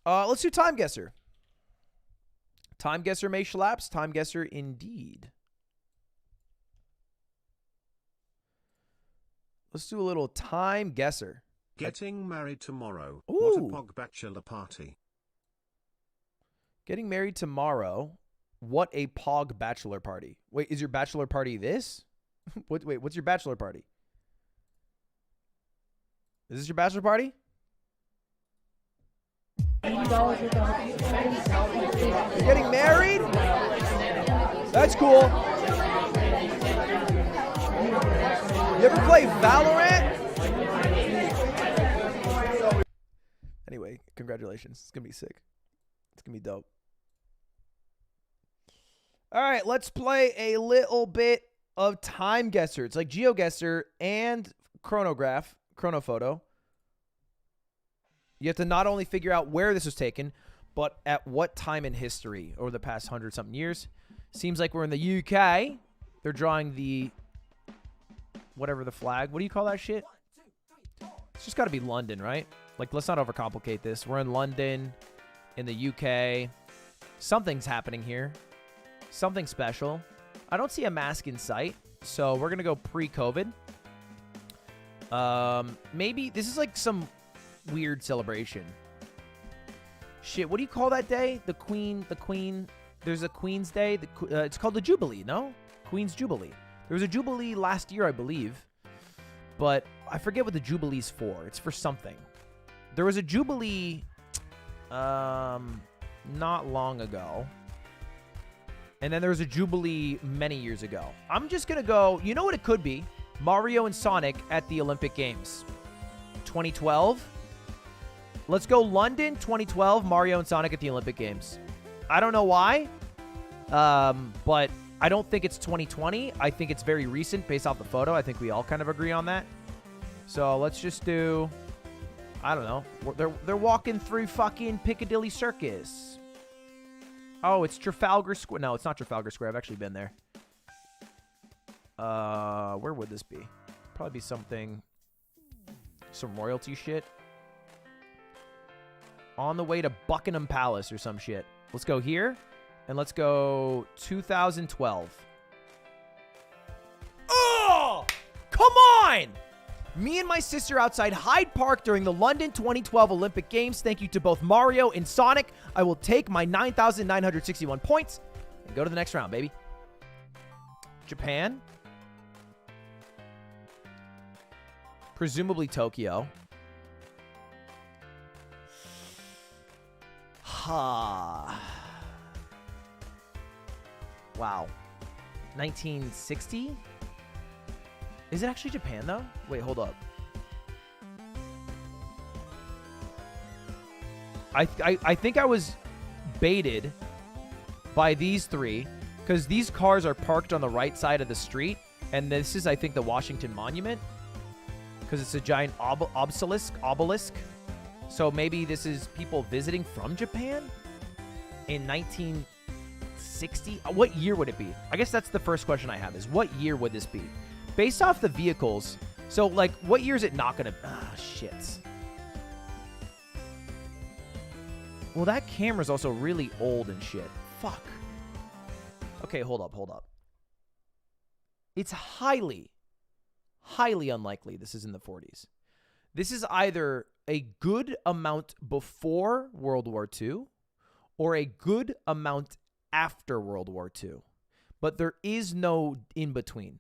Let's do Timeguessr. Timeguessr may schlaps. Timeguessr indeed. Let's do a little Timeguessr. Getting married tomorrow. Ooh. What a pog bachelor party. Getting married tomorrow. What a pog bachelor party. Wait, is your bachelor party this? Wait, what's your bachelor party? Is this your bachelor party? You're getting married? That's cool. You ever play Valorant? Anyway, congratulations. It's going to be sick. It's going to be dope. All right, let's play a little bit of Timeguessr. It's like GeoGuessr and Chronophoto. You have to not only figure out where this was taken, but at what time in history over the past 100-something years. Seems like we're in the UK. They're drawing the... whatever the flag. What do you call that shit? It's just got to be London, right? Like, let's not overcomplicate this. We're in London, in the UK. Something's happening here. Something special. I don't see a mask in sight, so we're going to go pre-COVID. Maybe this is like some weird celebration. Shit, what do you call that day? The Queen. There's a Queen's Day. It's called the Jubilee, no? Queen's Jubilee. There was a Jubilee last year, I believe, but I forget what the Jubilee's for. It's for something. There was a Jubilee not long ago. And then there was a Jubilee many years ago. I'm just going to go, you know what it could be? Mario and Sonic at the Olympic Games. 2012. Let's go London, 2012, Mario and Sonic at the Olympic Games. I don't know why, but I don't think it's 2020. I think it's very recent based off the photo. I think we all kind of agree on that. So let's just do, I don't know. They're walking through fucking Piccadilly Circus. Oh, it's Trafalgar Square. No, it's not Trafalgar Square. I've actually been there. Where would this be? Probably be some royalty shit. On the way to Buckingham Palace or some shit. Let's go here, and let's go 2012. Oh! Come on! Me and my sister outside Hyde Park during the London 2012 Olympic Games. Thank you to both Mario and Sonic. I will take my 9,961 points and go to the next round, baby. Japan. Presumably Tokyo. Ha. Wow. 1960? Is it actually Japan, though? Wait, hold up. I think I was baited by these three, because these cars are parked on the right side of the street, and this is, I think, the Washington Monument, because it's a giant obelisk. So maybe this is people visiting from Japan in 1960. What year would it be? I guess that's the first question I have, is what year would this be? Based off the vehicles, so, like, what year is it not gonna... Ah, shit. Well, that camera's also really old and shit. Fuck. Okay, hold up. It's highly unlikely this is in the 40s. This is either a good amount before World War II or a good amount after World War II. But there is no in-between.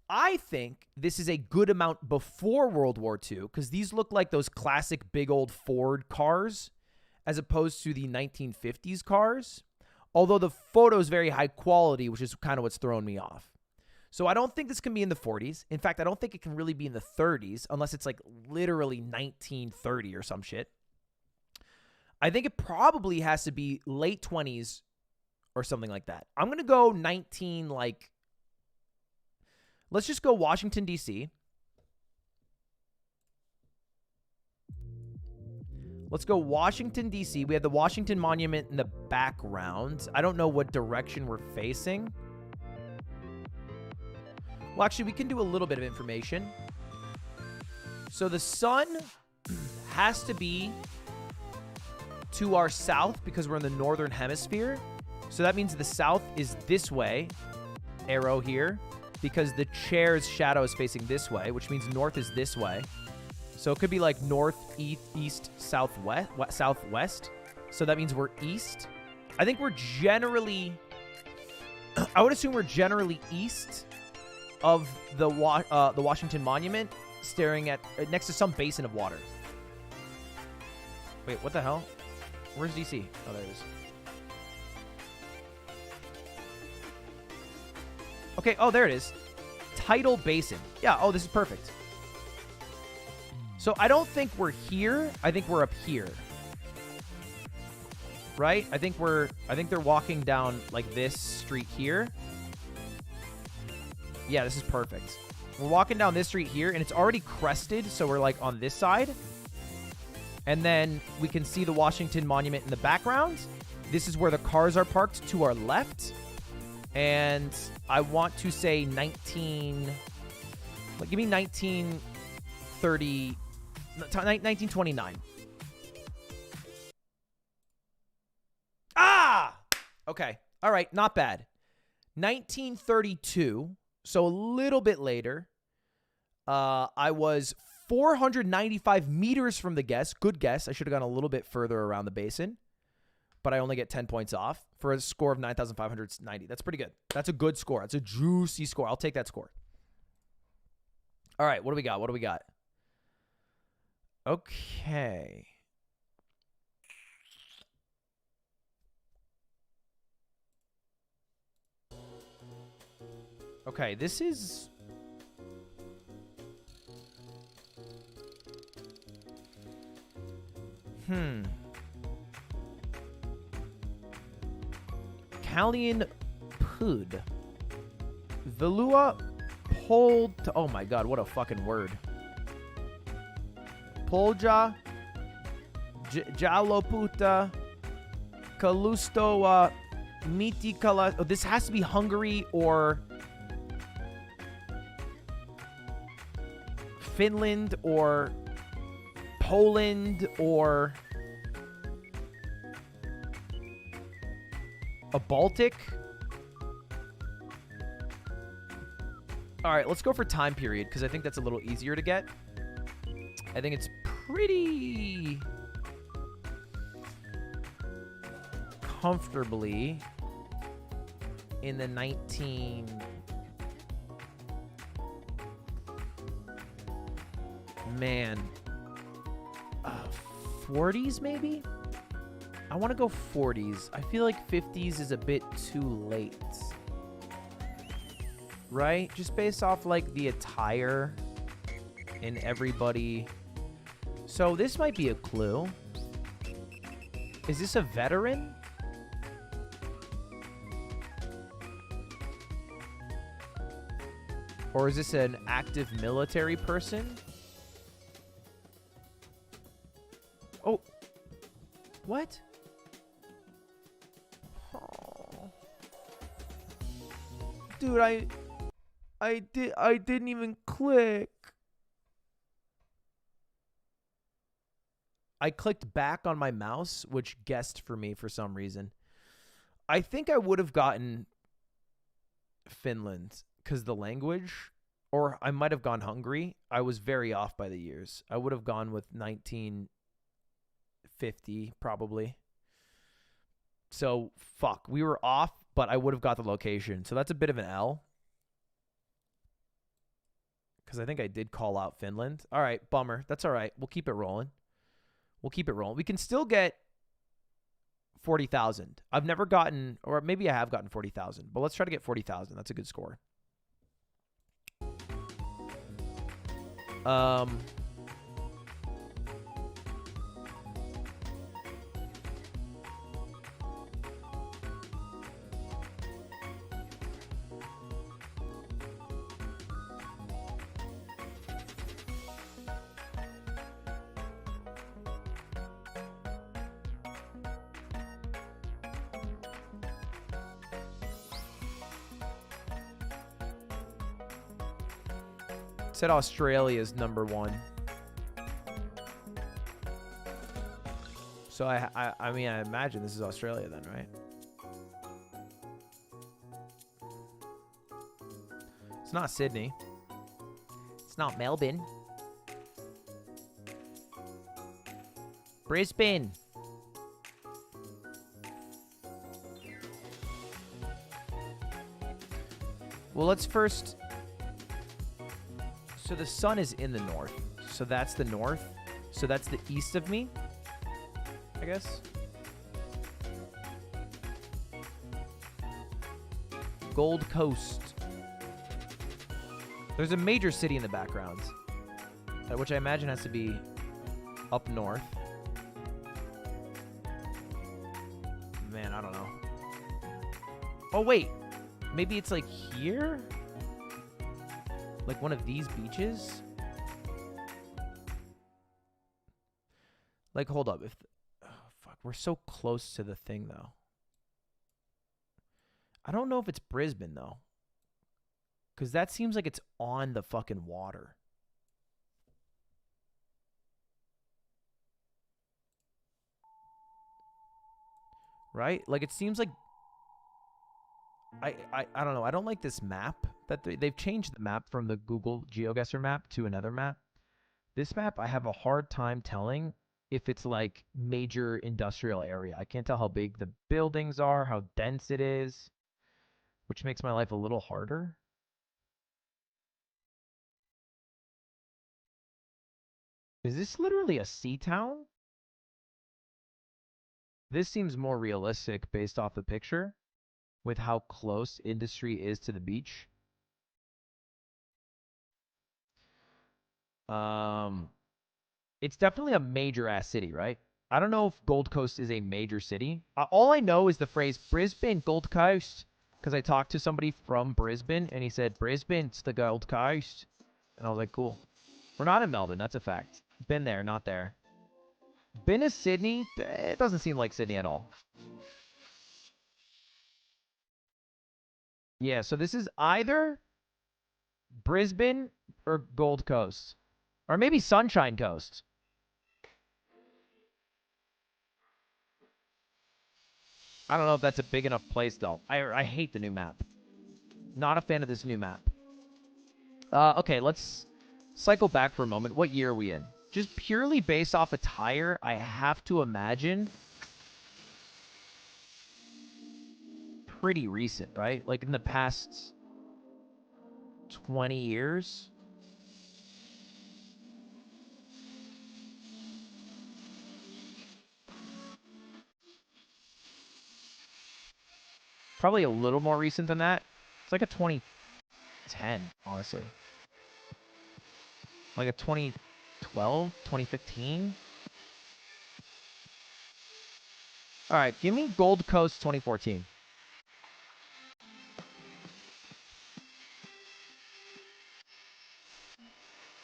I think this is a good amount before World War II because these look like those classic big old Ford cars as opposed to the 1950s cars, although the photo is very high quality, which is kind of what's thrown me off. So I don't think this can be in the 40s. In fact, I don't think it can really be in the 30s unless it's like literally 1930 or some shit. I think it probably has to be late 20s or something like that. I'm going to go 19, like... Let's just go Washington, D.C. Let's go Washington, D.C. We have the Washington Monument in the background. I don't know what direction we're facing. Well, actually, we can do a little bit of information. So the sun has to be to our south because we're in the northern hemisphere. So that means the south is this way, arrow here, because the chair's shadow is facing this way, which means north is this way. So it could be like north, east, southwest. So that means we're east. I think we're generally... I would assume we're generally east of the Washington Monument, staring at next to some basin of water. Wait, what the hell? Where's DC? Oh, there it is. Okay, oh, there it is. tidal basin. Yeah, oh, this is perfect. So I don't think we're here. I think we're up here. Right? I think they're walking down like this street here. Yeah, this is perfect. We're walking down this street here, and it's already crested, so we're like on this side. And then we can see the Washington Monument in the background. This is where the cars are parked to our left. And I want to say 19... Like, give me 1930... 1929. Ah! Okay. All right. Not bad. 1932. So a little bit later. I was 495 meters from the guess. Good guess. I should have gone a little bit further around the basin. But I only get 10 points off for a score of 9,590. That's pretty good. That's a good score. That's a juicy score. I'll take that score. All right. What do we got? What do we got? Okay. Okay, this is... Callian Pud. Velua Pol... Oh my god, what a fucking word. Polja, Jaloputa, Kalusto, Mitikala. Oh, this has to be Hungary or Finland or Poland or a Baltic. All right, let's go for time period because I think that's a little easier to get. I think it's pretty comfortably in the 40s maybe? I want to go 40s. I feel like 50s is a bit too late. Right? Just based off like the attire and everybody. So this might be a clue. Is this a veteran? Or is this an active military person? Oh. What? Oh. Dude, I didn't even click. I clicked back on my mouse, which guessed for me for some reason. I think I would have gotten Finland because the language, or I might have gone Hungary. I was very off by the years. I would have gone with 1950 probably. So, fuck. We were off, but I would have got the location. So that's a bit of an L. Because I think I did call out Finland. All right, bummer. That's all right. We'll keep it rolling. We'll keep it rolling. We can still get 40,000. I've never gotten, or maybe I have gotten 40,000, but let's try to get 40,000. That's a good score. Said Australia's #1. So I mean, I imagine this is Australia then, right? It's not Sydney. It's not Melbourne. Brisbane. Well, let's first... So the sun is in the north. So that's the north. So that's the east of me, I guess. Gold Coast. There's a major city in the background, which I imagine has to be up north. Man, I don't know. Oh, wait. Maybe it's like here? Like one of these beaches? Like, hold up. Oh, fuck. We're so close to the thing, though. I don't know if it's Brisbane, though. Because that seems like it's on the fucking water. Right? Like, it seems like... I don't know. I don't like this map. They've changed the map from the Google GeoGuessr map to another map. This map, I have a hard time telling if it's like major industrial area. I can't tell how big the buildings are, how dense it is, which makes my life a little harder. Is this literally a sea town? This seems more realistic based off the picture with how close industry is to the beach. It's definitely a major ass city, right? I don't know if Gold Coast is a major city. All I know is the phrase Brisbane, Gold Coast, because I talked to somebody from Brisbane and he said, Brisbane's the Gold Coast. And I was like, cool. We're not in Melbourne, that's a fact. Been there, not there. Been to Sydney? It doesn't seem like Sydney at all. Yeah, so this is either Brisbane or Gold Coast. Or maybe Sunshine Coast. I don't know if that's a big enough place, though. I hate the new map. Not a fan of this new map. Okay, let's cycle back for a moment. What year are we in? Just purely based off attire, I have to imagine pretty recent, right? Like in the past 20 years. Probably a little more recent than that. It's like a 2010, honestly. Like a 2012, 2015. All right, give me Gold Coast 2014.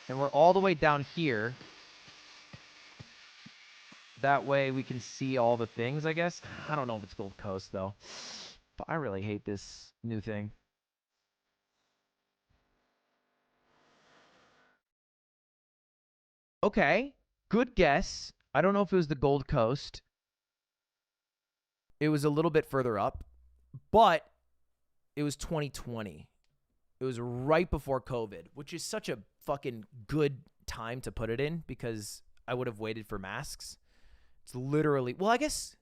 And we're all the way down here. That way we can see all the things, I guess. I don't know if it's Gold Coast, though. But I really hate this new thing. Okay, good guess. I don't know if it was the Gold Coast. It was a little bit further up, but it was 2020. It was right before COVID, which is such a fucking good time to put it in because I would have waited for masks. It's literally, well, I guess,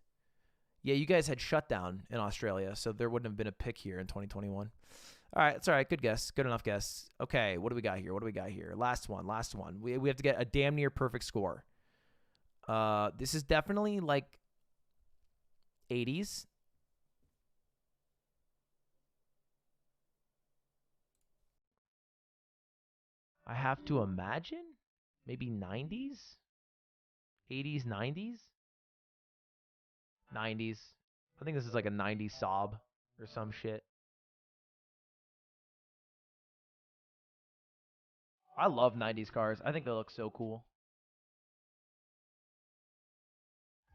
yeah, you guys had shut down in Australia, so there wouldn't have been a pick here in 2021. All right, it's all right. Good guess. Good enough guess. Okay, what do we got here? What do we got here? Last one. We have to get a damn near perfect score. This is definitely like 80s. I have to imagine maybe 90s, 80s, 90s, 90s. I think this is like a 90s sob or some shit. I love 90s cars. I think they look so cool.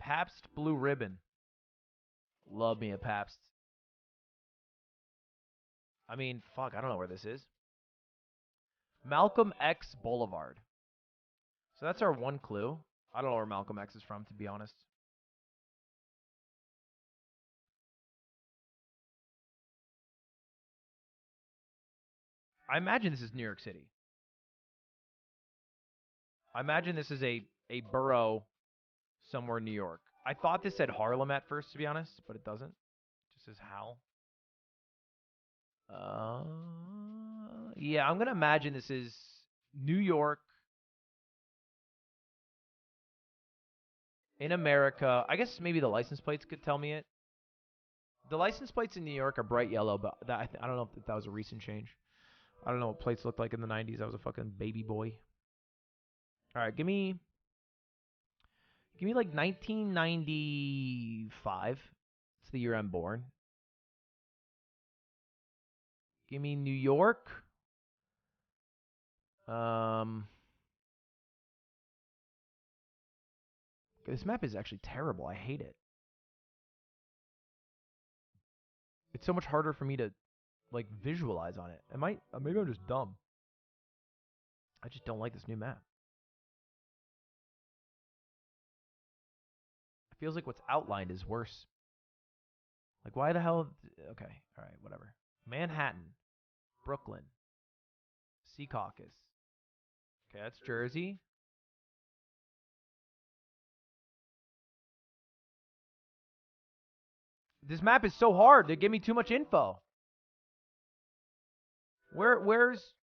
Pabst Blue Ribbon. Love me a Pabst. I mean, fuck, I don't know where this is. Malcolm X Boulevard. So that's our one clue. I don't know where Malcolm X is from, to be honest. I imagine this is New York City. I imagine this is a borough somewhere in New York. I thought this said Harlem at first, to be honest, but it doesn't. It just says Hal. Yeah, I'm going to imagine this is New York in America. I guess maybe the license plates could tell me it. The license plates in New York are bright yellow, but I don't know if that was a recent change. I don't know what plates looked like in the 90s. I was a fucking baby boy. All right, give me like 1995. It's the year I'm born. Give me New York. This map is actually terrible. I hate it. It's so much harder for me to like visualize on it. Maybe I'm just dumb. I just don't like this new map. It feels like what's outlined is worse. Like why the hell? Okay, all right, whatever. Manhattan, Brooklyn, Secaucus. Okay, that's Jersey. This map is so hard. They give me too much info. Where's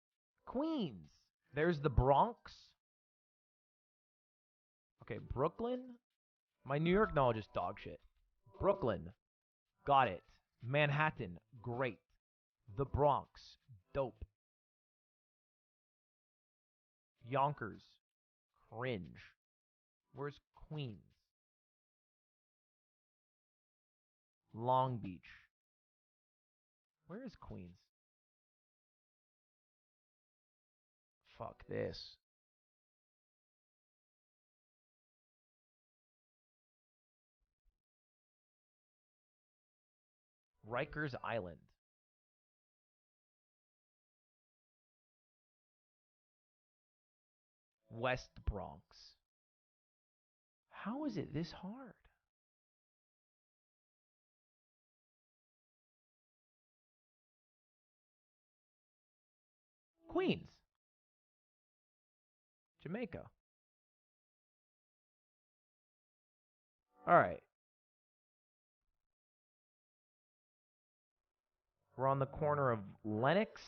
Queens? There's the Bronx. Okay, Brooklyn. My New York knowledge is dog shit. Brooklyn. Got it. Manhattan. Great. The Bronx. Dope. Yonkers. Cringe. Where's Queens? Long Beach. Where is Queens? Fuck this. Rikers Island. West Bronx. How is it this hard? Queens. Jamaica. All right. We're on the corner of Lenox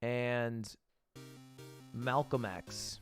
and Malcolm X.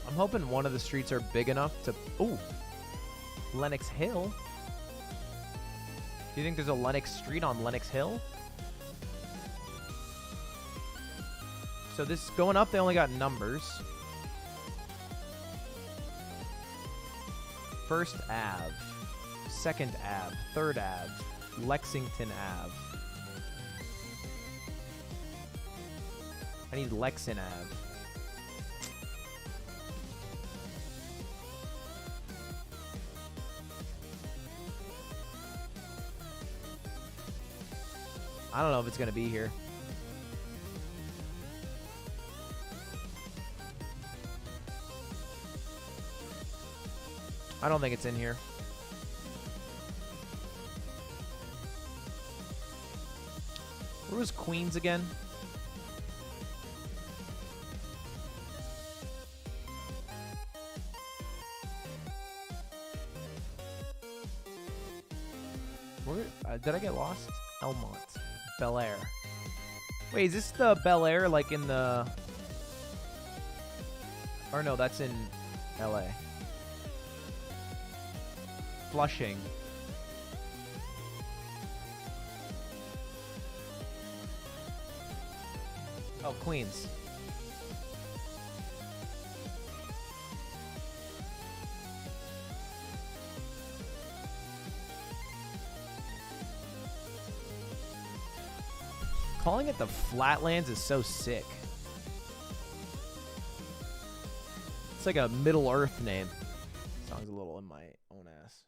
I'm hoping one of the streets are big enough to... Ooh. Lenox Hill. Do you think there's a Lenox Street on Lenox Hill? So this going up, they only got numbers. First Ave. Second Ave. Third Ave. Lexington Ave. I need Lexington Ave. I don't know if it's going to be here. I don't think it's in here. Where was Queens again? Where, did I get lost? Elmont. Bel Air. Wait, is this the Bel Air like in the... Or no, that's in LA. Flushing. Oh, Queens. Calling it the Flatlands is so sick. It's like a Middle Earth name. Song's a little in my own ass.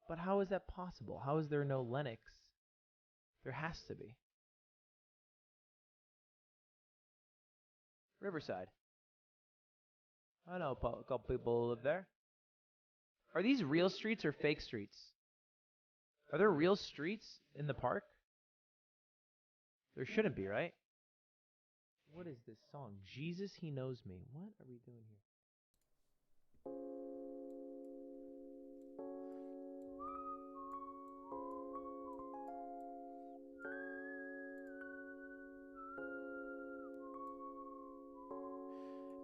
But how is that possible? How is there no Lennox? There has to be. Riverside. I know a couple people who live there. Are these real streets or fake streets? Are there real streets in the park? There shouldn't be, right? What is this song? Jesus, He Knows Me. What are we doing here?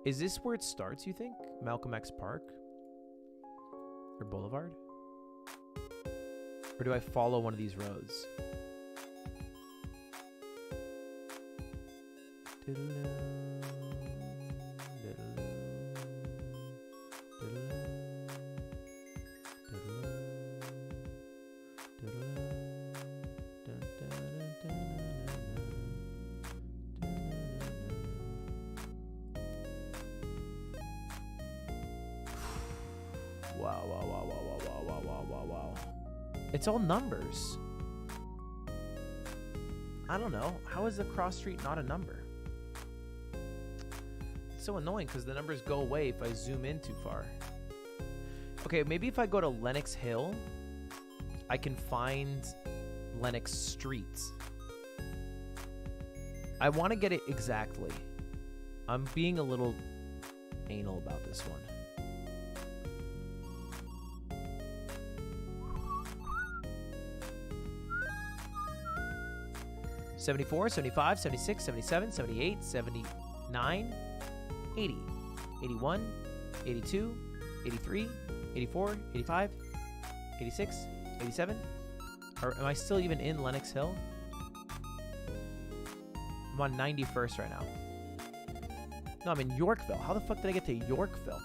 Is this where it starts, you think? Malcolm X Park? Or Boulevard? Or do I follow one of these roads? Wow, wow, wow, wow, wow, wow, wow, wow, wow, wow. It's all numbers. I don't know. How is the cross street not a number? It's so annoying because the numbers go away if I zoom in too far. Okay, maybe if I go to Lenox Hill, I can find Lenox Street. I want to get it exactly. I'm being a little anal about this one. 74, 75, 76, 77, 78, 79, 80, 81, 82, 83, 84, 85, 86, 87. Or am I still even in Lenox Hill? I'm on 91st right now. No, I'm in Yorkville. How the fuck did I get to Yorkville?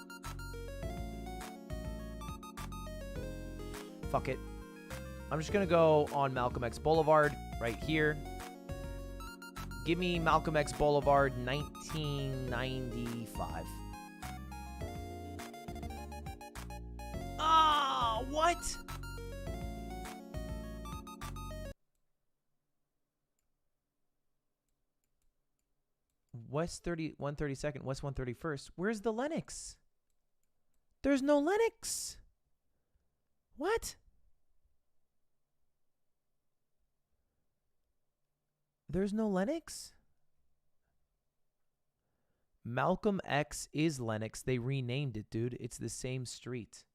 Fuck it. I'm just gonna go on Malcolm X Boulevard right here. Give me Malcolm X Boulevard 1995. Ah, what? West 132nd, West 131st. Where's the Lenox? There's no Lenox. What? There's no Lenox? Malcolm X is Lenox. They renamed it, dude. It's the same street.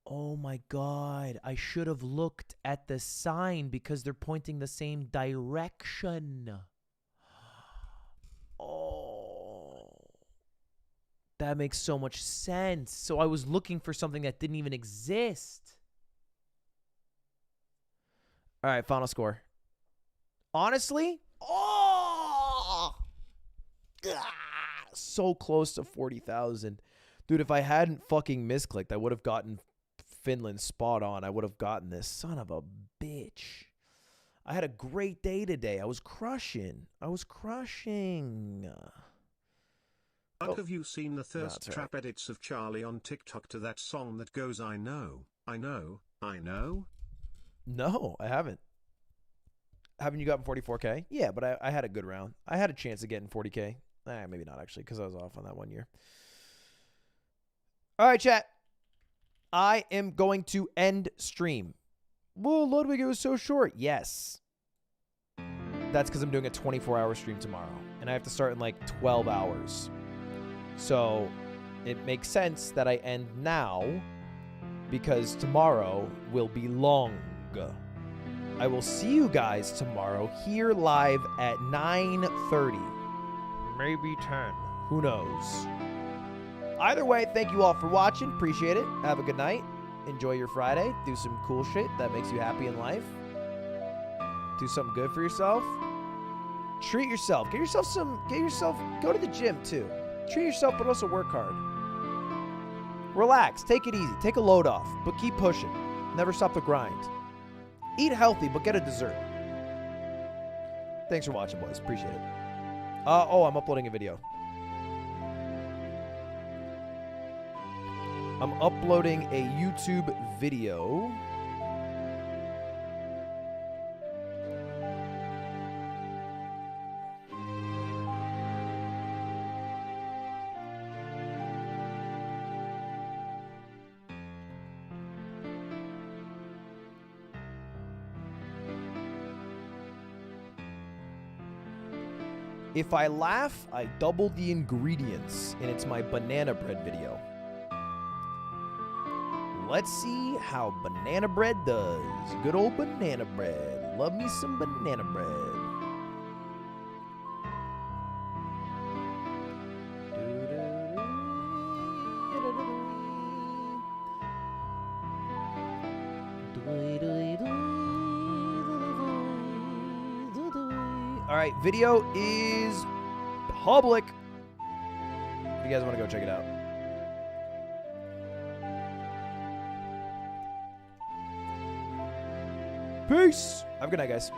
Oh my God. I should have looked at the sign because they're pointing the same direction. Oh. That makes so much sense. So I was looking for something that didn't even exist. All right, final score. Honestly, so close to 40,000. Dude, if I hadn't fucking misclicked, I would have gotten Finland spot on. I would have gotten this. Son of a bitch. I had a great day today. I was crushing. But have you seen the thirst trap edits of Charlie on TikTok to that song that goes, I know, I know, I know? No, I haven't. Haven't you gotten 44K? Yeah, but I had a good round. I had a chance of getting 40K. Maybe not actually, because I was off on that one year. All right, chat. I am going to end stream. Well, Ludwig, it was so short. Yes. That's because I'm doing a 24-hour stream tomorrow, and I have to start in like 12 hours. So it makes sense that I end now because tomorrow will be long. I will see you guys tomorrow here live at 9:30. Maybe 10. Who knows? Either way, thank you all for watching. Appreciate it. Have a good night. Enjoy your Friday. Do some cool shit that makes you happy in life. Do something good for yourself. Treat yourself. Go to the gym too. Treat yourself, but also work hard. Relax. Take it easy. Take a load off, but keep pushing. Never stop the grind. Eat healthy, but get a dessert. Thanks for watching, boys. Appreciate it. I'm uploading a video. I'm uploading a YouTube video. If I laugh, I double the ingredients, and it's my banana bread video. Let's see how banana bread does. Good old banana bread. Love me some banana bread. All right, video is public. If you guys want to go check it out. Peace. Have a good night, guys.